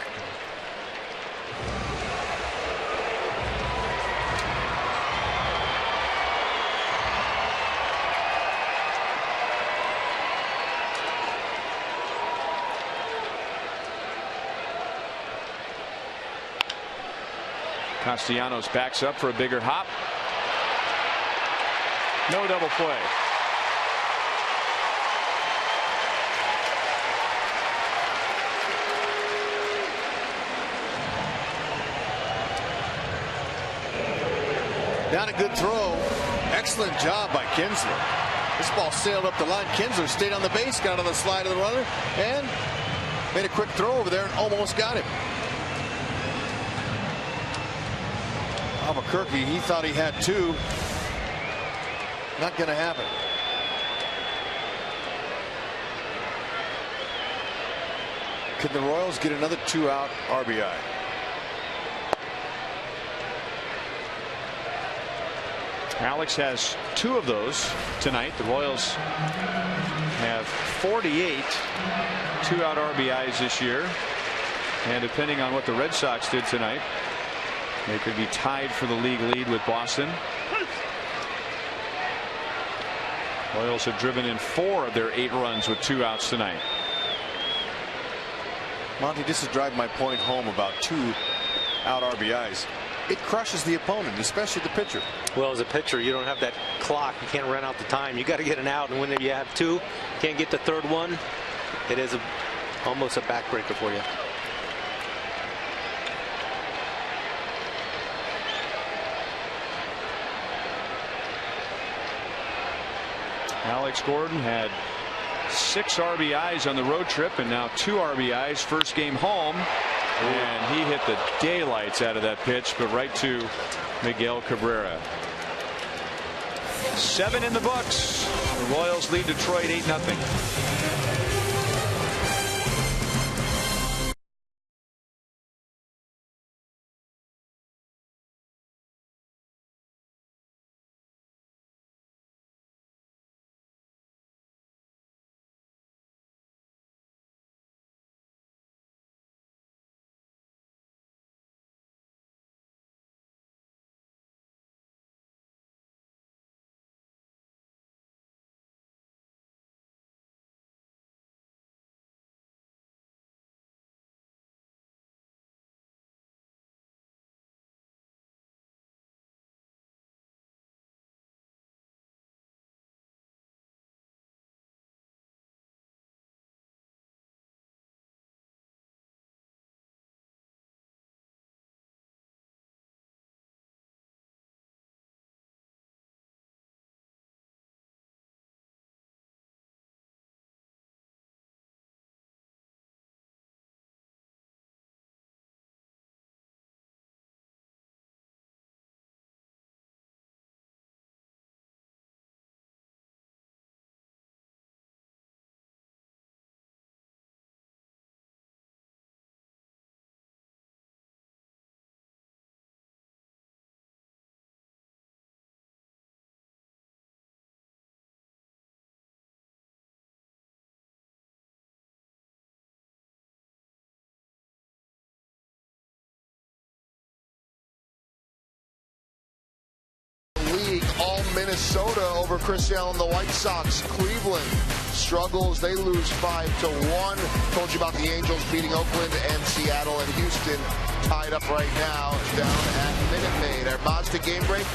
Castellanos backs up for a bigger hop. No double play. Not a good throw. Excellent job by Kinsler. This ball sailed up the line. Kinsler stayed on the base, got on the slide of the runner, and made a quick throw over there and almost got him. Albuquerque, he thought he had 2. Not going to happen. Could the Royals get another 2-out RBI? Alex has 2 of those tonight. The Royals have 48 2-out RBIs this year, and depending on what the Red Sox did tonight, they could be tied for the league lead with Boston. Royals have driven in 4 of their 8 runs with 2 outs tonight. Monty, this is driving my point home about 2-out RBIs. It crushes the opponent, especially the pitcher. Well, as a pitcher, you don't have that clock. You can't run out the time. You got to get an out, and when you have two, can't get the third one. It is almost a backbreaker for you. Alex Gordon had 6 RBIs on the road trip and now 2 RBIs first game home, and he hit the daylights out of that pitch, but right to Miguel Cabrera. 7 in the books. The Royals lead Detroit 8-0. All Minnesota over Chris Sale and the White Sox. Cleveland struggles. They lose 5-1. Told you about the Angels beating Oakland and Seattle, and Houston tied up right now down at Minute Maid. Our Mazda game break.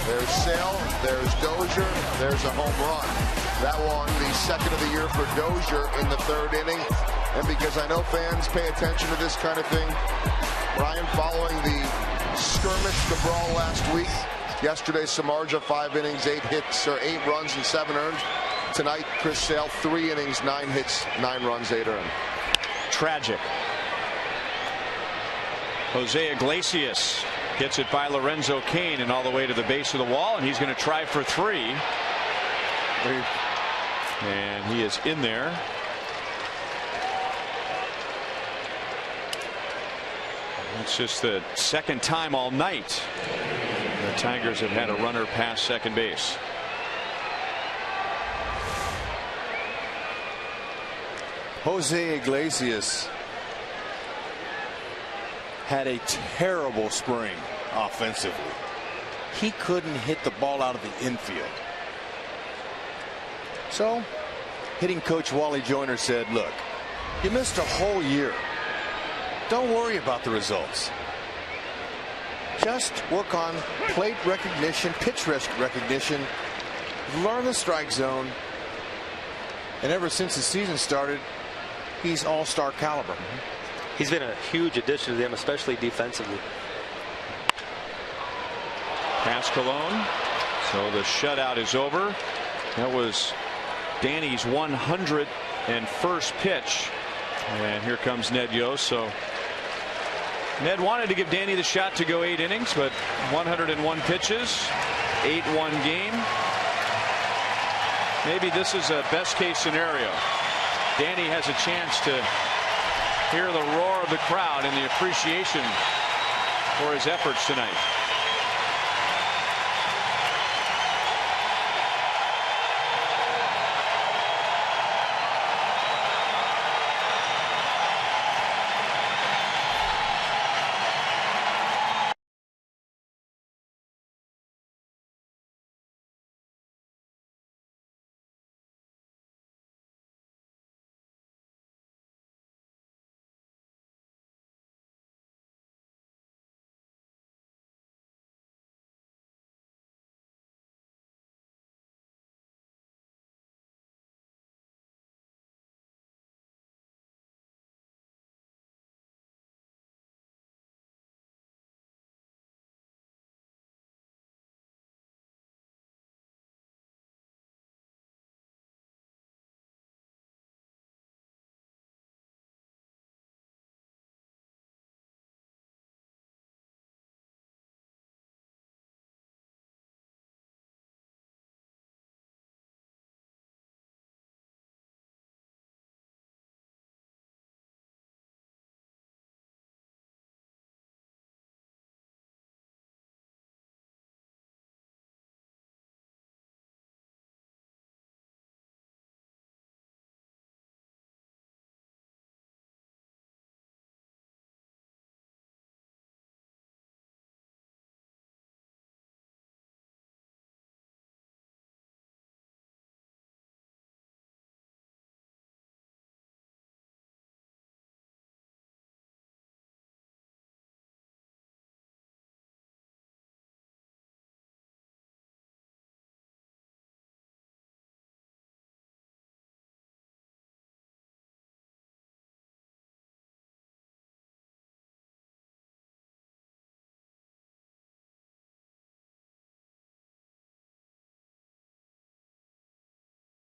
There's Sale. There's Dozier. There's a home run. That one, the second of the year for Dozier in the 3rd inning. And because I know fans pay attention to this kind of thing, Ryan, following the skirmish, the brawl last week, yesterday, Samardzija, 5 innings, 8 hits, or 8 runs and 7 earned. Tonight, Chris Sale, 3 innings, 9 hits, 9 runs, 8 earned. Tragic. Jose Iglesias gets it by Lorenzo Cain and all the way to the base of the wall, and he's going to try for 3. And he is in there. It's just the second time all night the Tigers have had a runner past second base. Jose Iglesias had a terrible spring offensively. He couldn't hit the ball out of the infield. So, hitting coach Wally Joyner said, look, you missed a whole year. Don't worry about the results. Just work on plate recognition, pitch recognition, learn the strike zone. And ever since the season started, he's all-star caliber. He's been a huge addition to them, especially defensively. Pass Cologne. So the shutout is over. That was Danny's 101st pitch. And here comes Ned Yost. So Ned wanted to give Danny the shot to go 8 innings, but 101 pitches, 8-1 game. Maybe this is a best case scenario. Danny has a chance to hear the roar of the crowd and the appreciation for his efforts tonight.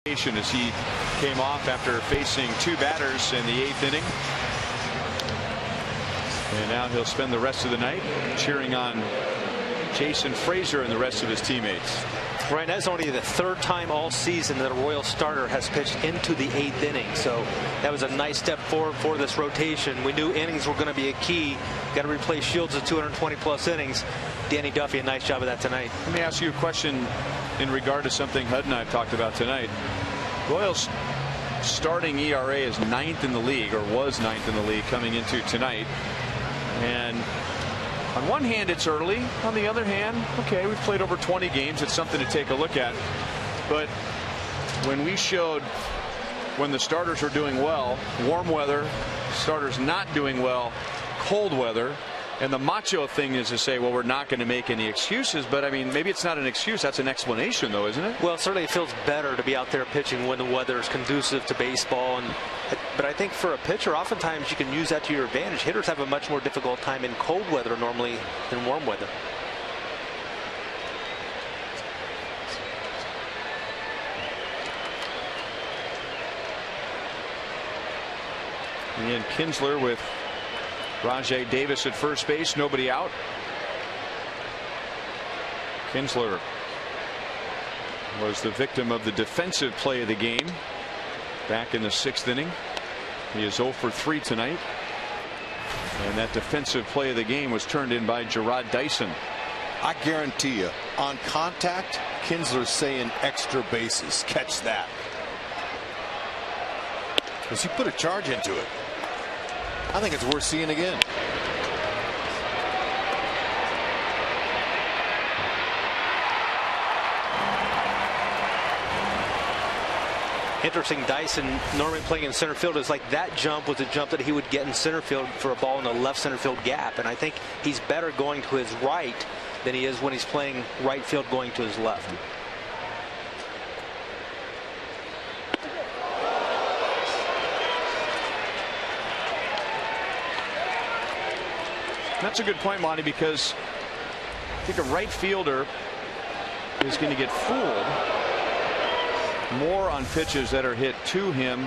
As he came off after facing 2 batters in the 8th inning. And now he'll spend the rest of the night cheering on Jason Frazier and the rest of his teammates. Right, that's only the 3rd time all season that a Royal starter has pitched into the 8th inning. So that was a nice step forward for this rotation. We knew innings were going to be a key. Got to replace Shields at 220+ innings. Danny Duffy, a nice job of that tonight. Let me ask you a question in regard to something Hud and I have talked about tonight. Royals starting ERA is 9th in the league, or was 9th in the league coming into tonight. And on one hand, it's early. On the other hand, okay, we've played over 20 games. It's something to take a look at. But when we showed when the starters were doing well, warm weather, starters not doing well, cold weather, and the macho thing is to say, well, we're not going to make any excuses. But I mean, maybe it's not an excuse. That's an explanation, though, isn't it? Well, certainly it feels better to be out there pitching when the weather is conducive to baseball. But I think for a pitcher, oftentimes you can use that to your advantage. Hitters have a much more difficult time in cold weather normally than warm weather. And Kinsler with Rajai Davis at first base, nobody out. Kinsler was the victim of the defensive play of the game back in the 6th inning. He is 0 for 3 tonight. And that defensive play of the game was turned in by Gerard Dyson. I guarantee you, on contact, Kinsler's saying extra bases. Catch that. Because he put a charge into it. I think it's worth seeing again. Interesting, Dyson normally playing in center field is like that jump was a jump that he would get in center field for a ball in the left center field gap. And I think he's better going to his right than he is when he's playing right field going to his left. That's a good point, Monty, because I think a right fielder is going to get fooled more on pitches that are hit to him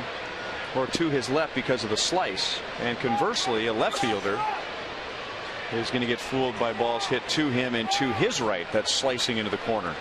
or to his left because of the slice. And conversely, a left fielder is going to get fooled by balls hit to him and to his right that's slicing into the corner.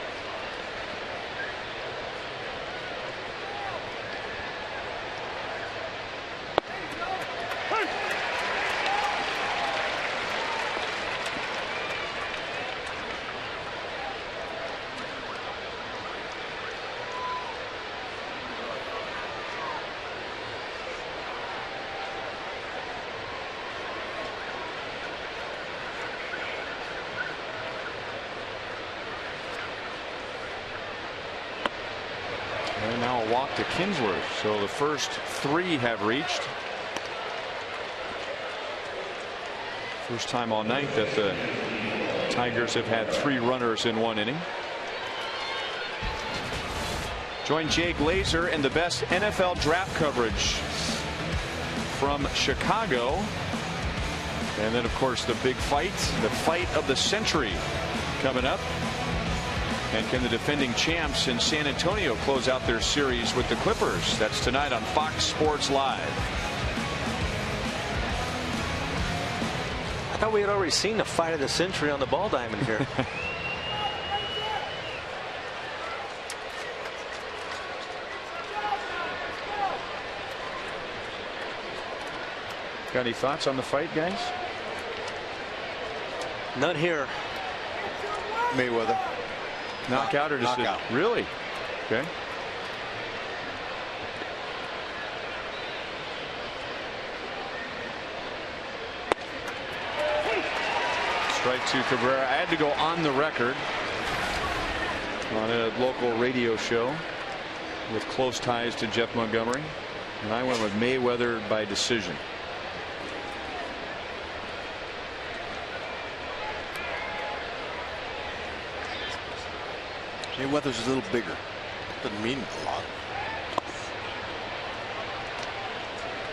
And now a walk to Kinsler. So the first 3 have reached. First time all night that the Tigers have had 3 runners in 1 inning. Join Jay Glazer and the best NFL draft coverage from Chicago. And then, of course, the big fight, the fight of the century coming up. And can the defending champs in San Antonio close out their series with the Clippers? That's tonight on Fox Sports Live. I thought we had already seen the fight of the century on the ball diamond here. Got any thoughts on the fight, guys? None here. Mayweather. Knockout or decision? Knockout. Really? Okay. Strike 2 Cabrera. I had to go on the record on a local radio show with close ties to Jeff Montgomery, and I went with Mayweather by decision. Mayweather's a little bigger. Doesn't mean a lot.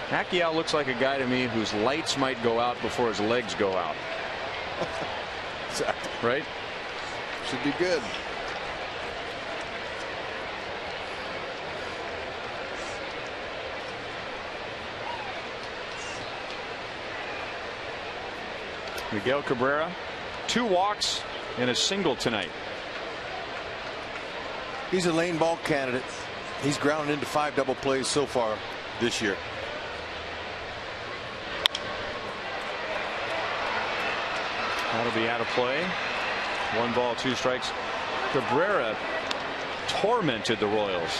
Pacquiao looks like a guy to me whose lights might go out before his legs go out. Exactly. Right? Should be good. Miguel Cabrera, 2 walks and a single tonight. He's a lane ball candidate. He's grounded into 5 double plays so far this year. That'll be out of play. 1 ball, 2 strikes. Cabrera tormented the Royals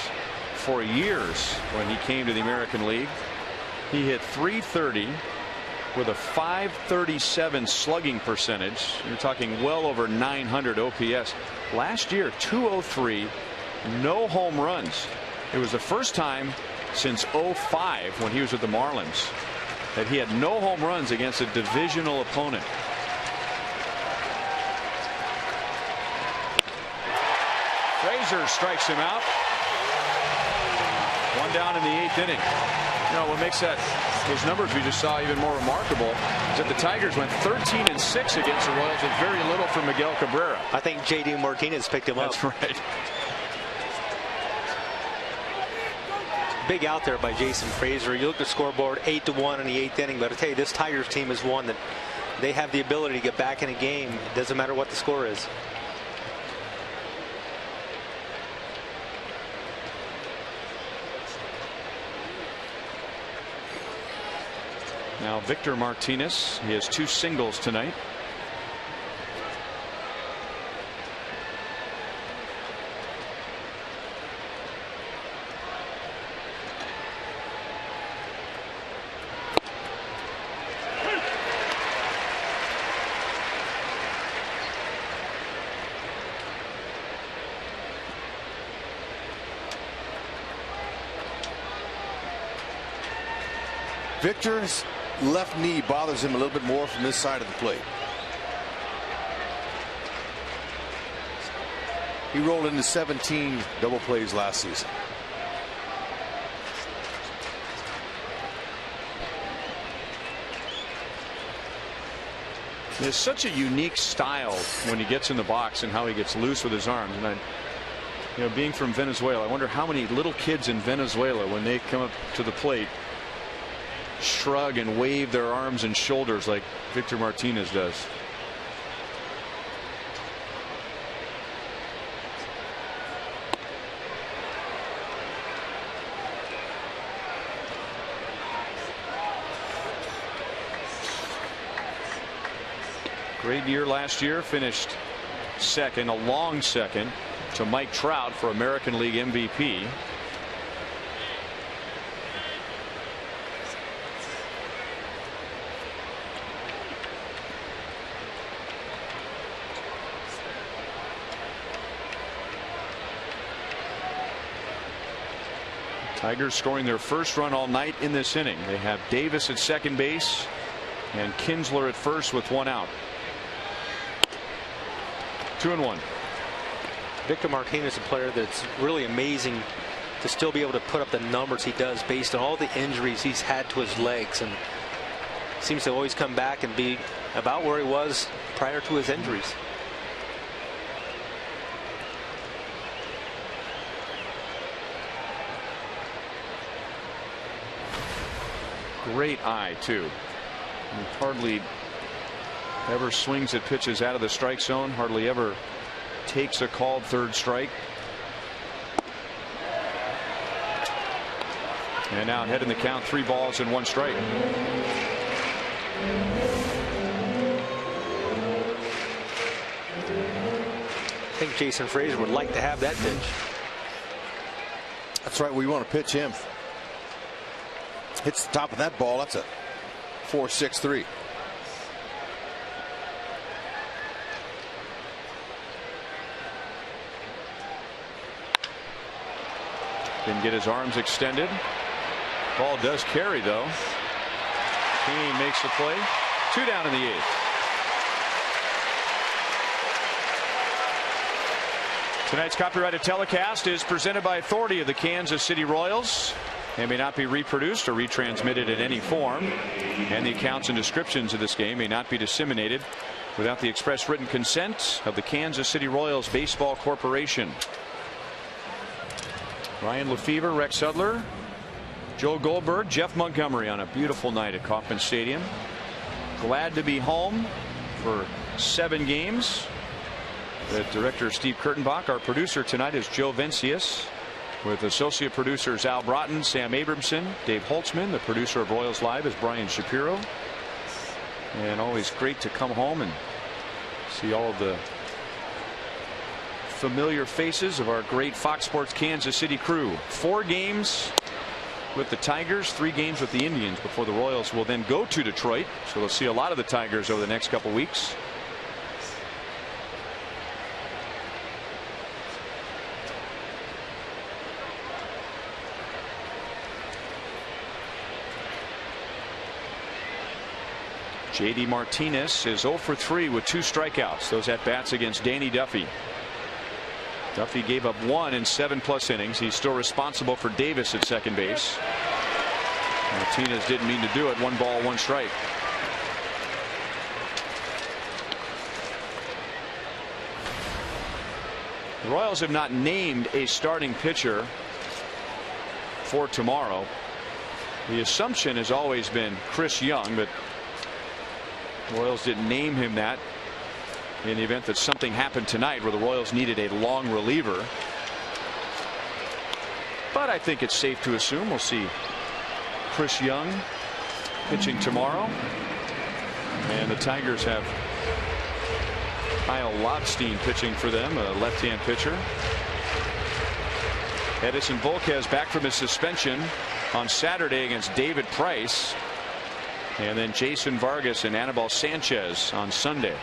for years when he came to the American League. He hit .330 with a .537 slugging percentage. You're talking well over 900 OPS. Last year, .203, no home runs. It was the first time since '05 when he was with the Marlins that he had no home runs against a divisional opponent. Frazier strikes him out. 1 down in the 8th inning. You know what makes those numbers we just saw even more remarkable is that the Tigers went 13-6 against the Royals with very little from Miguel Cabrera. I think J.D. Martinez picked him up. That's right. Big out there by Jason Frazier. You look at the scoreboard, 8-1 in the 8th inning, but I tell you, this Tigers team is one that they have the ability to get back in a game. It doesn't matter what the score is. Now Victor Martinez, he has 2 singles tonight. Victor's left knee bothers him a little bit more from this side of the plate. He rolled into 17 double plays last season. He has such a unique style when he gets in the box and how he gets loose with his arms. And being from Venezuela, I wonder how many little kids in Venezuela, when they come up to the plate, shrug and wave their arms and shoulders like Victor Martinez does. Great year last year, finished second, a long second to Mike Trout for American League MVP. Tigers scoring their first run all night in this inning. They have Davis at second base and Kinsler at first with 1 out. 2-1. Victor Martinez is a player that's really amazing to still be able to put up the numbers he does based on all the injuries he's had to his legs, and seems to always come back and be about where he was prior to his injuries. Great eye too. He hardly ever swings at pitches out of the strike zone, hardly ever takes a called 3rd strike. And now ahead in the count, 3 balls and 1 strike. I think Jason Frazier would like to have that pitch. That's right, we want to pitch him. Hits the top of that ball. That's a 4.63. Didn't get his arms extended. Ball does carry though. Kane makes the play. 2 down in the 8th. Tonight's copyrighted telecast is presented by authority of the Kansas City Royals. They may not be reproduced or retransmitted in any form, and the accounts and descriptions of this game may not be disseminated without the express written consent of the Kansas City Royals Baseball Corporation. Ryan Lefebvre, Rex Hudler, Joe Goldberg, Jeff Montgomery on a beautiful night at Kauffman Stadium. Glad to be home for 7 games. The director Steve Kurtenbach. Our producer tonight is Joe Vencius, with associate producers Al Broughton, Sam Abramson, Dave Holtzman. The producer of Royals Live is Brian Shapiro. And always great to come home and see all of the familiar faces of our great Fox Sports Kansas City crew. 4 games with the Tigers, 3 games with the Indians before the Royals will then go to Detroit. So we'll see a lot of the Tigers over the next couple weeks. J.D. Martinez is 0 for 3 with 2 strikeouts. Those at bats against Danny Duffy. Duffy gave up 1 in 7+ innings. He's still responsible for Davis at second base. Martinez didn't mean to do it. 1 ball, 1 strike. The Royals have not named a starting pitcher for tomorrow. The assumption has always been Chris Young, but the Royals didn't name him that in the event that something happened tonight where the Royals needed a long reliever. But I think it's safe to assume we'll see Chris Young pitching tomorrow. And the Tigers have Kyle Lobstein pitching for them, a left-hand pitcher. Edison Volquez back from his suspension on Saturday against David Price. And then Jason Vargas and Anibal Sanchez on Sunday.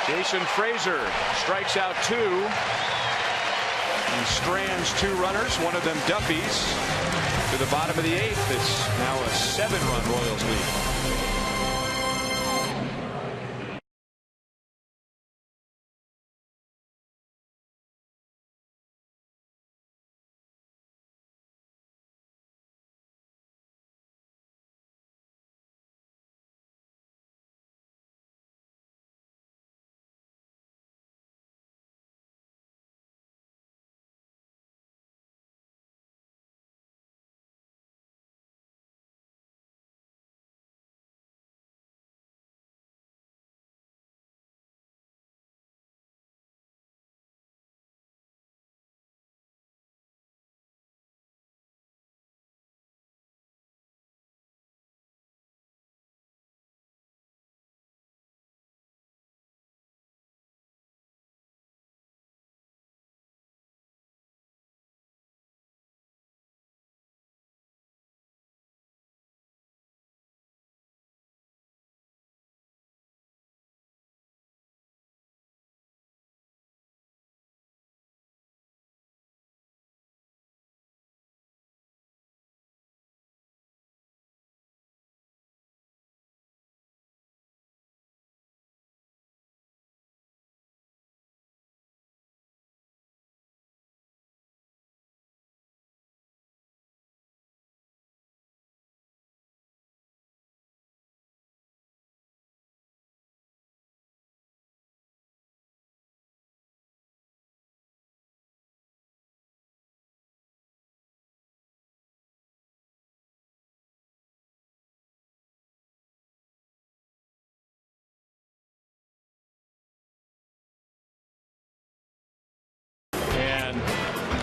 Jason Frazier strikes out 2 and strands 2 runners, one of them Duffy's, to the bottom of the 8th. It's now a 7-run Royals lead.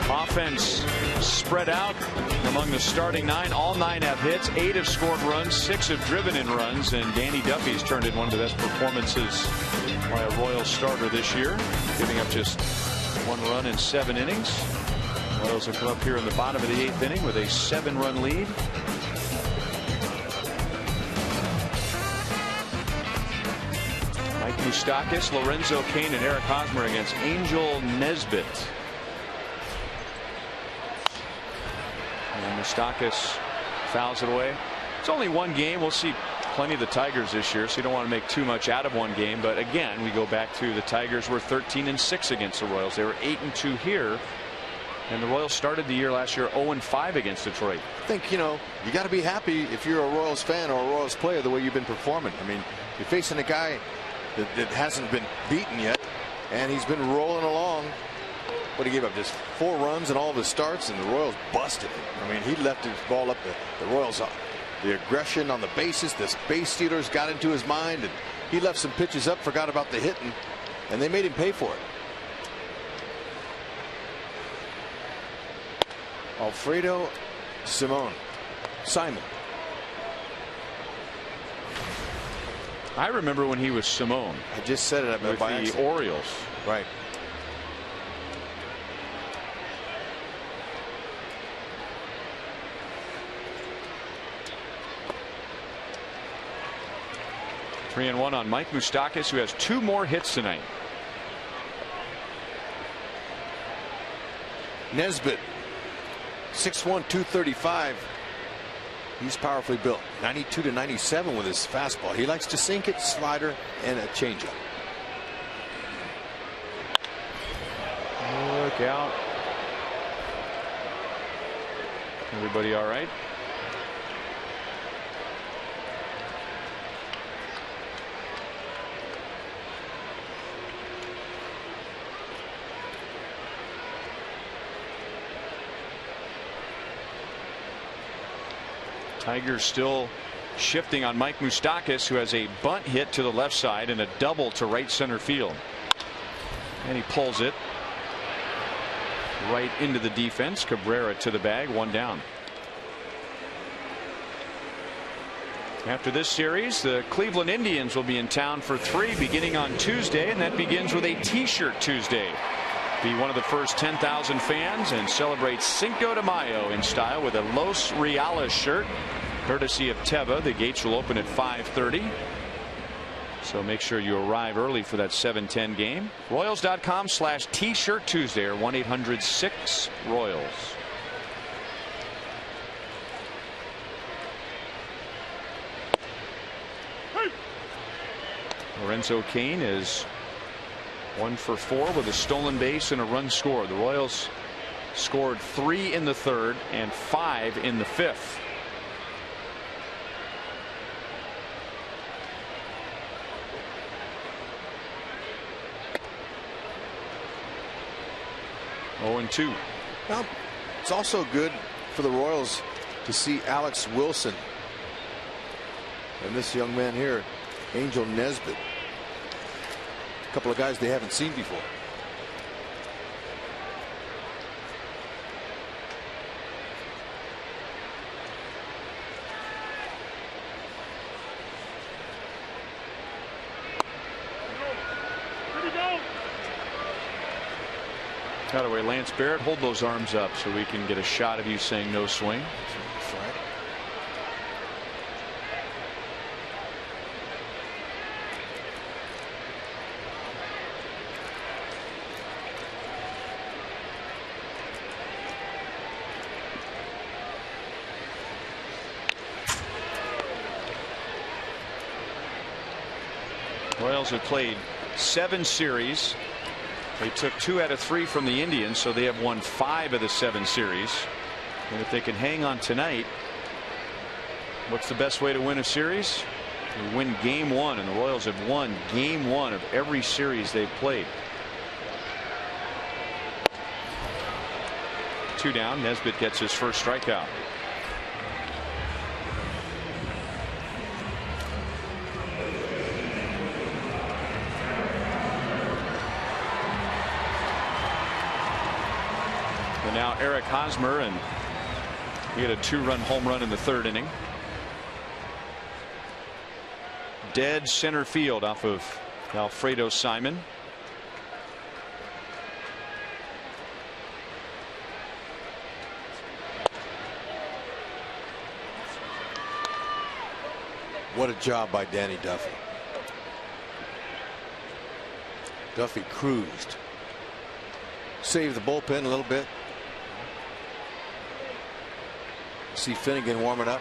Offense spread out among the starting 9. All 9 have hits. 8 have scored runs. 6 have driven in runs. And Danny Duffy's turned in one of the best performances by a Royals starter this year, giving up just 1 run in 7 innings. Royals have come up here in the bottom of the 8th inning with a 7-run lead. Mike Moustakas, Lorenzo Cain, and Eric Hosmer against Angel Nesbitt. And Moustakas fouls it away. It's only 1 game. We'll see plenty of the Tigers this year, so you don't want to make too much out of 1 game. But again, we go back to the Tigers were 13-6 against the Royals. They were 8-2 here. And the Royals started the year last year 0-5 against Detroit. I think, you got to be happy if you're a Royals fan or a Royals player the way you've been performing. I mean, you're facing a guy that hasn't been beaten yet, and he's been rolling along. But he gave up just 4 runs in all of his starts, and the Royals busted him. I mean, he left his ball up the Royals. The aggression on the bases, the base stealers got into his mind, and he left some pitches up, forgot about the hitting, and they made him pay for it. Alfredo Simon. I remember when he was Simone. I just said it with by the accident. Orioles. Right. Three and 1 on Mike Moustakas, who has 2 more hits tonight. Nesbitt, 6'1", 235. He's powerfully built. 92 to 97 with his fastball. He likes to sink it, slider, and a changeup. Look out. Everybody all right? Tigers still shifting on Mike Moustakas, who has a bunt hit to the left side and a double to right center field. And he pulls it right into the defense. Cabrera to the bag, 1 down. After this series, the Cleveland Indians will be in town for 3 beginning on Tuesday, and that begins with a T-shirt Tuesday. Be one of the first 10,000 fans and celebrate Cinco de Mayo in style with a Los Reales shirt, courtesy of Teva. The gates will open at 5:30. So make sure you arrive early for that 7:10 game. Royals.com/T-shirt Tuesday or 1-800-6-ROYALS. Lorenzo Cain is 1 for 4 with a stolen base and a run scored. The Royals scored 3 in the 3rd and 5 in the 5th. Oh, 2. Well, it's also good for the Royals to see Alex Wilson and this young man here, Angel Nesbitt. A couple of guys they haven't seen before. By the way, Lance Barrett, hold those arms up so we can get a shot of you saying no swing. Royals have played 7 series. They took 2 out of 3 from the Indians, so they have won 5 of the 7 series. And if they can hang on tonight, what's the best way to win a series? You win game 1, and the Royals have won game 1 of every series they've played. 2 down. Nesbitt gets his first strikeout. Now Eric Hosmer, and he had a 2-run home run in the 3rd inning. Dead center field off of Alfredo Simon. What a job by Danny Duffy. Duffy cruised. Saved the bullpen a little bit. See Finnegan warming up.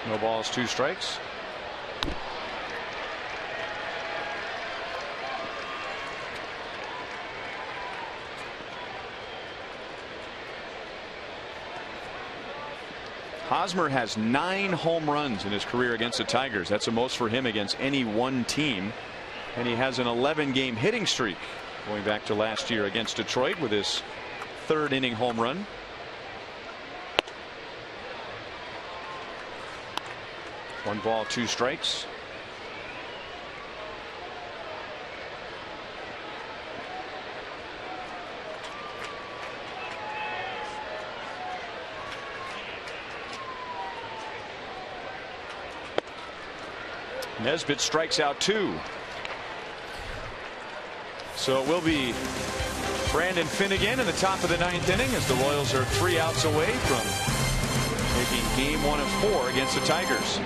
No balls, 2 strikes. Hosmer has 9 home runs in his career against the Tigers. That's the most for him against any one team. And he has an 11-game hitting streak going back to last year against Detroit with his 3rd inning home run. One ball, 2 strikes. Nesbitt strikes out 2. So it will be Brandon Finnegan in the top of the 9th inning as the Royals are 3 outs away from making game 1 of 4 against the Tigers.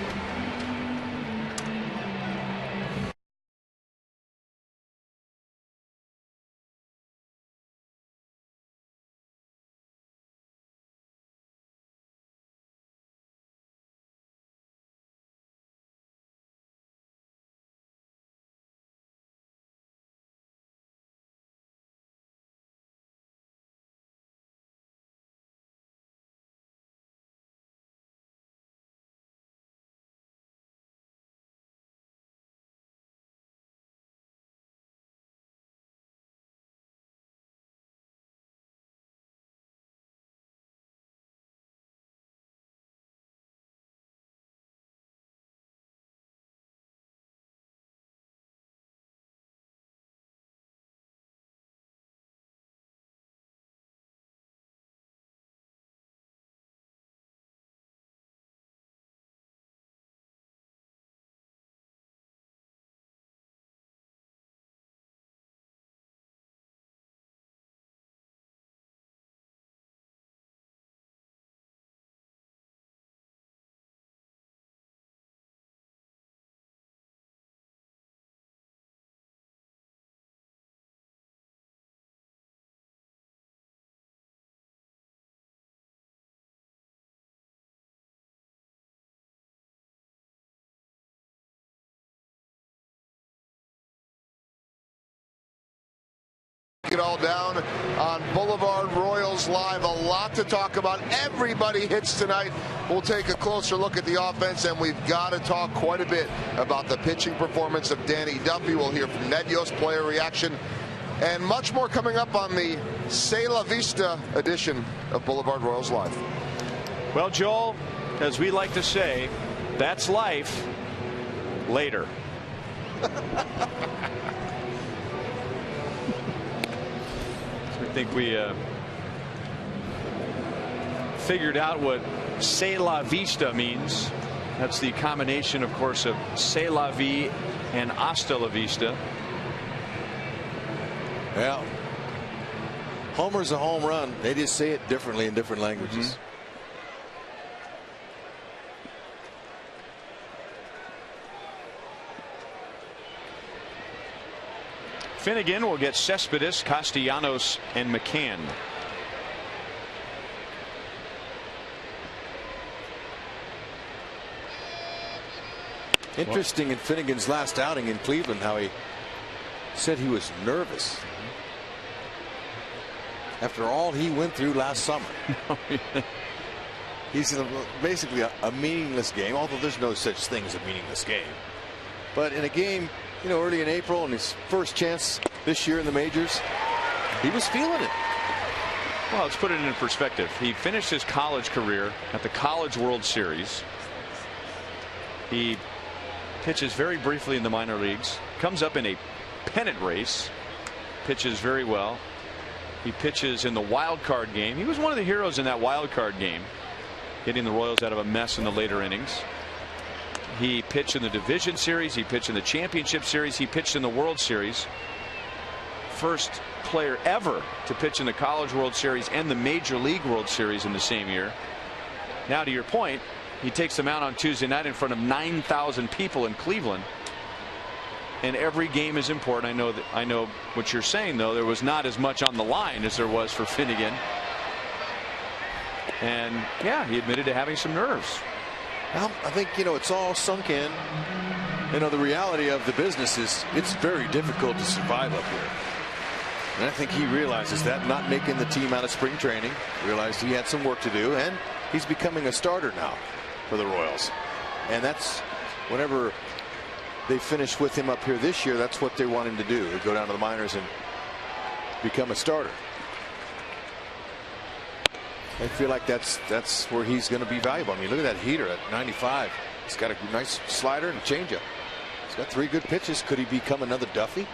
It all down on Boulevard Royals Live. A lot to talk about. Everybody hits tonight. We'll take a closer look at the offense, and we've got to talk quite a bit about the pitching performance of Danny Duffy. We'll hear from Ned Yost, player reaction, and much more coming up on the C'est La Vista edition of Boulevard Royals Live. Well, Joel, as we like to say, that's life later. I think we figured out what C'est La Vista means. That's the combination, of course, of C'est La Vie and Hasta La Vista. Well, homer's a home run. They just say it differently in different languages. Finnegan will get Cespedes, Castellanos, and McCann. Interesting in Finnegan's last outing in Cleveland how he said he was nervous after all he went through last summer. He's in basically a meaningless game, although there's no such thing as a meaningless game. But in a game, you know, early in April and his first chance this year in the majors, he was feeling it. Well, let's put it in perspective. He finished his college career at the College World Series. He pitches very briefly in the minor leagues, comes up in a pennant race, pitches very well. He pitches in the wild card game. He was one of the heroes in that wild card game, getting the Royals out of a mess in the later innings. He pitched in the division series. He pitched in the championship series. He pitched in the World Series. First player ever to pitch in the College World Series and the Major League World Series in the same year. Now, to your point, he takes them out on Tuesday night in front of 9,000 people in Cleveland. And every game is important. I know what you're saying, though. There was not as much on the line as there was for Finnegan. And yeah, he admitted to having some nerves. Well, I think, you know, it's all sunk in. You know, the reality of the business is it's very difficult to survive up here. And I think he realizes that, not making the team out of spring training, realized he had some work to do, and he's becoming a starter now for the Royals. And that's whenever they finish with him up here this year, that's what they want him to do. They go down to the minors and become a starter. I feel like that's where he's going to be valuable. I mean, look at that heater at 95. He's got a nice slider and a changeup. He's got 3 good pitches. Could he become another Duffy?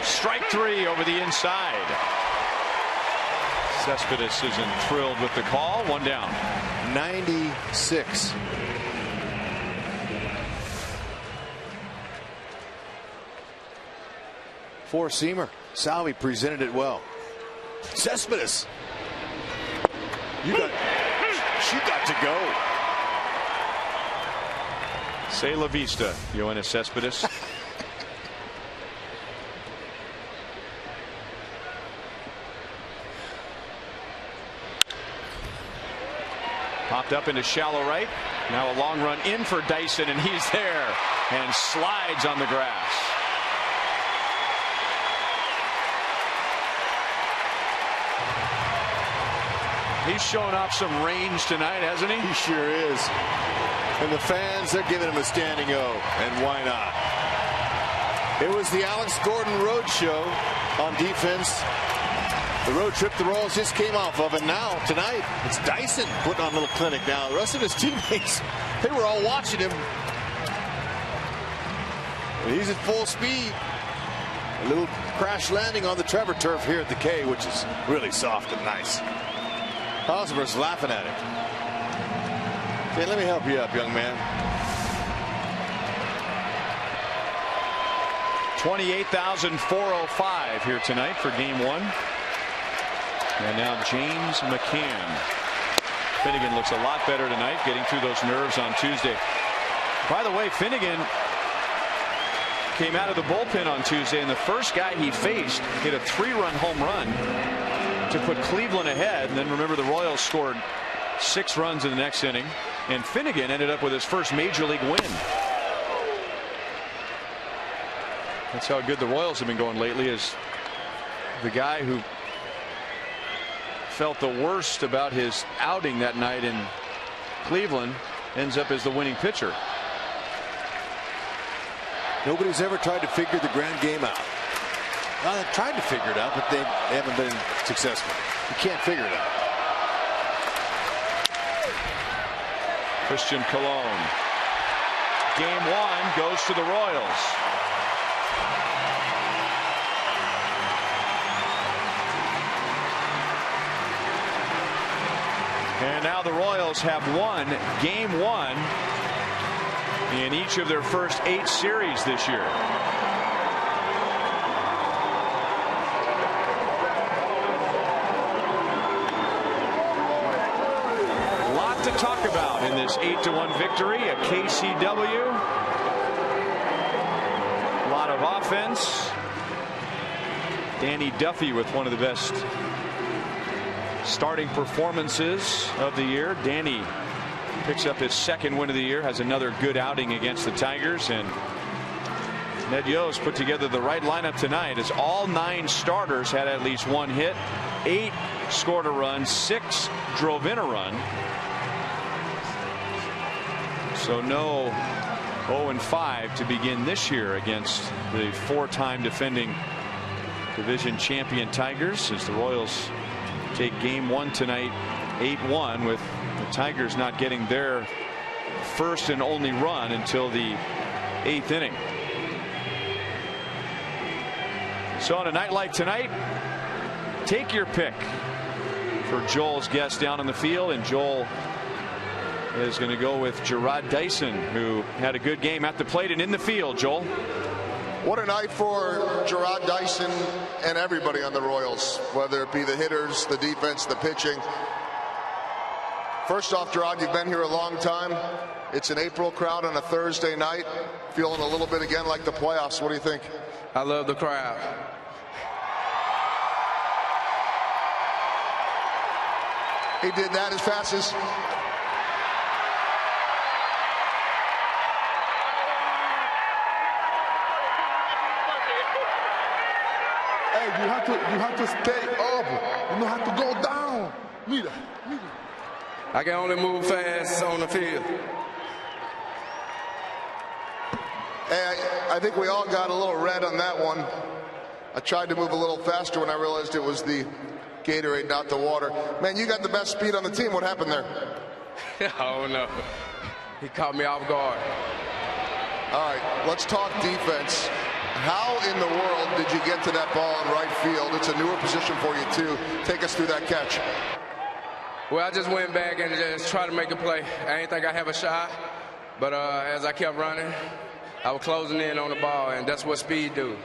Strike 3 over the inside. Cespedes isn't thrilled with the call. 1 down. 96. Four-seamer. Salvi presented it well. Cespedes. She got to go. Say la vista, Yoenis Cespedes. Popped up into shallow right. Now a long run in for Dyson, and he's there and slides on the grass. He's showing off some range tonight, hasn't he? He sure is. And the fans, they're giving him a standing O. And why not? It was the Alex Gordon road show on defense. The road trip the Royals just came off of, and now tonight it's Dyson putting on a little clinic. Now the rest of his teammates, they were all watching him. And he's at full speed. A little crash landing on the Trevor turf here at the K, which is really soft and nice. Hosmer's laughing at him. Hey, let me help you up, young man. 28,405 here tonight for game 1. And now James McCann. Finnegan looks a lot better tonight, getting through those nerves on Tuesday. By the way, Finnegan came out of the bullpen on Tuesday, and the first guy he faced hit a 3-run home run to put Cleveland ahead. And then remember, the Royals scored 6 runs in the next inning, and Finnegan ended up with his first major league win. That's how good the Royals have been going lately, is the guy who felt the worst about his outing that night in Cleveland ends up as the winning pitcher. Nobody's ever tried to figure the grand game out. Well, they've tried to figure it out, but they haven't been successful. You can't figure it out. Christian Colon. Game 1 goes to the Royals. And now the Royals have won game 1 in each of their first 8 series this year. A lot to talk about in this 8-1 victory at KCW. A lot of offense. Danny Duffy with one of the best starting performances of the year. Danny picks up his 2nd win of the year, has another good outing against the Tigers, and Ned Yost put together the right lineup tonight, as all 9 starters had at least 1 hit, 8 scored a run, 6 drove in a run. So no 0-5 to begin this year against the 4-time defending division champion Tigers, as the Royals take game 1 tonight 8-1, with the Tigers not getting their first and only run until the 8th inning. So on a night like tonight, take your pick for Joel's guest down on the field, and Joel is going to go with Gerard Dyson, who had a good game at the plate and in the field. Joel, what a night for Gerard Dyson and everybody on the Royals, whether it be the hitters, the defense, the pitching. First off, Gerard, you've been here a long time. It's an April crowd on a Thursday night. Feeling a little bit again like the playoffs. What do you think? I love the crowd. He did that as fast as... have to stay up. You don't have to go down. Mira. I can only move fast on the field. Hey, I think we all got a little red on that one. I tried to move a little faster when I realized it was the Gatorade, not the water. Man, you got the best speed on the team. What happened there? I don't know. He caught me off guard. All right, let's talk defense. How in the world did you get to that ball in right field? It's a newer position for you, too. Take us through that catch. Well, I just went back and just tried to make a play. I didn't think I have a shot, but as I kept running, I was closing in on the ball, and that's what speed do.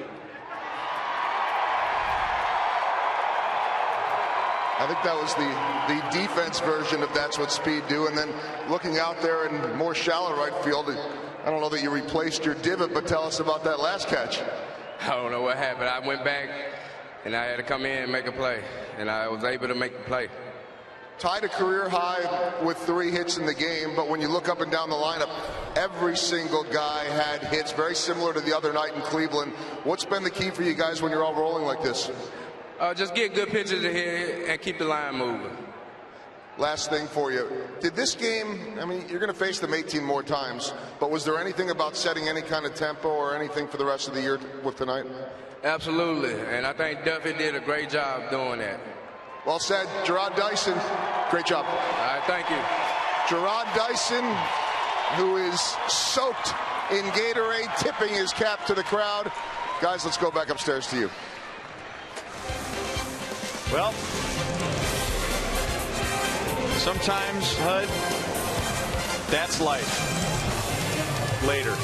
I think that was the defense version of that's what speed do. And then looking out there in more shallow right field, I don't know that you replaced your divot, but tell us about that last catch. I don't know what happened. I went back, and I had to come in and make a play, and I was able to make the play. Tied a career high with 3 hits in the game, but when you look up and down the lineup, every single guy had hits, very similar to the other night in Cleveland. What's been the key for you guys when you're all rolling like this? Just get good pitches ahead and keep the line moving. Last thing for you. Did this game, I mean, you're going to face them 18 more times, but was there anything about setting any kind of tempo or anything for the rest of the year with tonight? Absolutely, and I think Duffy did a great job doing that. Well said. Gerard Dyson, great job. All right, thank you. Gerard Dyson, who is soaked in Gatorade, tipping his cap to the crowd. Guys, let's go back upstairs to you. Well, sometimes, Hud, that's life. Later.